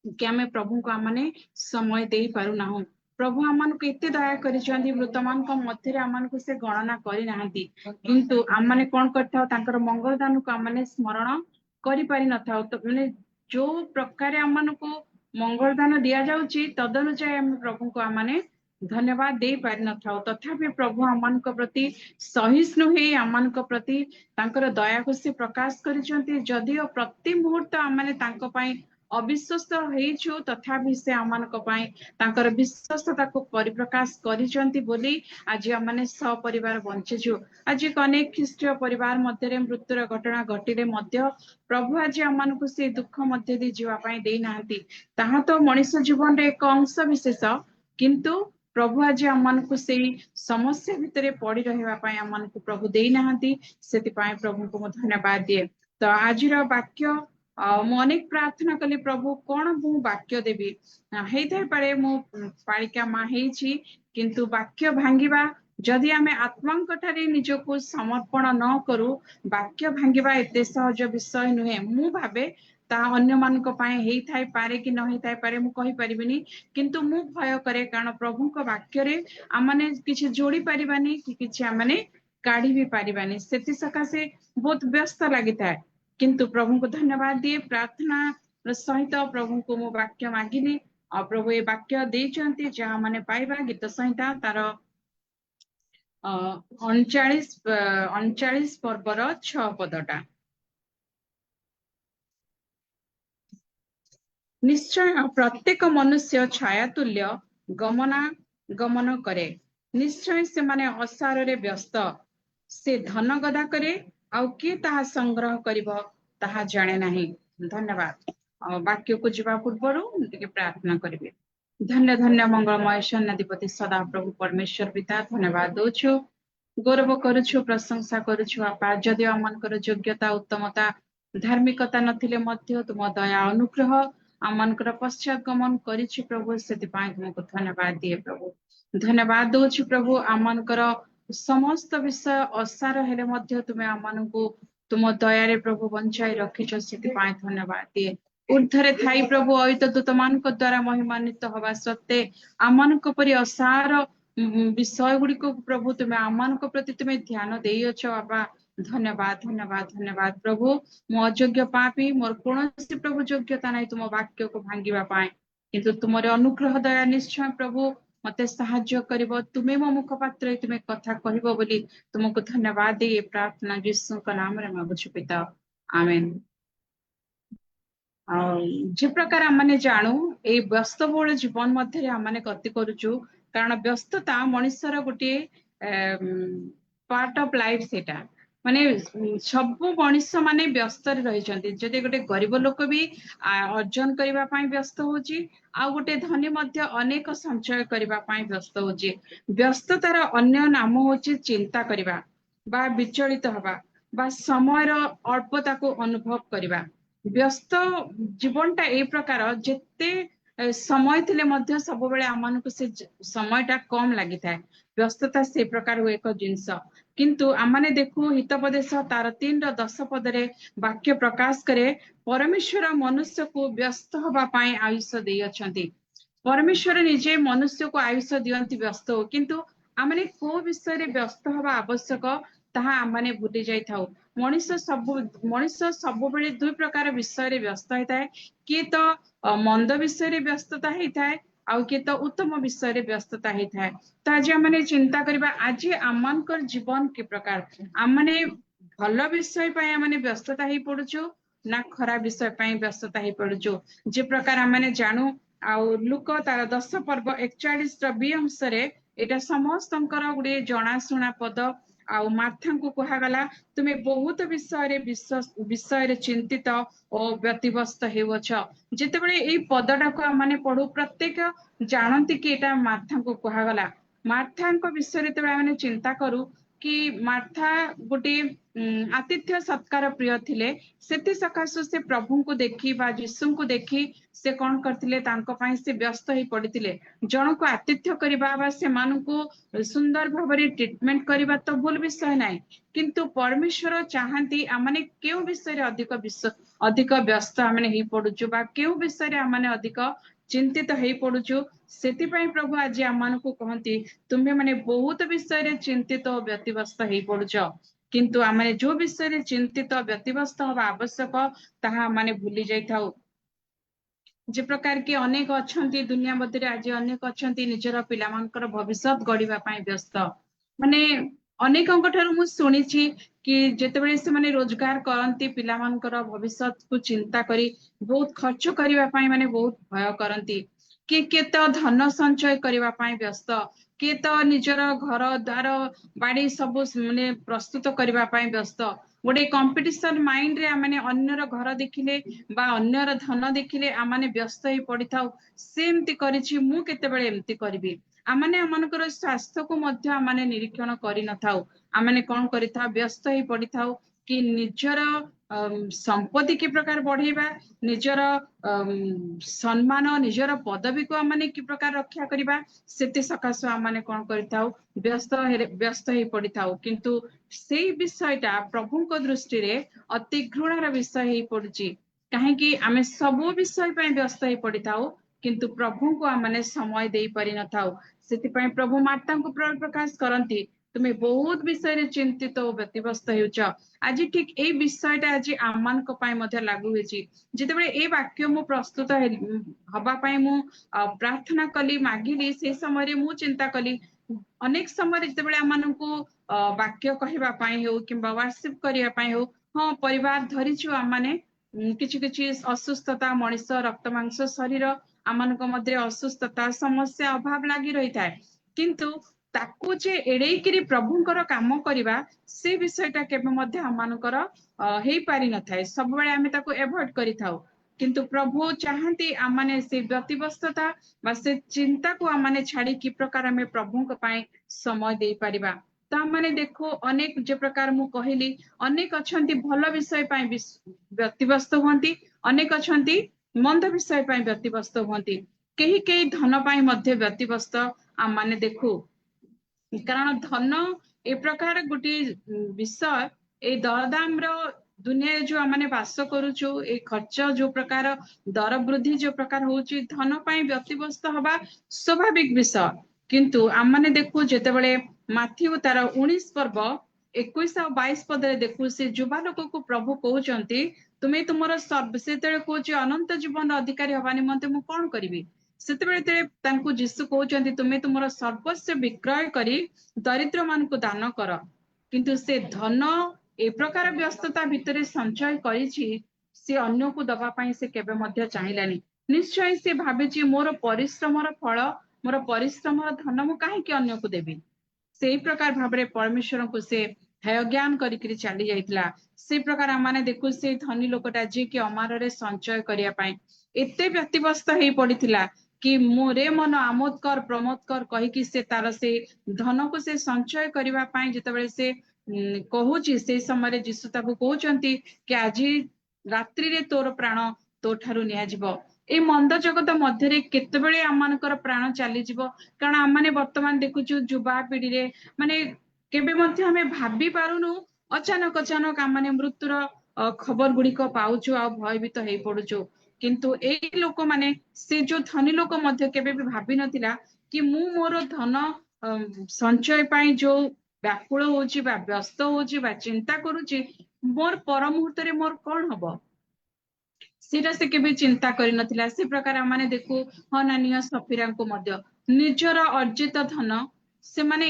कि आमे प्रभु को आमने समय दे पारु नाहु। प्रभु आमन को एते दया करिसंती वर्तमान को मध्य आमन को से गणना करि नाहंती किंतु आमने कोन करथाउ तांकर मंगल दान को आमने स्मरण करि पारि नथाउ। तो माने जो प्रकार आमन को मंगल दान दिया जाउची तदनुसार आम प्रभु को आमने धन्यवाद दे पारि नथाउ। तथापि प्रभु आमन को प्रति सहिष्णु हे आमन को प्रति तांकर दया को से प्रकाश करिसंती। जदिओ प्रति मुहूर्त आमने तांको पाई अविश्वस्त हेइछु तथापि से आमन को पाई तांकर विश्वस्तता को परिप्रकाश करिसंती बोली आज आमने सपरिवार बंचिछु। आज अनेक ख्रीष्टीय परिवार मध्य मृत्युर घटना घटिले मध्य प्रभु आज आमन को से दुख मध्य दे जीवा पाई दे नाहंती ताहा तो मनुष्य जीवन रे एक अंश विशेष किंतु प्रभु आज आमन को से समस्या भितर पड़ी रहिबा पाई आमन को प्रभु दे नाहंती सेति पाई प्रभु को धन्यवाद दिए। तो आज वाक्य मु अनेक प्रार्थना कली प्रभु कौन मु वाक्य देवी हेई थाई पारे मु पालिका मा हेइछि किंतु वाक्य भांगिबा जदि आमे आत्मांक ठारे निजको समर्पण न करू वाक्य भांगिबा एते सहज विषय नुहे। मु भाबे ता अन्य मान को पाए हेई थाई पारे कि न हेई थाई पारे मु कहि परिबिनी किंतु मु भय करे कारण प्रभु को वाक्य रे आमने किछि जोड़ी परिबानी कि किछि आमने काढी भी परिबानी सेति सकासे बहुत व्यस्त लागिता किंतु प्रभु को धन्यवाद दिए। प्रार्थना सहित प्रभु को मु वाक्य मागिली और प्रभु ये वाक्य देइचंती जहा माने पाइबा गीत संहिता तार 39 पर्वर 6 पदटा निश्चय प्रत्येक मनुष्य छाया तुल्य गमन करे निश्चय से माने असार रे व्यस्त से धन गदा करे आउ किए ताहा संग्रह करिबो ताहा जाने नाही। धन्यवाद। वाक्य को जीवा पूर्वरु टिके प्रार्थना करिवे। धन्य धन्य मंगलमय सन्नाधिपति सदा प्रभु परमेश्वर पिता धन्यवाद दोछु गौरव करुछु प्रशंसा करुछु आपा जदि आमनकर योग्यता उत्तमता धार्मिकता नथिले मध्य तुम दया अनुग्रह आमनकर पश्चात गमन करिछि प्रभु सेति पाई तुमको धन्यवाद दिए प्रभु। धन्यवाद दोछु प्रभु आमनकर समस्त विषय असार हेले मध्य तुमे आमनको तुम दयारे प्रभु बंचाई रखिछ सेति पाई धन्यवाद दिए। ऊर्ध्वरे थाई प्रभु अयित दूत मानक द्वारा महिमान्वित हवा सत्ते आमनक परि असार विषय गुड़िक प्रभु तुम्हें आम प्रति तुम्हें ध्यान देइछ बाबा धन्यवाद धन्यवाद धन्यवाद प्रभु मो अयोग्य पापी मोर कौन प्रभु योग्यता नहीं तुम वाक्य को भांगिबा पाए किंतु तुमर अनुग्रह दया निश्चय प्रभु मते साहाय्य करिवो तुम्हें मो मुखपात्र तुम्हें कथा कहबो बोली तुमको धन्यवाद दे प्रार्थना यीशु का नाम रे मांगुछु पिता आमेन। जे प्रकार आमने जानू ए व्यस्तबहुल जीवन मध्य आमने गति करूचु कारण व्यस्तता मनुष्यर गोटे पार्ट ऑफ लाइफ सेटा माने सब मनुष्य माने व्यस्त रही जदि गोटे गरीब लोक भी अर्जन करबा पई व्यस्त होची आ गोटे धनी मध्य अनेक संचय करबा पई व्यस्त होची व्यस्ततार अन्य नाम होची चिंता करबा बा विचलित हवा बा समय अल्पता को अनुभव करबा व्यस्त जीवनटा ए प्रकार जेते समय थिले मध्य सब बेले आमानकु से समयटा कम लागि थाए व्यस्तता से प्रकार एक जिंस किंतु आमाने देखु हितोपदेश तार 3:10 पदरे वाक्य प्रकाश करे परमेश्वर मनुष्य को व्यस्त हवा पाए आयुष देई अछंती परमेश्वर निजे मनुष्य को आयुष दियंती व्यस्त हो किंतु आमाने को विषय रे व्यस्त हवा आवश्यक ताहा आमाने भूली जाई थाउ मनुष्य सब बेले दुई प्रकार विषय रे व्यस्त होता किए तो मंद विषय रे व्यस्तता होता है आउ किए तो उत्तम विषय रे व्यस्तता होता है तो आज आमने चिंता करबा आज आमनकर जीवन के प्रकार आमने भल विषय पाए आमने व्यस्तता ही पड़ुछु ना खराब विषय पाए व्यस्तता ही पड़ुछु जे प्रकार आमने जानू आउ लुक तार 10 पर्व 41 बी अंशरे एटा समस्तंकर गुडे जणाशुना पद आउ मार्था को कहगला तुम्हें बहुत विषय रे चिंतित और व्यतिव्यस्त हेउछ जेतेबेले एई पदटा को माने पढु प्रत्येक जानती कि एटा मार्था को कहगला मार्था को विषय रे तेबेले माने चिंता करू कि मार्था गोटे आतिथ्य सत्कार प्रिय थिले सेति सकाशु से प्रभु को देखी बा यीशु को देखी से कौन करथिले तांको पई से व्यस्त ही पड़िथिले जन को आतिथ्य करबा बा से मान को सुंदर भाबरे ट्रीटमेंट करबा तो भूल विषय नाही किंतु परमेश्वर चाहंती आमने केउ विषय रे अधिक व्यस्त आमने ही पडुछु बा केउ विषय रे आमने अधिक चिंतित हो पड़ुछु सेति पई प्रभु आज आमान को कहती तुम्हें माने बहुत विषय रे चिंतित और व्यतिव्यस्त हो पड़ुछ किंतु आमने जो विषय रे चिंतित व्यतिव्यस्त हवा आवश्यक ताहा माने भूली जाई थाउ जे प्रकार के अनेक अछंती दुनिया मध्य आज अनेक अछंती निजर पिलामानकर भविष्य गढ़िबा पई व्यस्त माने अनेकଙ୍କ ठाରୁ ମୁଁ ଶୁଣିଛି कि ଯେତେବେଳେ ସେମାନେ ରୋଜଗାର କରନ୍ତି ପିଲାମାନଙ୍କର ଭବିଷ୍ୟତକୁ ଚିନ୍ତା କରି ବହୁତ ଖର୍ଚ୍ଚ କରିବା ପାଇଁ ମାନେ ବହୁତ ଭୟ କରନ୍ତି କିଏ ତ ଧନ ସଞ୍ଚୟ କରିବା ପାଇଁ ବ୍ୟସ୍ତ କିଏ ତ ନିଜର ଘର ଦ୍ୱାର ବାଡି ସବୁ ମାନେ ପ୍ରସ୍ତୁତ କରିବା ପାଇଁ ବ୍ୟସ୍ତ गोटे कंपिटिशन माइंड रे आमने अन्यर घर देखिले बा अन्यर धन देखिले आमने व्यस्त ही पड़ी थाउ सेमती करिछि मु केतेबेले एमती करबी आमने आमनकर स्वास्थ्य को मध्य आमने निरीक्षण करि न थाउ आमने कोन करि था व्यस्त ही पड़ी थाउ कि निजर संपत्ति के प्रकार बढ़ेबा निजर सम्मान निजर पदवी को आमने कि प्रकार रक्षा करिबा सेते सकाशो आमने कोन करि थाउ व्यस्त ही पड़ी थाउ किंतु से विषयटा प्रभु को दृष्टि रे अति घृणार विषय ही पड़ुची कहीं कि आमे सब विषय पे व्यस्त ही पड़ी थाउ किंतु प्रभु को आमने समय दे पारि न थाउ सेति पई प्रभु मार्ता को प्रकाश करंती तुम्हें बहुत विषय रे चिंतित और व्यतिव्यस्त हेउछ आज ठीक ए विषयटा आज आमान को पाए मध्य लागू होची जेतेबेले ए वाक्य मु प्रस्तुत हबा पाए मु प्रार्थना कली मागिली से समय रे मु चिंता कली अनेक समय जेतेबेले आमानकु वाक्य कहबा पाए हो किंबा व्हाट्सएप करिया पाए हो हां परिवार धरिछु आमाने किछि किछि असुस्थता मनुष्य रक्त मांस शरीर आमानक मध्य असुस्थता समस्या अभाव लागि रही थाए किंतु ताकू जे एड़ेइकिरी प्रभुंकर काम करिबा से विषयटा केबे मध्य आमानकर हेई पारि न थाए सब बेले आमे ताकू एवॉइड करि थाउ किंतु प्रभु चाहती आमने से व्यतिव्यस्तता बा से चिंता को आमने छाड़ी कि प्रकार आमे प्रभुंक पाए समय दे पारिबा तो आमने देखो अनेक जे प्रकार मु कहिली अनेक अछंती भल विषय पाए व्यतिव्यस्त होंती अनेक अछंती मंद विषय पाए व्यतिव्यस्त होंती केही केही धन पाए मध्य व्यतिव्यस्त आमने देखो कारण धन ए प्रकार गोटे विषय ए दरदाम रो दुनिया जो आमने वास करूछु ए खर्च जो प्रकार दर वृद्धि जो प्रकार होची धन पाए व्यतिव्यस्त हवा स्वाभाविक विषय किंतु आमने देखु जेतेबेले माथ्यू तार 19 पर्व 21 और 22 पदरे देखु से युवा लोक को प्रभु कहउचंती तुमे तुमर सेतेबेले कहउची अनंत जीवन अधिकारी हवा निमंते मु कोन करिवि सेतेबेले तांकु यीशु कहउचंती तुमे तुमर सर्वस्व विक्रय करी दरिद्र मान को दान कर किंतु से धन ए प्रकार व्यस्तता भितरे संचय करिछि से अन्य को दबा पाई से केबे मध्य चाहिलानी निश्चय से भाबिछि मोर परिश्रमर फल मोर परिश्रमर धन मु काहे कि अन्य को देबी से प्रकार भाबरे परमेश्वर को से हेय ज्ञान करिकरी चली जाइतला से प्रकार आमाने देखु से धनी लोकटा जे कि अमाररे संचय करिया पाई एते व्यतिव्यस्त हेई पडिथिला कि मोरे मन आमोद कर प्रमोद कर कहि कि से तार से धन को से संचय करिवा पाई जेतेबेले से कहूची से समय जीशु ताकू कहउचंती कि आजी रात्रि रे तोर प्राण तो ठारू निया जिवो ए मंद जगत मध्यरे केतेबेले आमानकर प्राण चली जिवो कारण आमाने वर्तमान देखुछु युवा पीढ़ी रे माने केबे मध्य हमें भाबी पारुनु अचानक अचानक आमाने मृत्युर खबर गुड़िक पाउछु आ भयभीत हेई पडुछु किंतु एई लोक माने से जो धनी लोक मध्य केबे भी भाबी नथिला कि मु मोर धन संचय पाई जो व्याकुल होची बा व्यस्त होची बा चिंता करूची मोर पर मुहूर्त रे मोर कोन हबो सीटा से केबे चिंता करि नथिला से प्रकार माने देखु हनानिया सफीरा को मध्य निजर अर्जित धन से माने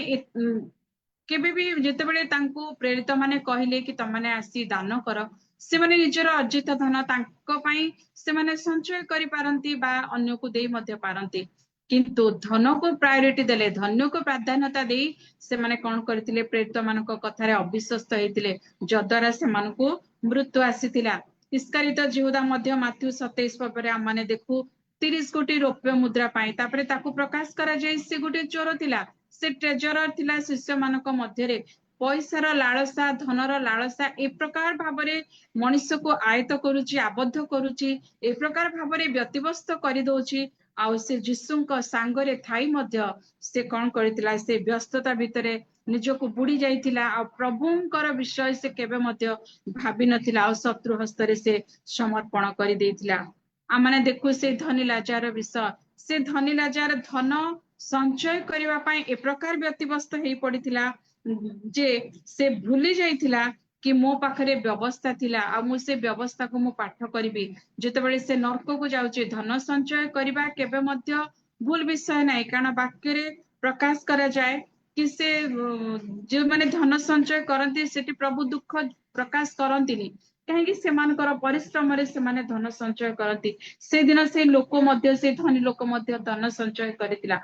केबे भी जेतेबेले तांको प्रेरित माने कहिले कि तमाने आसी दान कर से माने निजर अर्जित धन तांको पई से माने संचय करि पारंती बा अन्य को देई मध्य पारंती किंतु धन को प्रायोरिटी देले धन्य को प्राधान्यता देई से माने कोन करथिले प्रेरित मानको कथारे अविश्वस्त हेतिले जद्वारा से मानको मृत्यु आसीतिला इस्कारित जिहुदा मध्य माथ्यू 27 परे आमाने देखु 30 कोटी रौप्य मुद्रा पाई तापरे ताकू प्रकाश करा जाय से गोटे चोर थिला से ट्रेजरर थिला शिष्य मानक मध्यरे पैसार लालसा धनर लालसा ए प्रकार भाबरे मनुष्य को आयत करूची आबद्ध करूची ए प्रकार भाबरे व्यतिव्यस्त करि दोची आ से जीशुंक सांगरे थाई मध्य से कोन करथिला से व्यस्तता भितरे निजको बुड़ी जाइथिला आ प्रभुंकर विषय से केबे मध्य भाबी नथिला आ शत्रु हस्तरे से समर्पण करि देथिला आमाने देखु से धनी लाजार विषय से धनी लाजार धन संचय करिवा पई ए प्रकार व्यतिव्यस्त हेई पडिथिला जे से भूली जाइथिला कि मो पाखरे व्यवस्था थिला आ मु से व्यवस्था को मु पाठ करिवि जेतेबेले से नरक को जाउची धन संचय करिवा केबे मध्य भूल विषय नाही कारण वाक्य रे प्रकाश करा जाय कि से जो माने धन संचय करंती सेठी प्रभु दुख प्रकाश करंतीनी कहीं सेमानकर परिश्रम रे सेमाने धन संचय करंती से दिन से लोक मध्य से धनी लोक मध्य धन संचय करितिला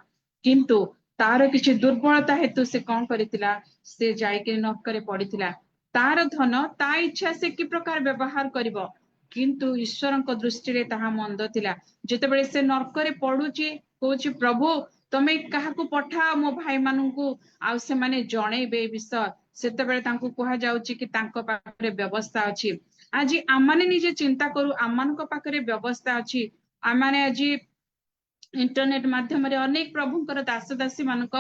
किंतु तार किछि दुर्बलता हेतु से कोन करितिला से जाय के नरकरे पडितिला तार धन ता इच्छा से कि प्रकार व्यवहार करिवो किंतु ईश्वरक दृष्टि रे ताहा मंद थिला जेतेबेले से नरकरे पडुची कहूची प्रभु तमे काहाकू पठा मो भाई मानू आ से माने जणेबे विषय सेतेबेले तांकू कहा जाउची कि तांको पाखरे व्यवस्था अछि आजि आमाने निजे चिंता करू आमानक पाखरे व्यवस्था अछि आमाने आजि इंटरनेट माध्यम रे अनेक प्रभुंकर दास दासी मानक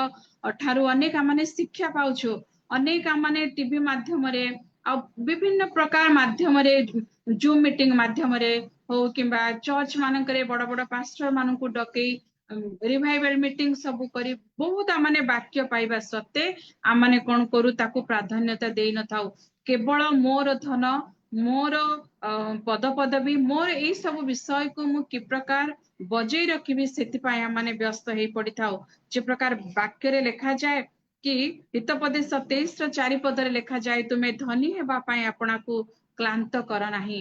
ठारू अनेक आमाने शिक्षा पाउछु अनेक आमाने टीवी माध्यम रे आ विभिन्न प्रकार माध्यम रे जूम मीटिंग माध्यम रे हो किंबा चर्च मानकरे बड़ बड़ पास्टर मानकू डकई रिवाइवल मीटिंग सब करी बहुत आमाने वाक्य पाइबा सत्ते आमाने कोन करू ताकू प्राधान्यता देई न थाउ केवल मोर धन मोर पद पदवी मोर एई सब विषय को मु कि प्रकार बजै रखिबि सेति पाई आमाने व्यस्त हेई पड़ी थाउ जे प्रकार वाक्य रे लिखा जाय कि हितोपदेश 23 ର 4 पदरे लिखा जाय तुमे धनी हेबा पाई आपना को क्लांत कर नाही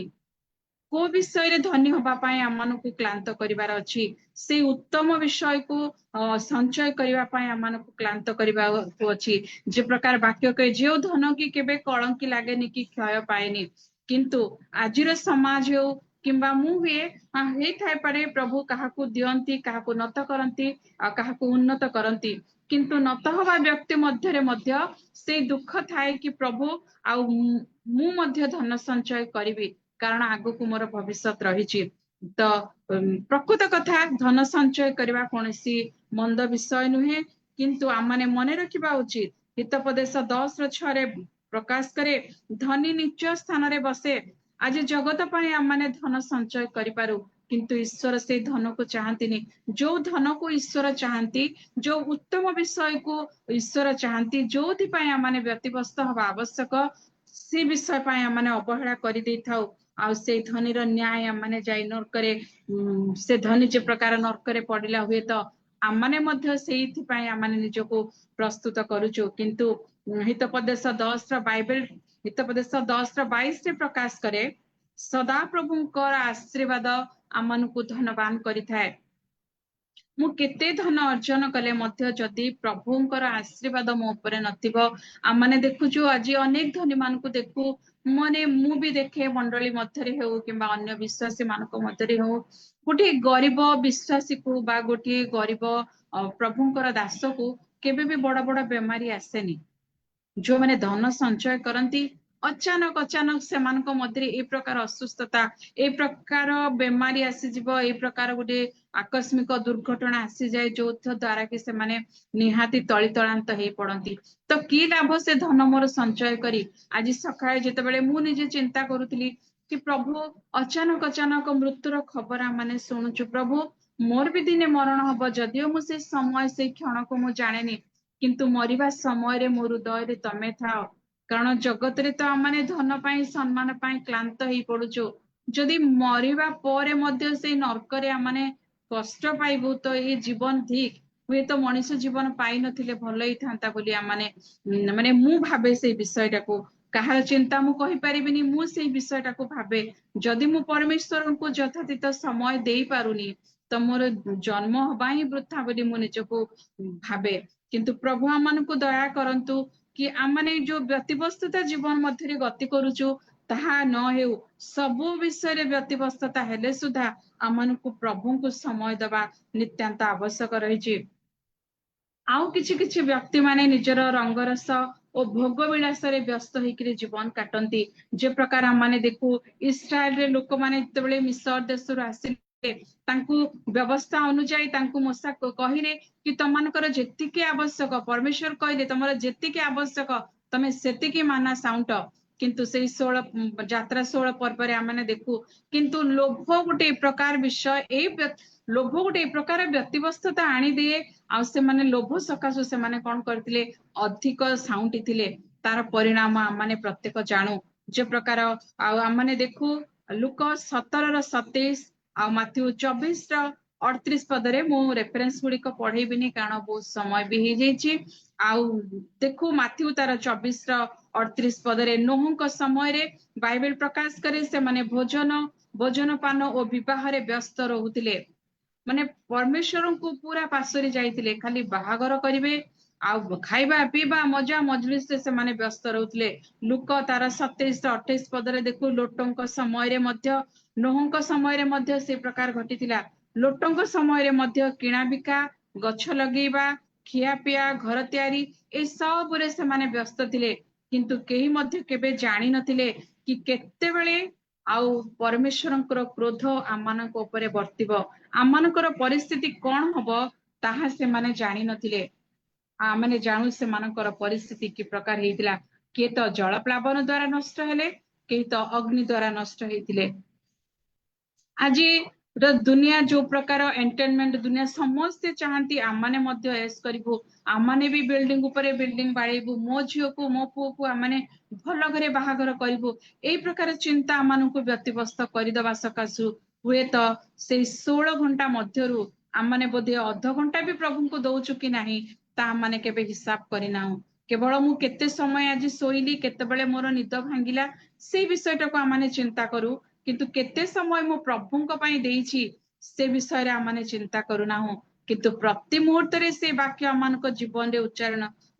को विषय रे धनी होबा पाई आमानकु क्लांत करिवार अछि से उत्तम विषय को संचय करिवा पाई आमानकु क्लांत करिवा को अछि जे प्रकार वाक्य के जे धन की केबे कलंकी लागेनी कि क्षय पाएनी किंतु आजिर समाज हो किंबा मु हे हे थाय पारे प्रभु काहाकू दियंती काहाकू नत करंती आ काहाकू उन्नत करंती किंतु नत हवा व्यक्ति मध्यरे मध्य से दुख थाए कि प्रभु आ मु मध्य धन संचय करिवि कारण आगु को मोर भविष्य रही तो प्रकृत कथा धन संचय करबा कोनसी मंद विषय नुहे किंतु आमाने मने रखिबा उचित हितोपदेश 10 ର 6 रे प्रकाश करे धनी नीच स्थान रे बसे आज जगत पाई आमाने धन संचय करि पारू କିନ୍ତୁ ଈଶ୍ୱର ସେଇ ଧନକୁ ଚାହାନ୍ତିନି। ଯୋଉ ଧନକୁ ଈଶ୍ୱର ଚାହାନ୍ତି, ଯୋଉ ଉତ୍ତମ ବିଷୟକୁ ଈଶ୍ୱର ଚାହାନ୍ତି, ଯୋଉଥିପାଇଁ ଆମମାନେ ବ୍ୟତିବ୍ୟସ୍ତ ହବା ଆବଶ୍ୟକ, ସେ ବିଷୟ ପାଇଁ ଆମମାନେ ଅବହେଳା କରିଦେଇଥାଉ। ଆଉ ସେଇ ଧନୀର ନ୍ୟାୟ ଆମମାନେ ଯାଇ ନର୍କରେ ସେ ଧନୀ ଯେ ପ୍ରକାର ନର୍କରେ ପଡିଲା, ହୁଏତ ଆମମାନେ ମଧ୍ୟ ସେଇଥିପାଇଁ ଆମମାନେ ନିଜକୁ ପ୍ରସ୍ତୁତ କରୁଛୁ। କିନ୍ତୁ ହିତୋପଦେଶ 10 ବାଇବେଲ ହିତୋପଦେଶ 10:22 ପ୍ରକାଶ କରେ, ସଦାପ୍ରଭୁଙ୍କର ଆଶୀର୍ବାଦ ଆମମାନଙ୍କୁ ଧନବାନ କରିଥାଏ। ମୁଁ କେତେ ଧନ ଅର୍ଜନ କଲେ ମଧ୍ୟ ଯଦି ପ୍ରଭୁଙ୍କର ଆଶୀର୍ବାଦ ମୋ ଉପରେ ନଥିବ, ଆମମାନେ ଦେଖୁଛୁ ଆଜି ଅନେକ ଧନୀ ମାନଙ୍କୁ ଦେଖୁ, ମାନେ ମୁଁ ବି ଦେଖେ ମଣ୍ଡଳୀ ମଧ୍ୟରେ ହେଉ କିମ୍ବା ଅନ୍ୟ ବିଶ୍ୱାସୀ ମାନଙ୍କ ମଧ୍ୟରେ ହେଉ, ଗୋଟିଏ ଗରିବ ବିଶ୍ୱାସୀକୁ ବା ଗୋଟିଏ ଗରିବ ପ୍ରଭୁଙ୍କର ଦାସକୁ କେବେ ବି ବଡ ବଡ ବେମାରୀ ଆସେନି। ଯୋଉମାନେ ଧନ ସଞ୍ଚୟ କରନ୍ତି, ଅଚାନକ ସେମାନଙ୍କ ମଧ୍ୟରେ ଏ ପ୍ରକାର ଅସୁସ୍ଥତା, ଏ ପ୍ରକାର ବେମାରୀ ଆସିଯିବ, ଏ ପ୍ରକାର ଗୋଟେ ଆକସ୍ମିକ ଦୁର୍ଘଟଣା ଆସିଯାଏ, ଯୋଉଥ ଦ୍ଵାରା କି ସେମାନେ ନିହାତି ତଳିତଳାନ୍ତ ହେଇ ପଡନ୍ତି। ତ କି ଲାଭ ସେ ଧନ ମୋର ସଞ୍ଚୟ କରି? ଆଜି ସକାଳେ ଯେତେବେଳେ ମୁଁ ନିଜେ ଚିନ୍ତା କରୁଥିଲି କି ପ୍ରଭୁ ଅଚାନକ ମୃତ୍ୟୁର ଖବର ଆମମାନେ ଶୁଣୁଛୁ, ପ୍ରଭୁ ମୋର ବି ଦିନେ ମରଣ ହବ, ଯଦିଓ ମୁଁ ସେଇ ସମୟ ସେଇ କ୍ଷଣକୁ ମୁଁ ଜାଣେନି, କିନ୍ତୁ ମରିବା ସମୟରେ ମୋ ହୃଦୟରେ ତମେ ଥାଅ। କାରଣ ଜଗତରେ ତ ଆମମାନେ ଧନ ପାଇଁ ସମ୍ମାନ ପାଇଁ କ୍ଳାନ୍ତ ହେଇ ପଡୁଛୁ, ଯଦି ମରିବା ପରେ ମଧ୍ୟ ସେଇ ନର୍କରେ ଆମମାନେ କଷ୍ଟ ପାଇବୁ ତ ଏଇ ଜୀବନ ଠିକ, ହୁଏତ ମଣିଷ ଜୀବନ ପାଇନଥିଲେ ଭଲ ହେଇଥାନ୍ତା ବୋଲି ଆମମାନେ ମାନେ ମୁଁ ଭାବେ ସେଇ ବିଷୟଟାକୁ। କାହାର ଚିନ୍ତା ମୁଁ କହିପାରିବିନି, ମୁଁ ସେଇ ବିଷୟଟାକୁ ଭାବେ। ଯଦି ମୁଁ ପରମେଶ୍ୱରଙ୍କୁ ଯଥାତୀତ ସମୟ ଦେଇ ପାରୁନି ତ ମୋର ଜନ୍ମ ହବା ହିଁ ବୃଥା ବୋଲି ମୁଁ ନିଜକୁ ଭାବେ। କିନ୍ତୁ ପ୍ରଭୁ ଆମମାନଙ୍କୁ ଦୟା କରନ୍ତୁ କି ଆମମାନେ ଯୋଉ ବ୍ୟତିବ୍ୟସ୍ତତା ଜୀବନ ମଧ୍ୟରେ ଗତି କରୁଛୁ ତାହା ନ ହେଉ। ସବୁ ବିଷୟରେ ବ୍ୟତିବ୍ୟସ୍ତତା ହେଲେ ସୁଦ୍ଧା ଆମମାନଙ୍କୁ ପ୍ରଭୁଙ୍କୁ ସମୟ ଦେବା ନିତ୍ୟାନ୍ତ ଆବଶ୍ୟକ ରହିଛି। ଆଉ କିଛି ବ୍ୟକ୍ତି ମାନେ ନିଜର ରଙ୍ଗରସ ଓ ଭୋଗ ବିଳାସରେ ବ୍ୟସ୍ତ ହେଇକିରି ଜୀବନ କାଟନ୍ତି। ଯେ ପ୍ରକାର ଆମମାନେ ଦେଖୁ ଇସ୍ରାଏଲରେ ଲୋକମାନେ ଯେତେବେଳେ ମିଶର ଦେଶରୁ ଆସିଲେ, ତାଙ୍କୁ ବ୍ୟବସ୍ଥା ଅନୁଯାୟୀ ତାଙ୍କୁ ମୋଶା କହିଲେ କି ତମମାନଙ୍କର ଯେତିକି ଆବଶ୍ୟକ, ପରମେଶ୍ୱର କହିଲେ ତମର ଯେତିକି ଆବଶ୍ୟକ ତମେ ସେତିକି ମାନା ସାଉଁଟ। କିନ୍ତୁ ସେଇ ଯାତ୍ରା 16 ପର୍ବରେ ଆମମାନେ ଦେଖୁ, କିନ୍ତୁ ଲୋଭ ଗୋଟେ ପ୍ରକାର ବିଷୟ, ଏଇ ଲୋଭ ଗୋଟେ ପ୍ରକାର ବ୍ୟତିବ୍ୟସ୍ତତା ଆଣିଦିଏ। ଆଉ ସେମାନେ ଲୋଭ ସକାଶୁ ସେମାନେ କଣ କରିଥିଲେ, ଅଧିକ ସାଉଁଟି ଥିଲେ। ତାର ପରିଣାମ ଆମମାନେ ପ୍ରତ୍ୟେକ ଜାଣୁ। ଯେ ପ୍ରକାର ଆଉ ଆମମାନେ ଦେଖୁ ଲୁକ 17:27 ଆଉ ମାଥ୍ୟୁ 24:38 ପଦରେ, ମୁଁ ରେଫରେନ୍ସ ଗୁଡିକ ପଢେଇବିନି କାରଣ ବହୁତ ସମୟ ବି ହେଇଯାଇଛି। ଆଉ ଦେଖୁ ମାଥ୍ୟୁ ତାର 24:38 ପଦରେ, ନୋହଙ୍କ ସମୟରେ ବାଇବେଲ ପ୍ରକାଶ କରେ ସେମାନେ ଭୋଜନ ପାନ ଓ ବିବାହରେ ବ୍ୟସ୍ତ ରହୁଥିଲେ। ମାନେ ପରମେଶ୍ୱରଙ୍କୁ ପୁରା ପାଶୋରି ଯାଇଥିଲେ, ଖାଲି ବାହାଘର କରିବେ ଆଉ ଖାଇବା ପିଇବା ମଜା ମଜଲିସରେ ସେମାନେ ବ୍ୟସ୍ତ ରହୁଥିଲେ। ଲୁକ ତାର 27:28 ପଦରେ ଦେଖୁ, ଲୋଟଙ୍କ ସମୟରେ ମଧ୍ୟ, ନୋହଙ୍କ ସମୟରେ ମଧ୍ୟ ସେ ପ୍ରକାର ଘଟିଥିଲା। ଲୋଟଙ୍କ ସମୟରେ ମଧ୍ୟ କିଣାବିକା, ଗଛ ଲଗେଇବା, ଖିଆପିଆ, ଘର ତିଆରି ଏସବୁରେ ସେମାନେ ବ୍ୟସ୍ତ ଥିଲେ। କିନ୍ତୁ କେହି ମଧ୍ୟ କେବେ ଜାଣିନଥିଲେ କି କେତେବେଳେ ଆଉ ପରମେଶ୍ୱରଙ୍କର କ୍ରୋଧ ଆମମାନଙ୍କ ଉପରେ ବର୍ତ୍ତିବ, ଆମମାନଙ୍କର ପରିସ୍ଥିତି କଣ ହବ ତାହା ସେମାନେ ଜାଣିନଥିଲେ। ଆମମାନେ ଜାଣୁ ସେମାନଙ୍କର ପରିସ୍ଥିତି କି ପ୍ରକାର ହେଇଥିଲା। କିଏ ତ ଜଳ ପ୍ଲାବନ ଦ୍ଵାରା ନଷ୍ଟ ହେଲେ, କେହି ତ ଅଗ୍ନି ଦ୍ଵାରା ନଷ୍ଟ ହେଇଥିଲେ। ଆଜି ଦୁନିଆ ଯୋଉ ପ୍ରକାର ଏଣ୍ଟରଟେନମେଣ୍ଟ ଦୁନିଆ, ସମସ୍ତେ ଚାହାନ୍ତି ଆମମାନେ ମଧ୍ୟ ଏସ୍ କରିବୁ, ଆମମାନେ ବି ବିଲ୍ଡିଂ ଉପରେ ବିଲ୍ଡିଂ ବାଡେଇବୁ, ମୋ ଝିଅକୁ ମୋ ପୁଅକୁ ଆମମାନେ ଭଲ ଘରେ ବାହାଘର କରିବୁ। ଏଇ ପ୍ରକାର ଚିନ୍ତା ଆମମାନଙ୍କୁ ବ୍ୟତିବ୍ୟସ୍ତ କରିଦବା ସକାଶୁ ହୁଏତ ସେଇ 16 ଘଣ୍ଟା ମଧ୍ୟରୁ ଆମମାନେ ବୋଧେ ଅଧଘଣ୍ଟା ବି ପ୍ରଭୁଙ୍କୁ ଦଉଛୁ କି ନାହିଁ ତା ଆମମାନେ କେବେ ହିସାବ କରିନାହୁଁ। କେବଳ ମୁଁ କେତେ ସମୟ ଆଜି ଶୋଇଲି, କେତେବେଳେ ମୋର ନିଦ ଭାଙ୍ଗିଲା, ସେଇ ବିଷୟଟାକୁ ଆମମାନେ ଚିନ୍ତା କରୁ। କିନ୍ତୁ କେତେ ସମୟ ମୁଁ ପ୍ରଭୁଙ୍କ ପାଇଁ ଦେଇଛି ସେ ବିଷୟରେ ଆମମାନେ ଚିନ୍ତା କରୁନାହୁଁ। କିନ୍ତୁ ପ୍ରତି ମୁହୂର୍ତ୍ତରେ ସେ ବାକ୍ୟ ଆମମାନଙ୍କ ଜୀବନରେ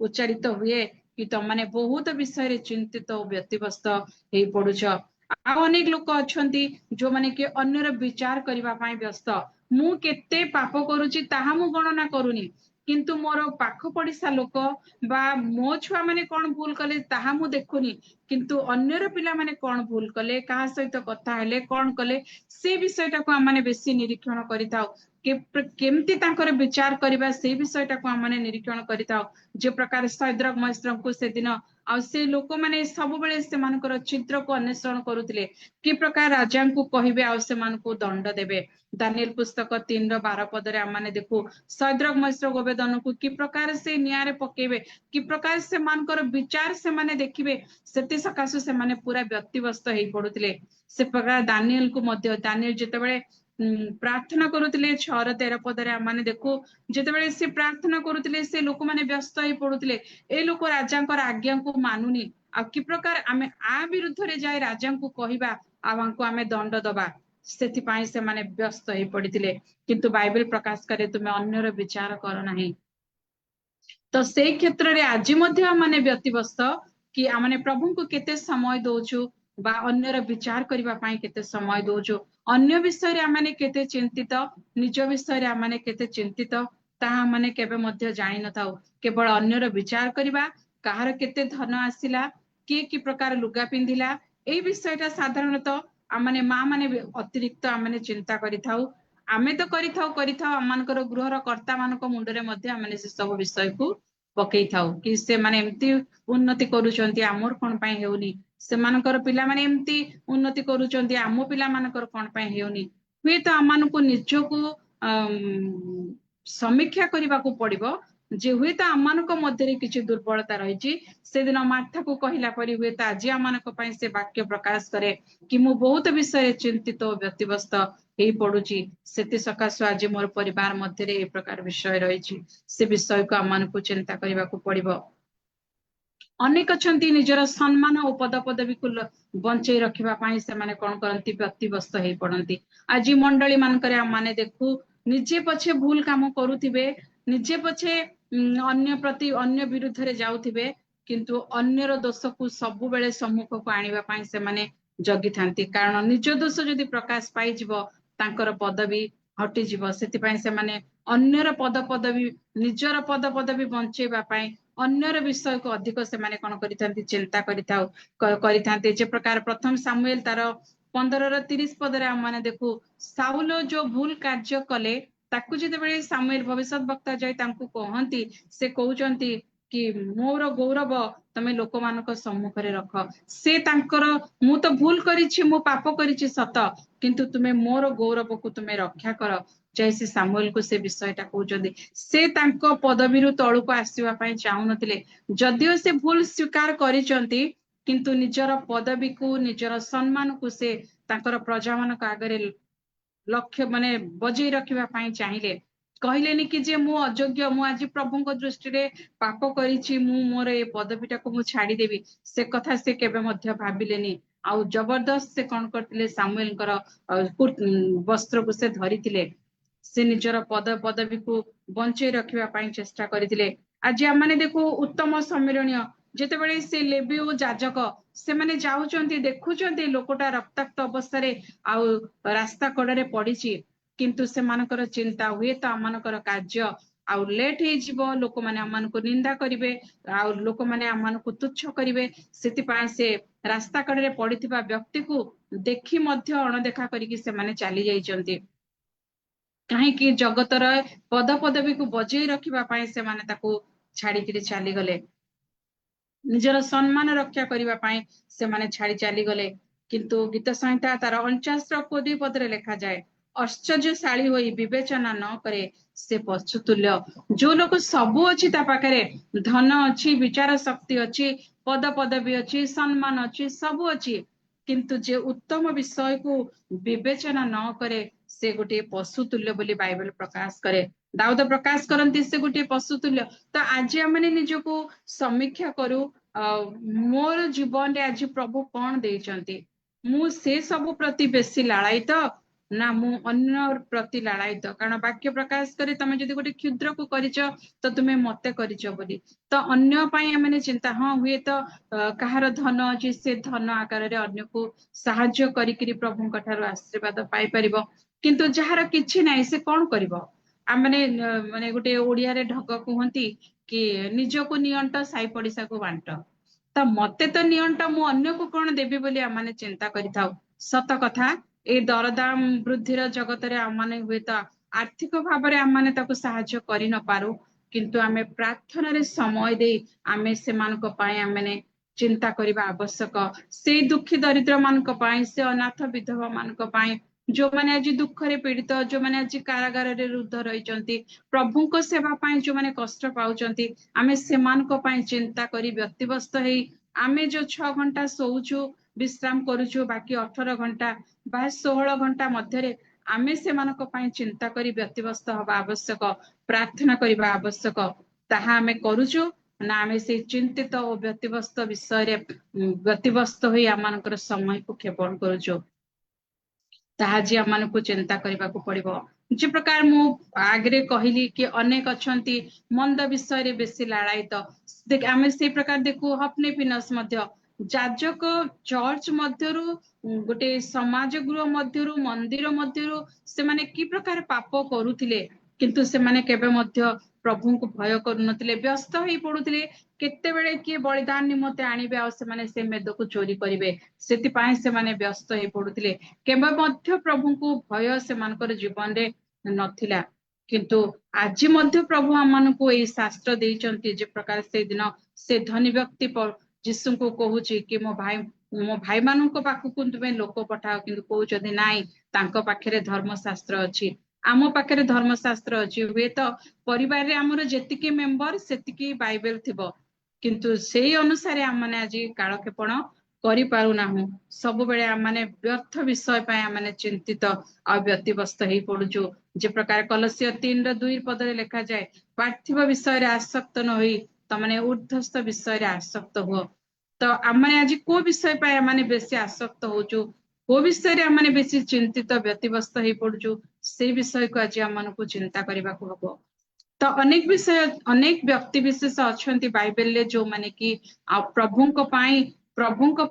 ଉଚ୍ଚାରିତ ହୁଏ କି ତମମାନେ ବହୁତ ବିଷୟରେ ଚିନ୍ତିତ ଓ ବ୍ୟତିବ୍ୟସ୍ତ ହେଇ ପଡୁଛ। ଆଉ ଅନେକ ଲୋକ ଅଛନ୍ତି ଯୋଉମାନେ କି ଅନ୍ୟର ବିଚାର କରିବା ପାଇଁ ବ୍ୟସ୍ତ। ମୁଁ କେତେ ପାପ କରୁଛି ତାହା ମୁଁ ଗଣନା କରୁନି, କିନ୍ତୁ ମୋର ପାଖ ପଡିଶା ଲୋକ ବା ମୋ ଛୁଆ ମାନେ କଣ ଭୁଲ କଲେ ତାହା ମୁଁ ଦେଖୁନି, କିନ୍ତୁ ଅନ୍ୟର ପିଲାମାନେ କଣ ଭୁଲ କଲେ, କାହା ସହିତ କଥା ହେଲେ, କଣ କଲେ, ସେ ବିଷୟଟାକୁ ଆମମାନେ ବେଶୀ ନିରୀକ୍ଷଣ କରିଥାଉ। केमती तांकर विचार करबा से विषयटा को हमने निरीक्षण करिताओ जे प्रकार सैद्रक मैस्त्रम को से दिन आ से लोक माने सब बेले से मानकर छिद्र को अन्वेषण करुथिले कि प्रकार राजा को कहिबे आ से मान को दंड देबे दानिएल पुस्तक 3:12 पदरे हमने देखु सैद्रक मैस्त्र गोवेदन को कि प्रकार से न्यारे पकेबे कि प्रकार से मानकर विचार से माने देखिबे सेति सकासु से माने पूरा व्यक्तिवस्त हेई पडुथिले से प्रकार दानिएल को मध्य दानिएल जेतेबेले प्रार्थना करुथिले 6:13 पदरे हमने देखु जेतेबेले से प्रार्थना करुथिले से लोक माने व्यस्त हेई पडुथिले ए लोक राजांकर आज्ञा को मानुनी आ कि प्रकार आमे आ विरुद्ध रे जाय राजा को कहिबा आवांको आमे दंड दबा सेति पाई से माने व्यस्त हेई पडिथिले किंतु बाइबल प्रकाश करे तुमे अन्यर विचार कर नाही तो से क्षेत्र रे आज मध्य माने व्यक्तिवस्त कि आमने प्रभु को केते समय दोछु बा अन्यर विचार करिबा पाई केते समय दोछु अन्य विषय रे आमने केते चिंतित निज विषय रे आमने केते चिंतित ताहा माने केबे मध्य जानि नथाउ केवल अन्यर विचार करिबा काहार केते धन आसिला कि प्रकार लुगा पिंधिला ए विषयटा साधारणतः आमने माँ माने अतिरिक्त आमने चिंता करिथाउ आमे तो करिथाउ आमानकर गृहर कर्ता मानक मुंडरे मध्य आमने से सब विषय को पकई थाउ कि से माने एम्ति उन्नति करूचंती आमर कोन पई हेउनी से मानकर पिला माने एम्ति उन्नति करूचंती आमो पिला मानकर कोन पई हेउनी हुए तो आमानकु निजको समीक्षा करबा को पड़िबो जे हुए तो आमानक मध्य किछि दुर्बलता रहिछि से दिन मार्था को कहिला परि हुए तो आज आमानक पई से वाक्य प्रकाश करे कि मु बहुत विषय चिंतित और व्यक्तिवस्त हेई पडुछि सेति सकासु आज मोर परिवार मध्य रे ए प्रकार विषय रहिछि से विषय को आमानकु चिंता करबा को पड़िबो अनेक अछंती निजर सम्मान और पद पदवी को बंचई रखिबा पाई से माने कोन करंती व्यक्तिवस्त हेई पडंती आज मंडली मानकरे हम माने देखु निजे पछे भूल काम करूथिबे निजे पछे अन्य प्रति अन्य विरुद्ध रे जाउथिबे किंतु अन्यर दोष को सब बेले सम्मुख को आनिबा पाई से माने जगी थांती कारण निज दोष जदि प्रकाश पाई जिवो तांकर पदवी हटि जिवो सेति पाई से माने अन्यर पद पदवी निजर पद पदवी बंचेबा पाई अन्यर विषय को अधिक से माने कोन करिथांती चिंता करिथांती जे प्रकार प्रथम सामुएल तार 15:30 पदरे हम माने देखु साउल जो भूल कार्य कले ताकु जेतेबेले सामुएल भविष्यत वक्ता जाय तांकु कहंती से कहउचंती कि मोर गौरव तमे लोक मानक सम्मुख रे रख से तांकर मु तो भूल करिछि मु पाप करिछि सत किंतु तुमे मोर गौरव को तुमे रक्षा कर जैसे सामुएल को से विषयटा कहउचंती से तांको पदवी रु तळु को आसीबा पई चाहू नथिले जदियो से भूल स्वीकार करिचंती किंतु निजर पदवी को निजर सम्मान को से तांकर प्रजा मानक आगरे लक्ष्य माने बजै रखिबा पई चाहिए कहलेनी कि जे मु अयोग्य मु आज प्रभु को दृष्टि रे पाप करिछि मु मोर ए पदवीटा को मु छाडी देबी से कथा से केबे मध्य भाबिलेनी आउ जबरदस्त से कोन करतिले सामुएल कर वस्त्र को से धरितिले से निजर पदवी को बंचै रखिबा पई चेष्टा करतिले आज हम माने देखो उत्तम सम्मेलनीय जेतेबेले से लेबी ओ जाजक से माने जाउचंती देखुचंती लोकटा रक्ताक्त अवस्था रे आउ रास्ता कड़े पड़िछि किंतु से मानकर चिंता हुए तो आमानकर कार्य आउ लेट हे जिवो लोक माने आमान को निंदा करिवे आउ लोक माने आमान को तुच्छ करिवे सेति पाए से रास्ता कड़े पड़िथिबा व्यक्ति को देखि मध्य अणदेखा करिकि से माने चली जाइचंती काहे कि जगतर पद पदवी को बजै रखिबा पाए से माने ताको छाड़ी कि चली गले निजर सम्मान रक्षा करिबा पाए से माने छाड़ी चली गले किंतु गीत संहिता तार 49 पदरे लिखा जाए आश्चर्यशाली होई विवेचना न करे से पशुतुल्य जो लोग सबु अछि ता पाखरे धन अछि विचार शक्ति अछि पद पदवी अछि सम्मान अछि सबु अछि किंतु जे उत्तम विषय को विवेचना न करे से गोटे पशुतुल्य बोली बाइबल प्रकाश करे दाऊद प्रकाश करंती से गोटे पशुतुल्य तो आज हमने निजको समीक्षा करू मोर जीवन रे आज प्रभु कौन देइचंती मु से सब प्रति बेसी लालायित ना मु अन्य प्रति लालायित कारण वाक्य प्रकाश करे तमे जदि गोटे क्षुद्र को करिच तो तुमे मते करिच बोली तो अन्य पाई हमने चिंता हाँ हुए तो कहार धन अछि से धन आकार रे अन्य को सहाय्य करिकरी प्रभु कठार आशीर्वाद पाई परिबो किंतु जहार किछि नै से कोन करिवो आमने माने गोटे ओडिया रे ढग कहंती कि निज को नियंट साई पडिसा को बांट तो मते तो नियंट मु अन्य को कोन देबी बोली आमाने चिंता करिथाउ सत कथा ए दरदाम वृद्धिर जगत रे आमाने हुए तो आर्थिक भाव में आम ताको साहाय्य करि न पारू किंतु आमे प्रार्थना रे समय दे आमे सेमानक पाए आमे चिंता करबा आवश्यक से दुखी दरिद्र मानक पाए से अनाथ विधवा मानक पाए जो माने आज दुख रे पीड़ित जो माने आज कारागार रे रुद्ध रहिचंती प्रभु को सेवा पाए जो माने कष्ट पाउचंती आमे सेमानक पाए चिंता करी व्यक्तिव्यस्त हेई आमे जो 6 घंटा सोउछु विश्राम करूछु बाकी 18 घंटा बा 16 घंटा मध्य आमे सेमानक पाए चिंता करी व्यक्तिव्यस्त हवा आवश्यक प्रार्थना करबा आवश्यक ताहा आमे करूछु ना आमे से चिंतित और व्यक्तिव्यस्त विषय रे व्यक्तिव्यस्त होई आमानकर समय को क्षेपण करूछु ताहा जी आमानकु चिंता करबा को पड़िबो जे प्रकार मु आगरे कहिली कि अनेक अछंती मंद विषय रे बेसी लाड़ायित देख आमे से प्रकार देखु हपने पिनस मध्य जाजक चर्च मध्यरु गोटे समाज गृह मध्यरु मंदिर मध्यरु से माने की प्रकार पाप करूथिले किंतु से माने केबे मध्य प्रभु को भय करूनथिले व्यस्त होई पडुथिले केते बेले किए बलिदान निमते आनिबे आ से माने से मेद को चोरी करिवे सेति पाए से माने व्यस्त होई पडुथिले केबे मध्य प्रभु को भय से मानकर जीवन रे नथिला किंतु आज मध्य प्रभु आमानकु ए शास्त्र देइचंती जे प्रकार से दिन से धनी व्यक्ति पर यीशु को कहूची कि मो भाई मानक पाखकु तुमे लोक पठाओ किंतु कहउचदी नाइ तांको पाखरे धर्मशास्त्र अछि आम पाखरे धर्मशास्त्र अछि हुए तो परिवार रे हमर जेतिकी मेंबर सेतिकी बाइबल थिबो किंतु सेही अनुसार आम माने आज कालक्षेपण करि पारु नाहु सब बेले आम माने व्यर्थ विषय पाए आम माने चिंतित आ व्यक्तिव्यस्त हेई पडुचु जे प्रकार कलस्य 3:2 पद रे लिखा जाय पार्थिव विषय रे आसक्त न होई तमने ऊर्ध्वस्थ विषय रे आसक्त हो तो आम माने आज को विषय पाए माने बेसी आसक्त होचु को विषय रे माने बेसी चिंतित व्यक्तिव्यस्त हेई पडुचु से विषय को आज आमनको चिंता करबा को हबो तो अनेक विषय अनेक व्यक्ति विशेष अछंती बाइबल ले जो माने कि प्रभुंक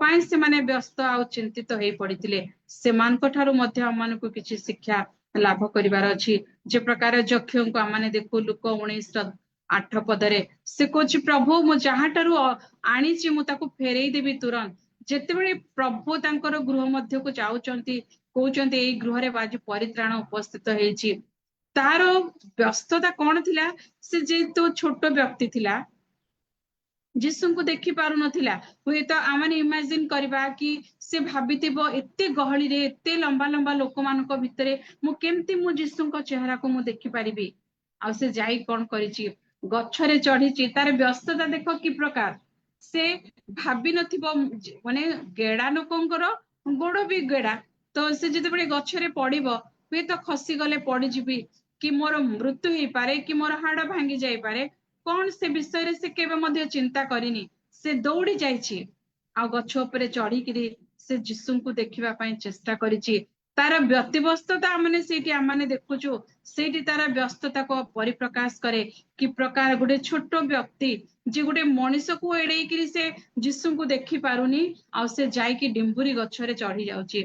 पाई से माने व्यस्त आ चिंतित हेई पडिथिले सेमानक ठारू मध्य आमनको किछि शिक्षा लाभ करिवार अछि जे प्रकार जक्षों को आमाने देखु लुक 19:8 पदरे से कोछि प्रभु मु जहाटारू आनिछि मु ताकू फेरेई देबी तुरंत जेतेबेले प्रभु तांकर गृह मध्य को जाउचंती कहउचंती एई गृह रे आज परित्राण उपस्थित हेछि तार व्यस्तता कौन थिला से जे तो छोट व्यक्ति थिला यीशु को देखि पारु नथिला हुए तो आमाने इमेजिन करबा कि से भाबितिबो एते गहली रे एते लंबा लंबा लोक मानक भितरे मु केमती मु यीशु को चेहरा को मु देखि पारिबी आ से जाई कोन करिछि गछरे चढ़ीछि तार व्यस्तता देखो कि प्रकार से भाबी नथिबो माने गेडा लोकंकर गोड़ भी गेडा तो से जते बडे गछरे पडिबो हुए तो खसी गले पड़ी जिबी कि मोर मृत्यु हेई पारे कि मोर हाड़ भांगी जाई पारे कौन से विषय रे से केबे मध्य चिंता करिनी से दौड़ी जाइछि आ गछ उपरे चढ़ी किरी से यीशु को देखिबा पई चेष्टा करिछि तार व्यक्तिव्यस्तता माने सेठी आमाने देखुछु सेठी तार व्यस्तता को परिप्रकाश करे कि प्रकार गुटे छोट व्यक्ति जे गुटे मनीष को एड़ेई किरी से यीशु को देखि पारुनी आ से जाई कि डिंबुरी गछरे चढ़ी जाउछि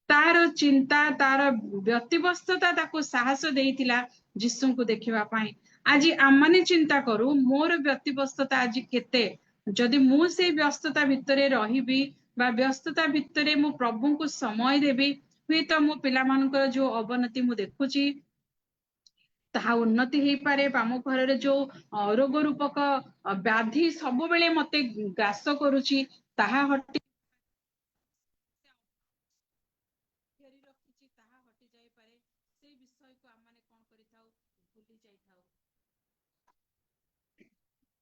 तार चिंता तार व्यक्तिव्यस्तता ताको साहस देइतिला यीशु को देखिबा पई आज आमाने चिंता करू मोर व्यक्तिव्यस्तता आज केते जदि मु से व्यस्तता भितरे रहिबी बा व्यस्तता भितरे मु प्रभु को समय देबी हुए तो मो पिला मानकर जो अवनति मु देखुची ताहा उन्नति हेई पारे बा मो घर रे जो रोग रूपक व्याधि सब बेले मते ग्रास करूची ताहा हटि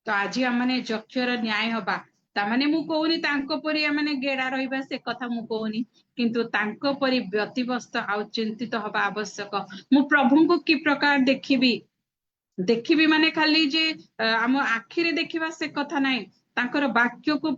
तो आज आमने जक्षर न्याय हबा तामाने मु कहूनी तांको परी आमने गेडा रहिबा से कथा मु कहूनी किंतु तांको परी व्यक्तिव्यस्त आ चिंतित हबा आवश्यक मु प्रभु को कि प्रकार देखिबी माने खाली जे आम आखिरे देखिबा से कथा नाही तांकर वाक्य को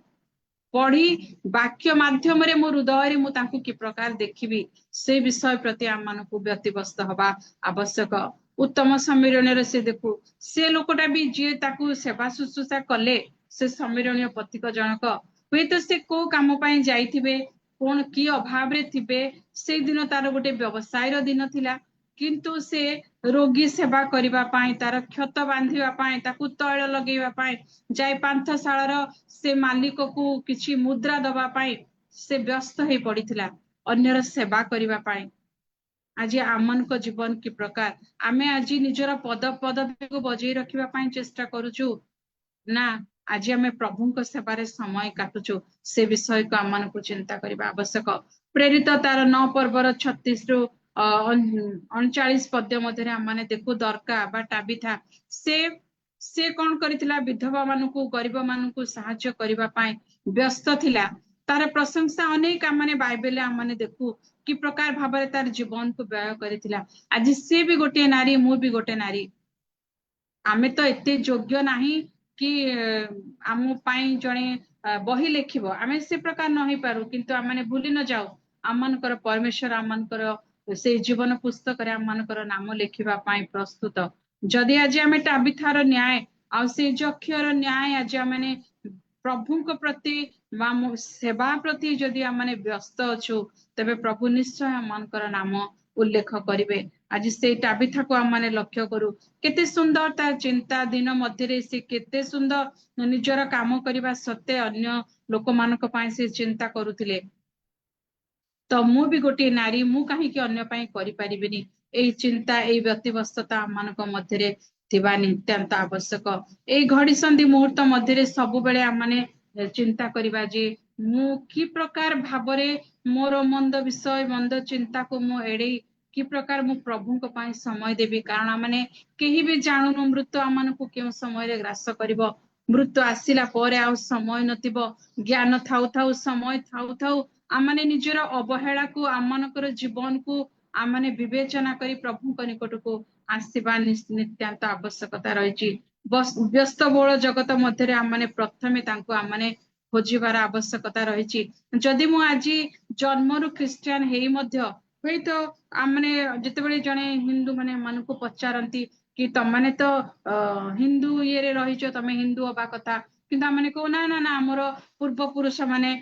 पढ़ी वाक्य माध्यम रे मो हृदय रे मु तांको कि प्रकार देखिबी से विषय प्रति आम मानकु व्यक्तिव्यस्त हबा आवश्यक उत्तम सम्मिलन से देखु से लोकटा भी जे ताकू सेवा शुश्रूषा कले से सम्मिलनीय पथिक जनक हुए तो से को काम पाई जाइथिबे कोन की अभाव रे थिबे से दिन तार गोटे व्यवसाय रो दिन थिला किंतु से रोगी सेवा करिबा पाई तार क्षत बांधिबा पाई ताकू तैल लगेबा पाई जाय पांथशालार से मालिक को किछि मुद्रा दबा पाई से व्यस्त हे पड़िथिला अन्यर सेवा करिबा पाई आज आमनक जीवन कि प्रकार आमे आज निजर पद पदवी को बजाई रखिबा पई चेष्टा करूछु ना आज आमे प्रभुଙ୍କ सेवारे समय काटुछु से विषय को आमनकु चिंता करिबा आवश्यक। प्रेरित तार 9 पर्वर 36 रु 39 पद्य मध्य आम देखु दरका बा टाबिथा से कौन करिथिला विधवा मानकु गरीब मानकु सहाय्य करिबा पई व्यस्त थिला। तार प्रशंसा अनेक आमने बाइबल आमने देखु कि प्रकार भाबरे तार जीवन को व्यय करिथिला। आज से भी गोटे नारी मु भी गोटे नारी आमे तो एते योग्य नाही कि आम पाई जणे बही लेखिबो आमे से प्रकार नहीं पारू किंतु आमने भूली न जाऊ आमनकर परमेश्वर आमनकर से जीवन पुस्तक रे आमनकर नाम लेखिबा पाई प्रस्तुत। जदि आज आमे टाबिथार न्याय आ से जक्षर न्याय आज आमने प्रभुଙ୍କ प्रति सेवा प्रति जदि आमने व्यस्त अछु तबे प्रभु निश्चय आमनकर नाम उल्लेख करिवे। आज से टाबिथा को आमने लक्ष्य करू केते सुंदर तार चिंता दिन मध्य से केते सुंदर निजर काम करबा सत्ते अन्य लोक मानक पाई से चिंता करूथिले। तो मु भी गोटे नारी मु कहीं कि अन्य पाई करि परिबिनी एई चिंता एई व्यक्तिवस्तता आमनक मध्य थिबा नित्यांत आवश्यक। एई घड़ी संधि मुहूर्त मध्य सब बेले आमने चिंता करिबा जे मु कि प्रकार भाबरे मोर मंद विषय मंद चिंता को मु एडे कि प्रकार मु प्रभुଙ୍କ पाई समय देबी कारण माने केही भी जानू मृत्यु आमनकु केउ समय रे ग्रास करिवो मृत्यु आसिला परे आ समय नथिबो ज्ञान थाउ थाउ समय थाउ थाउ आमने निजर अवहेला को आमनकर जीवन को आमने विवेचना करी प्रभुଙ୍କ निकट को आसीबा नित्यांत आवश्यकता रहिछि। व्यस्त बहुल जगत मध्य आमने प्रथमे तांको आमने खोजिबार आवश्यकता रहिछि। जदि मु आज जन्मरु ख्रिस्टियान हेई मध्य हुई तो आमने जितेबेले जने हिंदू माने मानकु पचारंती कि तमने तो हिंदू ये रे रहिछो तमे हिंदू होबा कथा किंतु आमने को ना ना ना हमर पूर्व पुरुष माने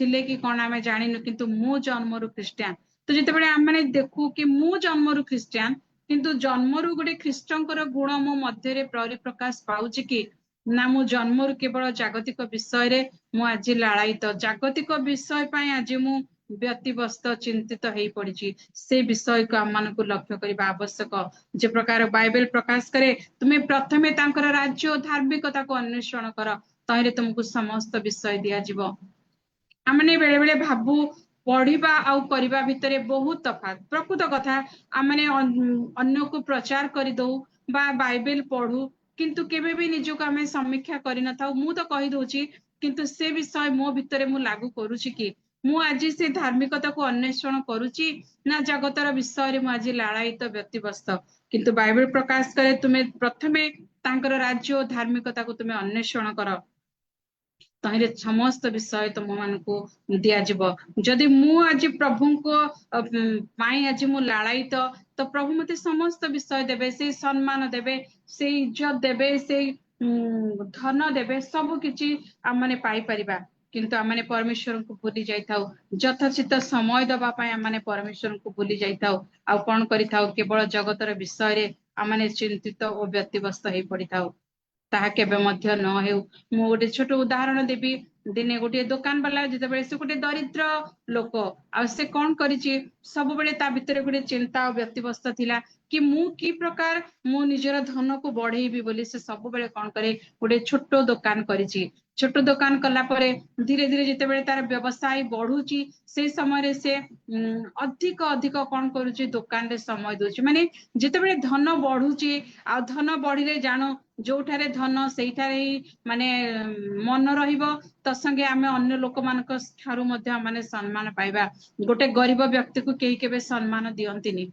थिले कि कोन आमे जानिनु किंतु मु जन्मरु ख्रिस्टियान। तो जितेबेले आमने देखु कि मु जन्मरु ख्रिस्टियान किंतु जन्मरु गोटे ख्रिस्टंकर गुण मो मध्य रे परिप्रकाश पाउछि कि ना मु जन्मरु केवल जागतिक विषय रे मु आज लाळायित जागतिक विषय पाई आज मु व्यक्तिवस्त चिंतित हेई पड़िछि से विषय को आमनकु लक्ष्य करिबा आवश्यक। जे प्रकार बाइबल प्रकाश करे तुमे प्रथमे तांकर राज्य और धार्मिकता को अन्वेषण कर तहिरे तुमको समस्त विषय दिया जिवो। आमने बेले बेले भाबु पढ़िबा आउ करिबा भितरे बहुत तफात प्रकृत कथा आमने अन्य को प्रचार करि दउ बा बाइबल पढ़ू किंतु केबे भी निजो को आमे समीक्षा करि न थाउ मु तो कहि दोछि किंतु से विषय मो भितरे मु लागू करूछि कि मु आज से धार्मिकता को अन्वेषण करूची ना जगतर विषय रे मु आज लाळायित व्यक्तिवस्त किंतु बाइबल प्रकाश करे तुमे प्रथमे तांकर राज्य और धार्मिकता को तुमे अन्वेषण कर तहिरे समस्त विषय तुम मानकु दिया जिवो। जदि मु आज प्रभुको पाई आज मु लाळायित तो प्रभु मते समस्त विषय देबे से सम्मान देबे से इज्जत देबे से धन देबे सब किछि आमने पाई परिबा किंतु आमने परमेश्वर को भूली जाइथाउ यथोचित समय दबा पाई आमने परमेश्वर को भूली जाइथाउ आ कोन करिथाउ केवल जगतर विषय रे आमने चिंतित और व्यक्तिवस्त हेई पड़िथाउ ताहा केबे मध्य न हेउ। मु गोटे छोट उदाहरण देबी दिने गोटे दुकान वाला जिते से गोटे दरिद्र लोक आ से कौन करिछि सब बेले ता भितरे गोटे चिंता और व्यक्तिवस्त थिला कि मु की प्रकार मु निजर धन को बढ़ेबी बोली से सब बेले कौन करे गोटे छोट दुकान करिछि। छोट दुकान कला परे धीरे धीरे जिते बेले तार व्यवसाय बढ़ुची से समय से अधिक अधिक कौन करुची दुकान रे समय दोची माने जिते बेले धन बढ़ुची आ धन बढ़िले जानो जोठारे धन सेठारे माने मन रहिबो त संगे आमे अन्य लोक मानक ठारू मध्य माने सम्मान पाइबा। गोटे गरीब व्यक्ति को केही केबे सम्मान दियंतिनी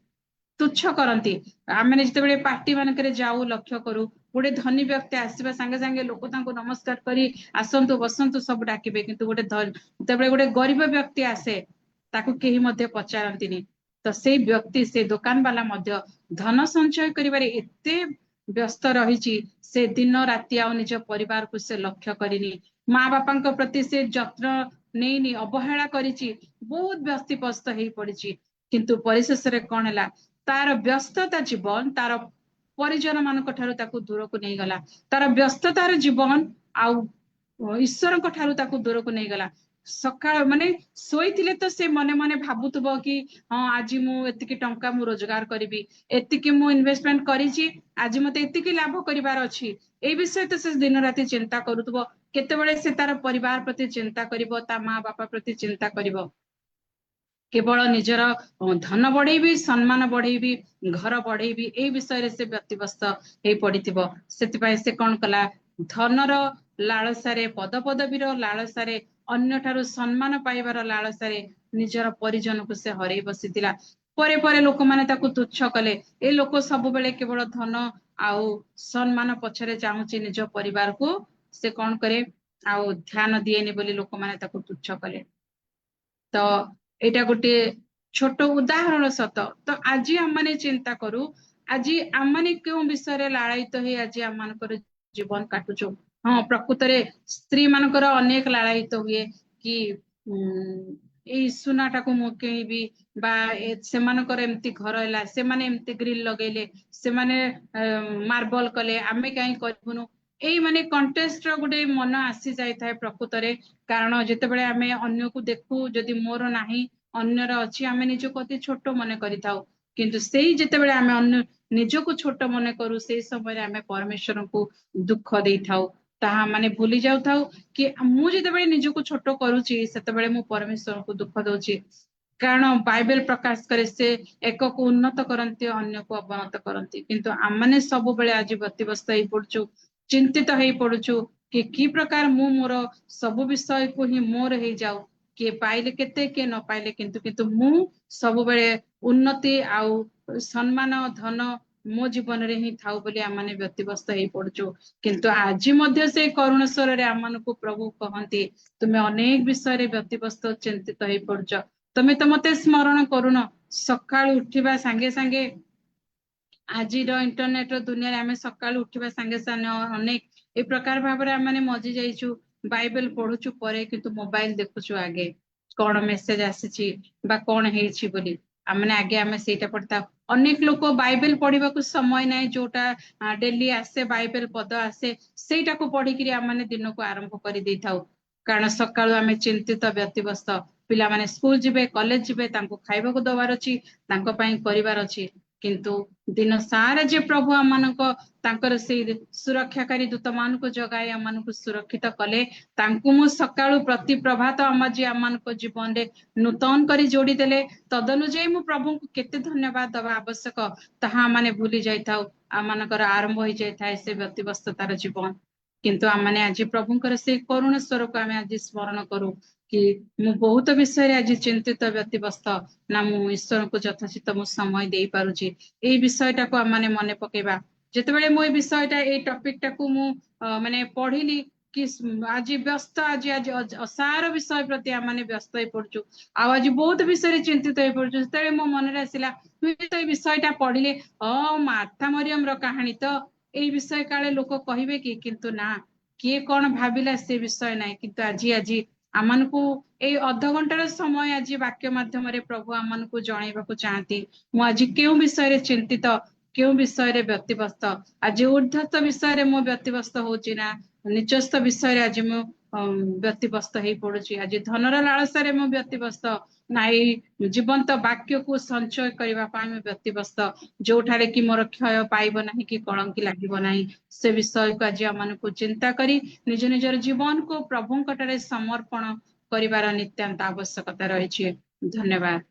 तुच्छ करंती आमे जिते बेले पार्टी मानकरे जाऊ लक्ष्य करू गोटे धनी व्यक्ति आसीबा संगे संगे लोक तांको नमस्कार करी आसंतु बसंतु सब डाकिबे किंतु गोटे जिते बेले गोटे गरीब व्यक्ति आसे ताकू केही मध्य पचारंतिनी तो से व्यक्ति से दुकान वाला मध्य धन संचय करिबारे एते व्यस्त रहिछि से दिन राति आ निज परिवार को से लक्ष्य करिनी माँ बापा प्रति से जत्न नेइनी अवहेला करिछि बहुत व्यस्तिपस्त हेई पड़िछि किंतु परिशेष रे कोन हला तार व्यस्तता जीवन तार परिजन मानक ठारू ताकू दूर को नहीं गला तार व्यस्ततार जीवन आउ ईश्वर को ठारू ताकू दूर को नहीं गला सकाळ माने शोइथिले तो से मने मने भाबुतबो कि हाँ आज मु एतिकी टंका मु रोजगार करिबी एतिकी मु इन्वेस्टमेंट करिछि आज मते एतिकी लाभ करिवार अछि ए विषय तो से दिन राति चिंता करूतबो केतेबेले से तार परिवार प्रति चिंता करिवो ता माँ बापा प्रति चिंता करिवो केवल निजर धन बढ़ेबी सम्मान बढ़ेबी घर बढ़ेबी ए विषय से व्यतिव्यस्त हे पड़िथिबो सेतिपय से कोन कला धनर लालसारे पदपदवीर लालसारे अन्य ठारू सम्मान पाइबार लालसारे निजर परिजन को से हरई बसिथिला परे परे लोक माने ताकू तुच्छ कले ए लोक सब बेले केवल धन आउ सम्मान पछरे चाहूची निज परिवार को से कोन करे आउ ध्यान दिएनी बोली लोक माने ताकू तुच्छ कले तो एटा गोटे छोट उदाहरण सत तो आज आम माने चिंता करू आज आम माने क्यों विषय लालायित हे आज आम मानकर जीवन काटुचु हाँ प्रकृत रे स्त्री मानकर अनेक लालायित हुए कि एई सुनाटा को मुकेबी बा सेमानकर एमती घर हैला सेमाने एमती ग्रिल लगेले सेमाने मार्बल कले आमे काई करबुनु एई माने कंटेस्ट रो गुटे मन आसी जाय थाए प्रकृत रे कारण जेतेबेले आमे अन्य को देखू जदि मोर नाही अन्यर अछि आमे निजको अति छोट मने करिथाउ किंतु सेई जेतेबेले आमे अन्य निजको छोट मने करू सेई समय रे आमे परमेश्वर को दुख देइथाउ ताहा माने भूली जाउथाउ कि मु जेतेबेले निजको छोट करूची सेतेबेले मु परमेश्वर को दुख दउची कारण बाइबल प्रकाश करे से एक को उन्नत करंती अन्य को अवनत करंती किंतु आम माने सब बेले आज व्यतिव्यस्त हे पड़छु चिंतित हे पड़छु कि प्रकार मु मोर सब विषय को ही मोर हे जाऊ के पाइले केते के न पाइले किंतु मु सब बेले उन्नति आउ सम्मान धन मो जीवन रे ही थाउ बोली आम माने व्यतिव्यस्त हे पड़छु किंतु आज मध्य से करुणेश्वर रे आम को प्रभु कहंती तुमे अनेक विषय रे व्यतिव्यस्त चिंतित हे पड़छ तमे तो मते स्मरण करूनो सकाळ उठिबा संगे संगे आज इंटरनेट दुनिया आम सकाळ उठिबा संगे संगे अनेक ए प्रकार भाव आम माने मजी जाइछु बाइबल पढ़ुछु परे किंतु मोबाइल देखुछु आगे कौन मेसेज आसीछि बा कौन हेछि बोली आमने आगे आमे सेटा पढ़ता अनेक लोक बाइबल पढ़िबा को समय नै जोटा डेली आसे बाइबल पद आसे सेटा को पढ़ी कि आम माने दिन को आरंभ करि देथाउ कारण सकाळु आमे चिंतित व्यतिव्यस्त पिला माने स्कूल जिबे कॉलेज जिबे तांको खाइबा को दवार अछि तांको पई करिवार अछि किंतु दिन सारा जे प्रभु आमानको तांकर से सुरक्षाकारी दूत मान को जगाई आमानको सुरक्षित कले तांको मु सकाळु प्रति प्रभात आमा जे आमानको जीवन रे नूतन करी जोड़ी देले तदनुजय मु प्रभु को केते धन्यवाद दवा आवश्यक ताहा माने भूली जाइथाउ आमानकर आरंभ होई जाइथाय से व्यतिव्यस्ततार जीवन किंतु आमाने आज प्रभुंकर से करुणेश्वर को आमे आज स्मरण करू कि मु बहुत विषय रे आज चिंतित व्यतिव्यस्त ना मु ईश्वर को यथाचित मु समय दे पारुची ए विषयटा को माने मने पकेबा जेतेबेले मो ए विषयटा ए टॉपिकटा को मु माने पढिली कि आज व्यस्त आज असार विषय प्रति माने व्यस्त हो पड़छु आज बहुत विषय रे चिंतित हो पड़छु जेतेबेले मो मन रे आसिला तो ए विषयटा पढिले मार्था मरियम रो कहानी तो ए विषय काले लोक कहिबे कि किंतु ना किए कोन भाबिला से विषय नै किंतु आज आमन को ए अध घंटार समय आज वाक्य माध्यम रे प्रभु आमन को जणाइबा को चाहती मु आज केउ विषय रे चिंतित केउ विषय रे व्यतिव्यस्त आज ऊर्ध्वस्त विषय रे मु व्यतिव्यस्त होची ना निचस्थ विषय रे आज मु व्यतिव्यस्त हे पड़ुची आज धनर लालसा रे मु व्यतिव्यस्त नाई जीवंत वाक्य को संचय करबा पा मैं व्यतिव्यस्त जोठारे कि मोर क्षय पाइबो नाही कि कलंकी लागिबो नाही से विषय को आज आमन को चिंता करी निज निजर जीवन को प्रभु कटरे समर्पण करिवार नित्यांत आवश्यकता रही। धन्यवाद।